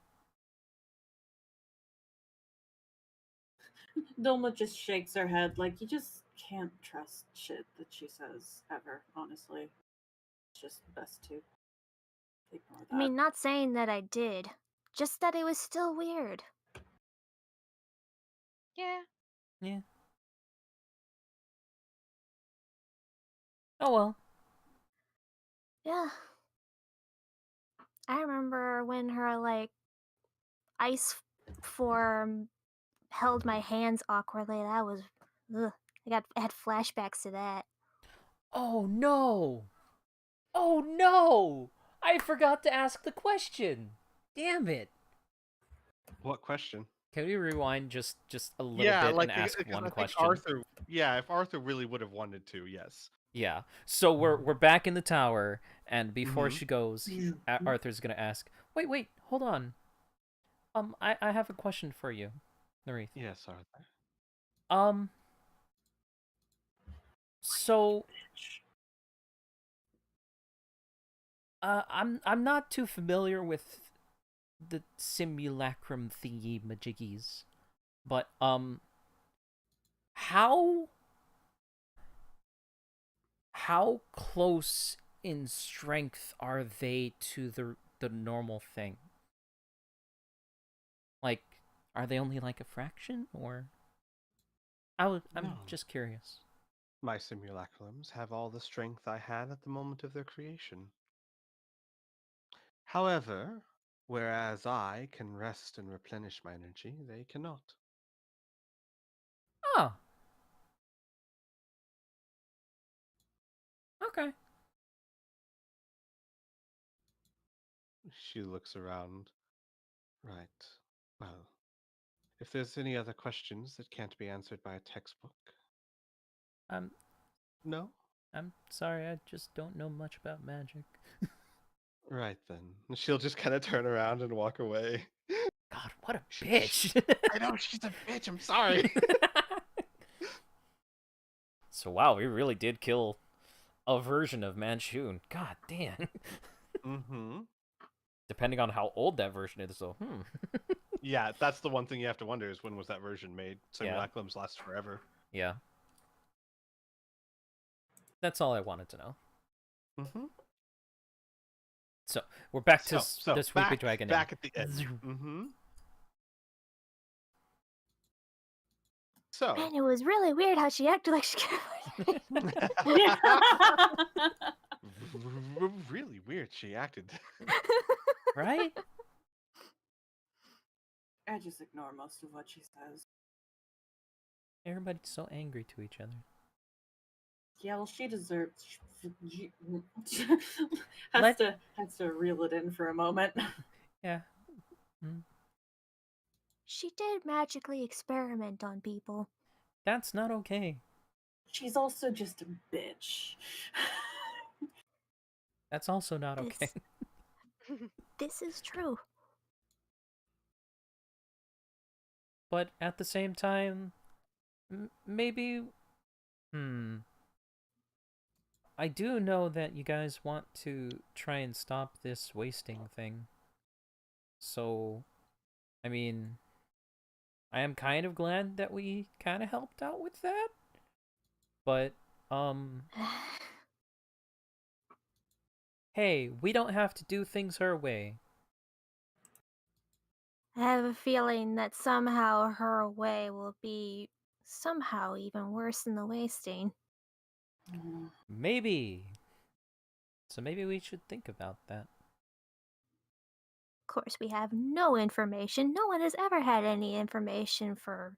Dilma just shakes her head like you just can't trust shit that she says ever, honestly. It's just best to ignore that. I mean, not saying that I did, just that it was still weird. Yeah. Yeah. Oh well. Yeah. I remember when her, like, ice form held my hands awkwardly. That was. Ugh. I had flashbacks to that. Oh no! Oh no! I forgot to ask the question. Damn it! What question? Can we rewind just a little Yeah, bit like and ask because one I think question? Arthur. Yeah, if Arthur really would have wanted to, yes. Yeah. So we're back in the tower, and before Mhm. she goes, Arthur's gonna ask. Wait, hold on. I have a question for you, Narith. Yes, Arthur. So I'm not too familiar with the simulacrum thingy majiggies, but how close in strength are they to the normal thing? Like, are they only like a fraction, or I'm No. just curious. My simulacrums have all the strength I had at the moment of their creation. However, whereas I can rest and replenish my energy, they cannot. Oh. Okay. She looks around. Right. Well, if there's any other questions that can't be answered by a textbook. No? I'm sorry, I just don't know much about magic. Right then. She'll just kind of turn around and walk away. God, what a bitch! I know, she's a bitch, I'm sorry. So wow, we really did kill a version of Manchun. God damn. Mm-hmm. Depending on how old that version is, so Yeah, that's the one thing you have to wonder is when was that version made? Yeah. Simulacrums last forever. Yeah. That's all I wanted to know. Mm-hmm. So we're back to So the Swoopy back Dragon. at the end. Mm-hmm. So And it was really weird how she acted like she really weird she acted. Right? I just ignore most of what she says. Everybody's so angry to each other. Yeah, well, she deserves. Let- has to reel it in for a moment. Yeah. She did magically experiment on people. That's not okay. She's also just a bitch. That's also not okay. This is true. But at the same time, maybe... I do know that you guys want to try and stop this wasting thing. So, I mean, I am kind of glad that we kind of helped out with that. But, hey, we don't have to do things her way. I have a feeling that somehow her way will be somehow even worse than the wasting. Maybe. So maybe we should think about that. Of course, we have no information. No one has ever had any information for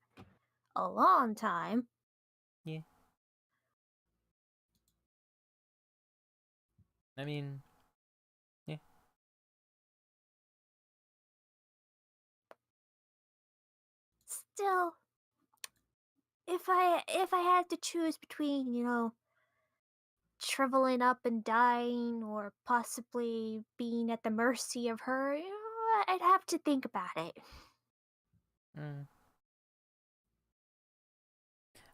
a long time. Yeah. I mean, yeah. Still, if I had to choose between, shriveling up and dying or possibly being at the mercy of her, I'd have to think about it.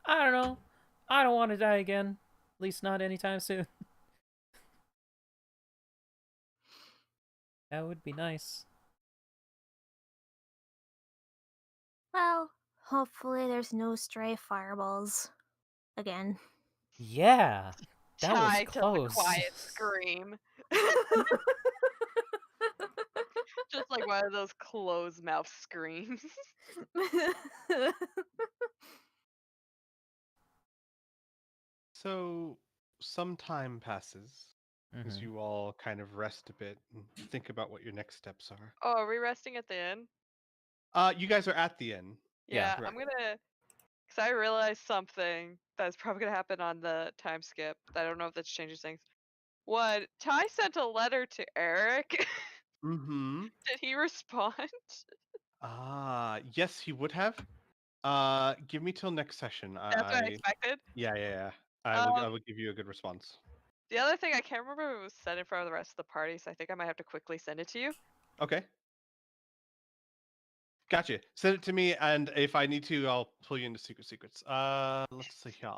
I don't know. I don't want to die again. At least not anytime soon. That would be nice. Well, Hopefully there's no stray fireballs again. Yeah, that was Ty does a close. quiet scream. Just like one of those closed mouth screams. So some time passes as Mhm. you all kind of rest a bit and think about what your next steps are. Oh, are we resting at the inn? You guys are at the inn. Yeah. I'm gonna, because I realized something that's probably gonna happen on the time skip. I don't know if that changes things. One, Ty sent a letter to Eric. Mm-hmm. Did he respond? Yes, he would have. Give me till next session. That's what I expected. Yeah. I will give you a good response. The other thing, I can't remember if it was said in front of the rest of the party, so I think I might have to quickly send it to you. Okay. Gotcha. Send it to me, and if I need to, I'll pull you into secrets. Let's see here.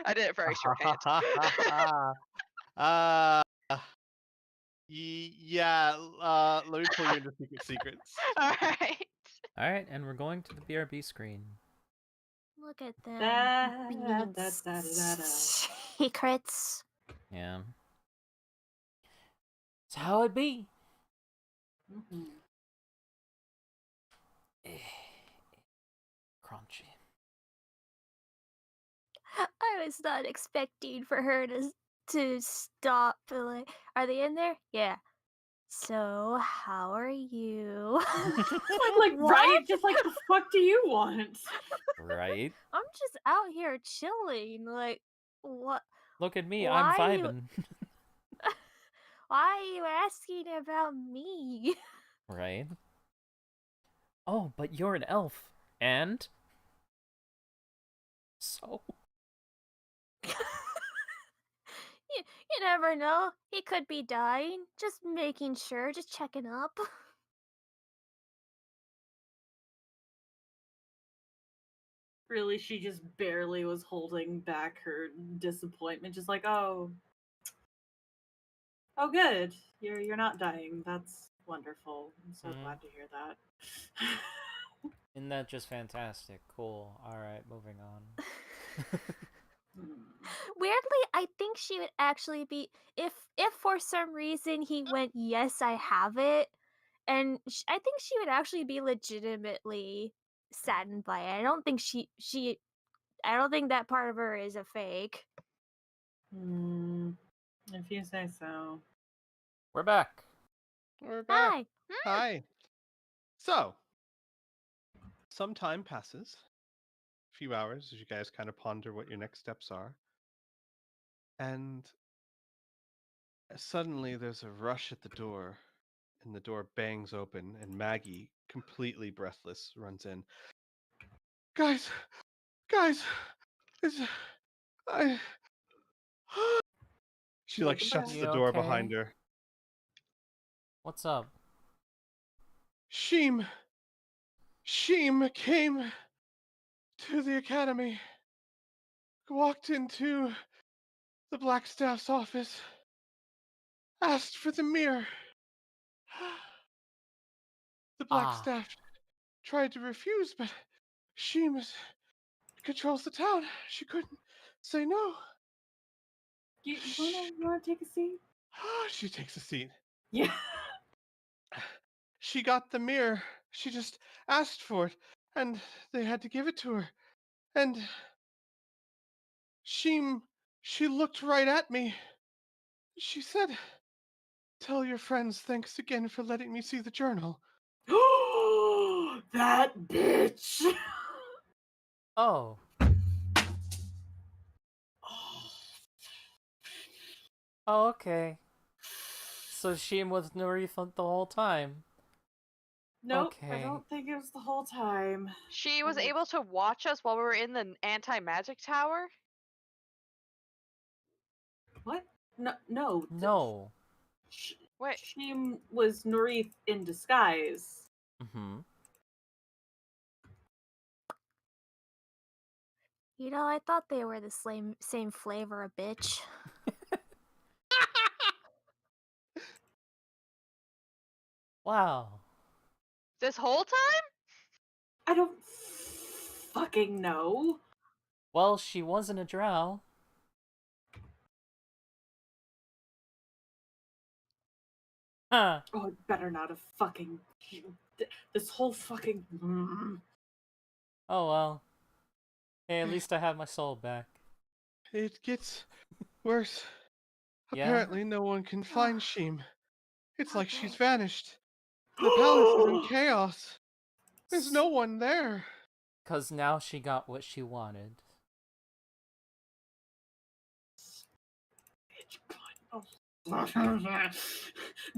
I did it very shorthand. Yeah. Let me pull you into secrets. Alright. All right, and we're going to the BRB screen. Look at them Da, being da, da, da, da, da. secrets. Yeah. It's how it be. Mhm. Crunchy. I was not expecting for her to stop. Like, are they in there? Yeah. So, how are you? Like, what? right? Just like, the fuck do you want? Right? I'm just out here chilling. Like, what? Look at me, Why I'm you- vibing. Why are you asking about me? Right? Oh, but you're an elf. And? So? You never know. He could be dying. Just making sure, just checking up. Really, she just barely was holding back her disappointment. Just like, oh, good. You're not dying. That's wonderful. I'm so Mhm. glad to hear that. Isn't that just fantastic? Cool. Alright, moving on. Weirdly, I think she would actually be if for some reason he went, yes, I have it, and I think she would actually be legitimately saddened by it. I don't think I don't think that part of her is a fake. If you say so. We're back. We're back. Hi. Hi. So, some time passes. A few hours as you guys kind of ponder what your next steps are. And suddenly there's a rush at the door, and the door bangs open, and Maggie, completely breathless, runs in. Guys! It's, I... She like Welcome shuts back. the You door okay? behind her. What's up? Sheem came to the academy, walked into the Blackstaff's office, asked for the mirror. The Blackstaff tried to refuse, but Sheem controls the town. She couldn't say no. You wanna take a seat? She takes a seat. Yeah. She got the mirror. She just asked for it, and they had to give it to her. And she looked right at me. She said, "Tell your friends thanks again for letting me see the journal." That bitch. Oh. Oh, okay. So Sheem was Norith the whole time. Nope, I Okay. don't think it was the whole time. She was able to watch us while we were in the anti-magic tower? What? No. No. Wait. She was Norith in disguise. Mm-hmm. You know, I thought they were the same flavor of bitch. Wow. This whole time? I don't fucking know. Well, she wasn't a drow. Huh. Oh, it better not have fucking... This whole fucking... Oh well. Hey, at least I have my soul back. It gets worse. Yeah? Apparently, no one can find Sheem. It's like she's Okay. vanished. The palace is in chaos. There's no one there. 'Cause now she got what she wanted.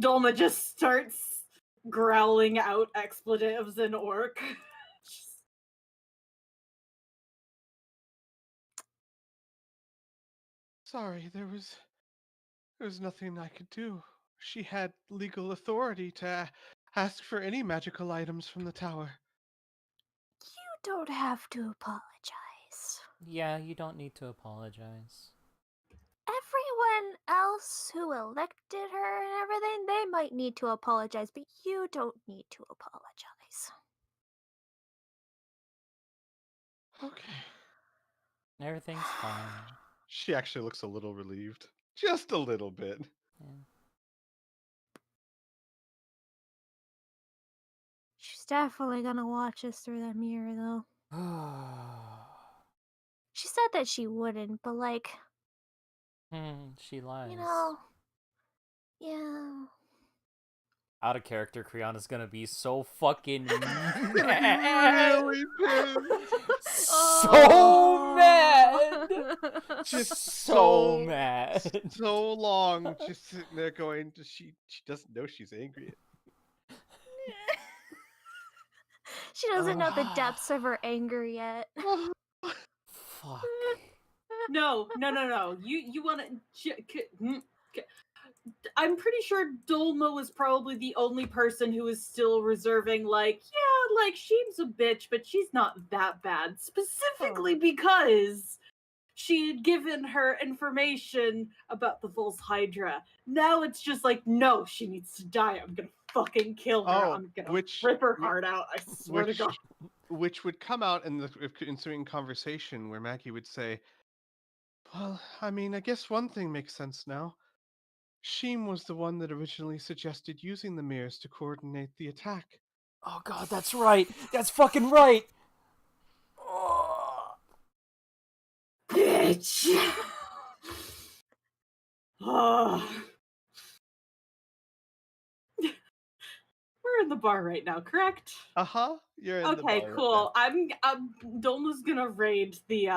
Dolma just starts growling out expletives in orc. Sorry, there was nothing I could do. She had legal authority to ask for any magical items from the tower. You don't have to apologize. Yeah, you don't need to apologize. Everyone else who elected her and everything, they might need to apologize, but you don't need to apologize. Okay. Everything's fine. She actually looks a little relieved. Just a little bit. Yeah. She's definitely gonna watch us through that mirror, though. She said that she wouldn't, but like, She lies. you know, yeah. Out of character, Criana's gonna be so fucking mad. Really pissed. So mad. Just So mad. So long, just sitting there going, she doesn't know she's angry. She doesn't know the depths of her anger yet. Fuck. No. You want to... I'm pretty sure Dolma was probably the only person who was still reserving, like, yeah, like, Sheem's a bitch, but she's not that bad. Specifically because she had given her information about the Vol's Hydra. Now it's just like, no, she needs to die. I'm gonna fucking kill her. Oh, I'm gonna which- rip her heart out. I swear to God. Which would come out in the ensuing conversation where Maggie would say, well, I mean, I guess one thing makes sense now. Sheem was the one that originally suggested using the mirrors to coordinate the attack. Oh god, that's right. That's fucking right. Bitch! Oh. We're in the bar right now, correct? You're in the bar Okay, right cool. I'm Dolma's gonna raid the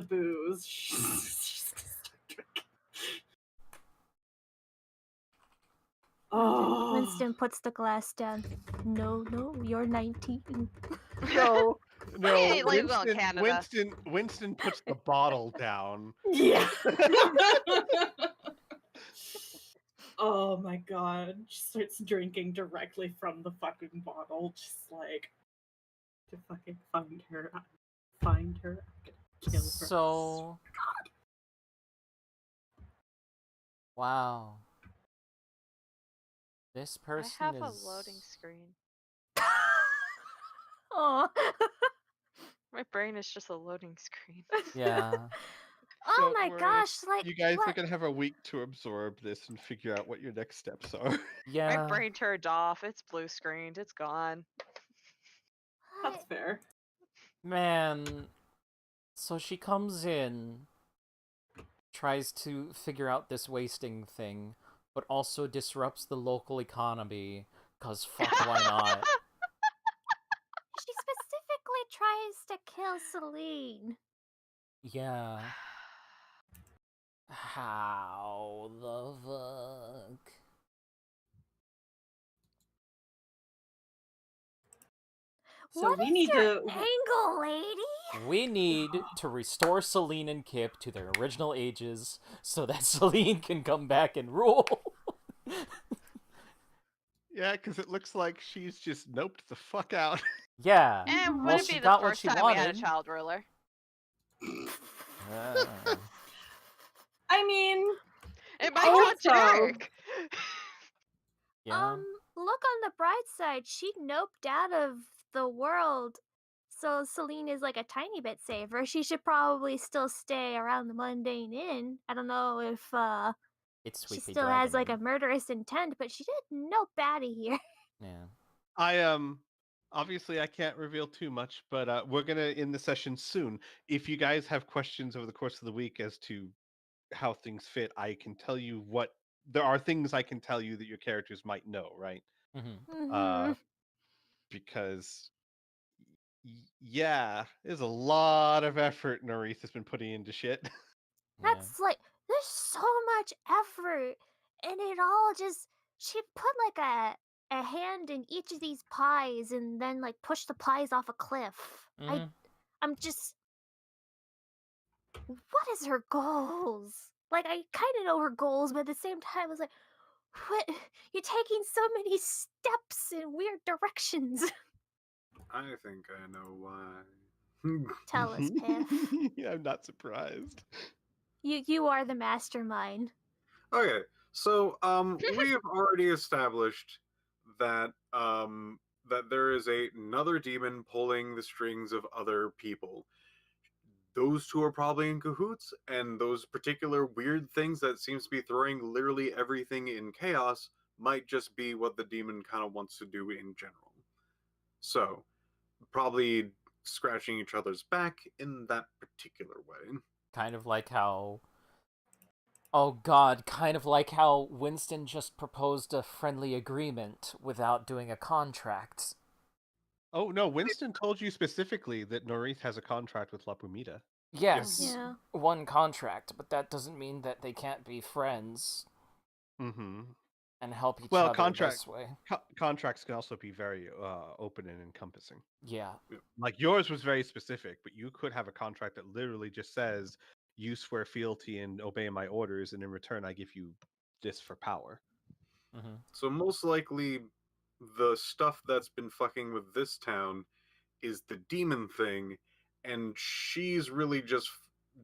booze. She's gonna start drinking. Oh. Winston puts the glass down. No, you're 19. No, ain't legal in Canada. Winston puts the bottle down. Yeah. Oh my God. She starts drinking directly from the fucking bottle, just like to fucking find her. I'm gonna kill her. So wow. This person I have is a loading screen. Oh. My brain is just a loading screen. Yeah. Oh Don't my worry. gosh, like You guys are what? gonna have a week to absorb this and figure out what your next steps are. Yeah. My brain turned off. It's blue screened. It's gone. That's fair. Man. So she comes in, tries to figure out this wasting thing, but also disrupts the local economy, 'cause fuck, why not? She specifically tries to kill Celine. Yeah. How the fuck? So What we is need your to. angle, lady? We need to restore Celine and Kip to their original ages so that Celine can come back and rule. Yeah, because it looks like she's just noped the fuck out. Yeah. And Well, wouldn't she be the got what first she time we had a wanted. child ruler. I mean, It might go Also- generic. Yeah. Look on the bright side. She noped out of the world. So Celine is like a tiny bit safer. She should probably still stay around the Mundane Inn. I don't know if It's she Sweetly still Dragon has like a Inn. murderous intent, but she did no baddie here. Yeah. I obviously I can't reveal too much, but we're gonna end the session soon. If you guys have questions over the course of the week as to how things fit, I can tell you what there are things I can tell you that your characters might know, right? Mm-hmm. Because yeah, there's a lot of effort Norith has been putting into shit. Yeah. That's like there's so much effort, and it all just she put like a hand in each of these pies and then like pushed the pies off a cliff. Mhm. I'm just what is her goals? Like I kind of know her goals, but at the same time, I was like, what? You're taking so many steps in weird directions. I think I know why. Tell us, Piff. Yeah, I'm not surprised. You are the mastermind. Okay, so we have already established that that there is another demon pulling the strings of other people. Those two are probably in cahoots, and those particular weird things that seems to be throwing literally everything in chaos might just be what the demon kind of wants to do in general. So, probably scratching each other's back in that particular way. Kind of like how. Oh god, kind of like how Winston just proposed a friendly agreement without doing a contract. Oh no, Winston told you specifically that Norith has a contract with Lapumita. Yes, Yeah. one contract, but that doesn't mean that they can't be friends Mm-hmm. and help each Well, other this way. contracts can also be very open and encompassing. Yeah. Like yours was very specific, but you could have a contract that literally just says you swear fealty and obey my orders, and in return I give you this for power. Mm-hmm. So most likely the stuff that's been fucking with this town is the demon thing, and she's really just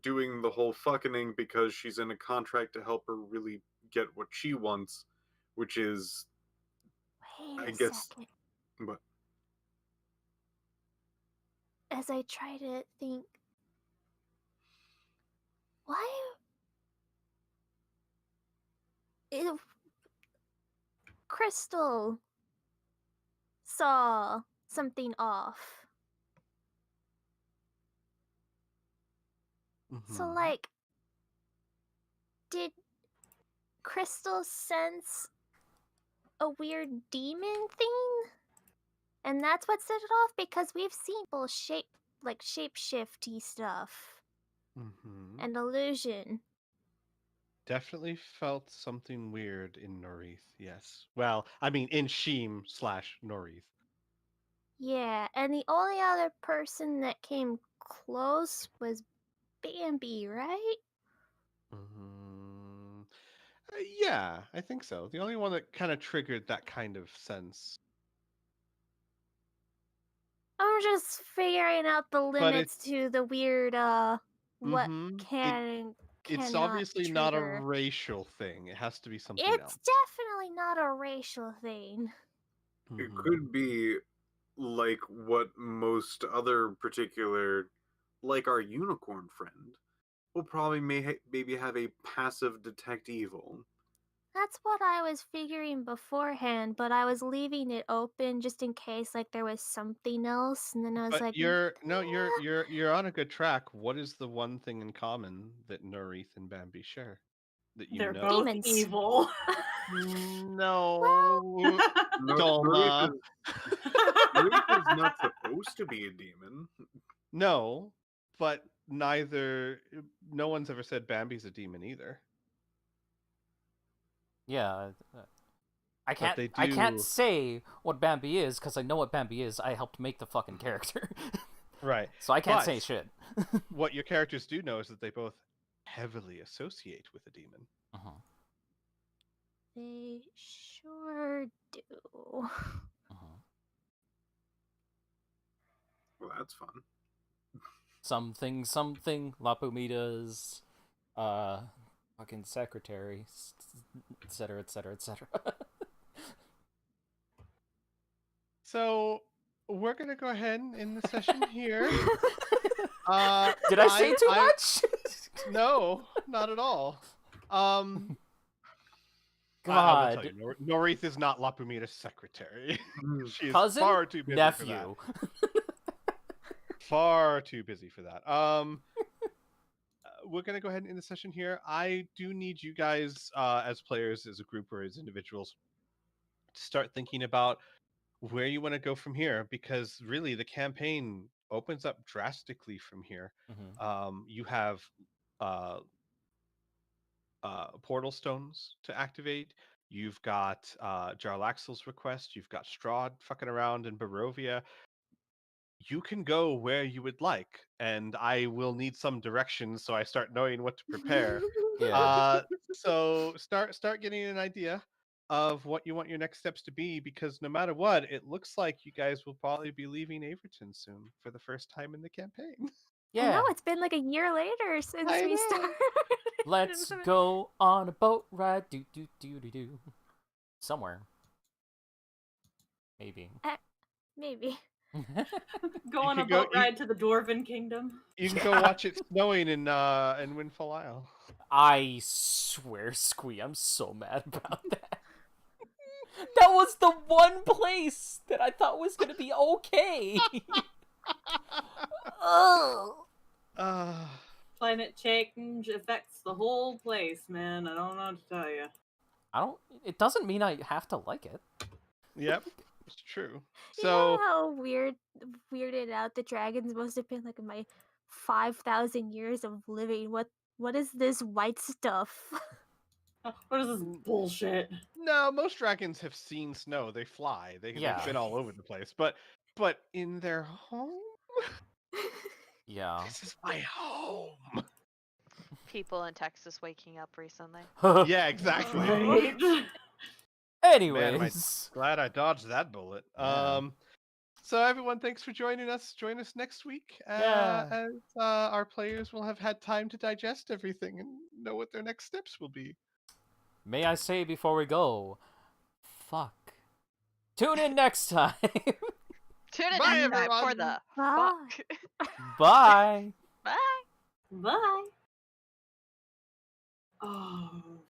doing the whole fucking because she's in a contract to help her really get what she wants, which is, Wait I a guess, second. but As I try to think, why? If Crystal saw something off. So, Mhm. like, did Crystal sense a weird demon thing? And that's what set it off? Because we've seen people shape-shifty stuff Mhm. and illusion. Definitely felt something weird in Norith. Yes. Well, I mean in Sheem/Norith. Yeah, and the only other person that came close was Bambi, right? Mhm. Yeah, I think so. The only one that kind of triggered that kind of sense. I'm just figuring out the But limits to the weird what mhm. can It's cannot obviously not a trigger. racial thing. It has to be something It's else. definitely not a racial thing. it Mhm. could be like what most other particular, like our unicorn friend, will probably maybe have a passive detect evil. That's what I was figuring beforehand, but I was leaving it open just in case like there was something else, and then I was But like, you're "Nah." you're on a good track. What is the one thing in common that Norith and Bambi share? That you They're know? both Demons. evil. No, Norith Dolma. is not supposed to be a demon. No, but neither. No one's ever said Bambi's a demon either. Yeah. I But they can't do. say what Bambi is because I know what Bambi is. I helped make the fucking character. Right. So I can't But say shit. what your characters do know is that they both heavily associate with a demon. Uh-huh. They sure do. Uh-huh. Well, that's fun. Something Lapumitas fucking secretary, etc., etc., etc. So we're gonna go ahead and end the session here. Did I say too much? No, not at all. God, I will tell you, Norith is not Lapumina's secretary. She is cousin, far too busy for that. nephew. Far too busy for that. We're gonna go ahead and end the session here. I do need you guys, as players, as a group, or as individuals, to start thinking about where you want to go from here, because really the campaign opens up drastically from here. You have portal stones to activate. You've got Jarlaxle's request. You've got Strahd fucking around in Barovia. You can go where you would like, and I will need some direction so I start knowing what to prepare. Yeah. So start getting an idea of what you want your next steps to be, because no matter what, it looks like you guys will probably be leaving Averton soon for the first time in the campaign. I know, Yeah. it's been like a year later since I we know. started. Let's go on a boat ride. Do do do do do. Somewhere. Maybe. Maybe. Go on a could go- boat ride to the Dwarven Kingdom. You can go watch it snowing in Windfall Isle. I swear, Squee, I'm so mad about that. That was the one place that I thought was gonna be okay. Oh. Climate change affects the whole place, man. I don't know what to tell you. It doesn't mean I have to like it. Yep, it's true. You So know how weirded out the dragons must have been like in my 5,000 years of living. What is this white stuff? What is this bullshit? no, most dragons have seen snow. They fly. They've been all over the place. But in their home, Yeah. this is my home. People in Texas waking up recently. Yeah, exactly. Right? Anyways. Glad I dodged that bullet. Yeah. So everyone, thanks for joining us. Join us next week, Yeah. as our players will have had time to digest everything and know what their next steps will be. May I say before we go, fuck. Tune in next time. Tune in Bye, next time for everyone. the Bye. fuck. Bye. Bye. Bye. Oh.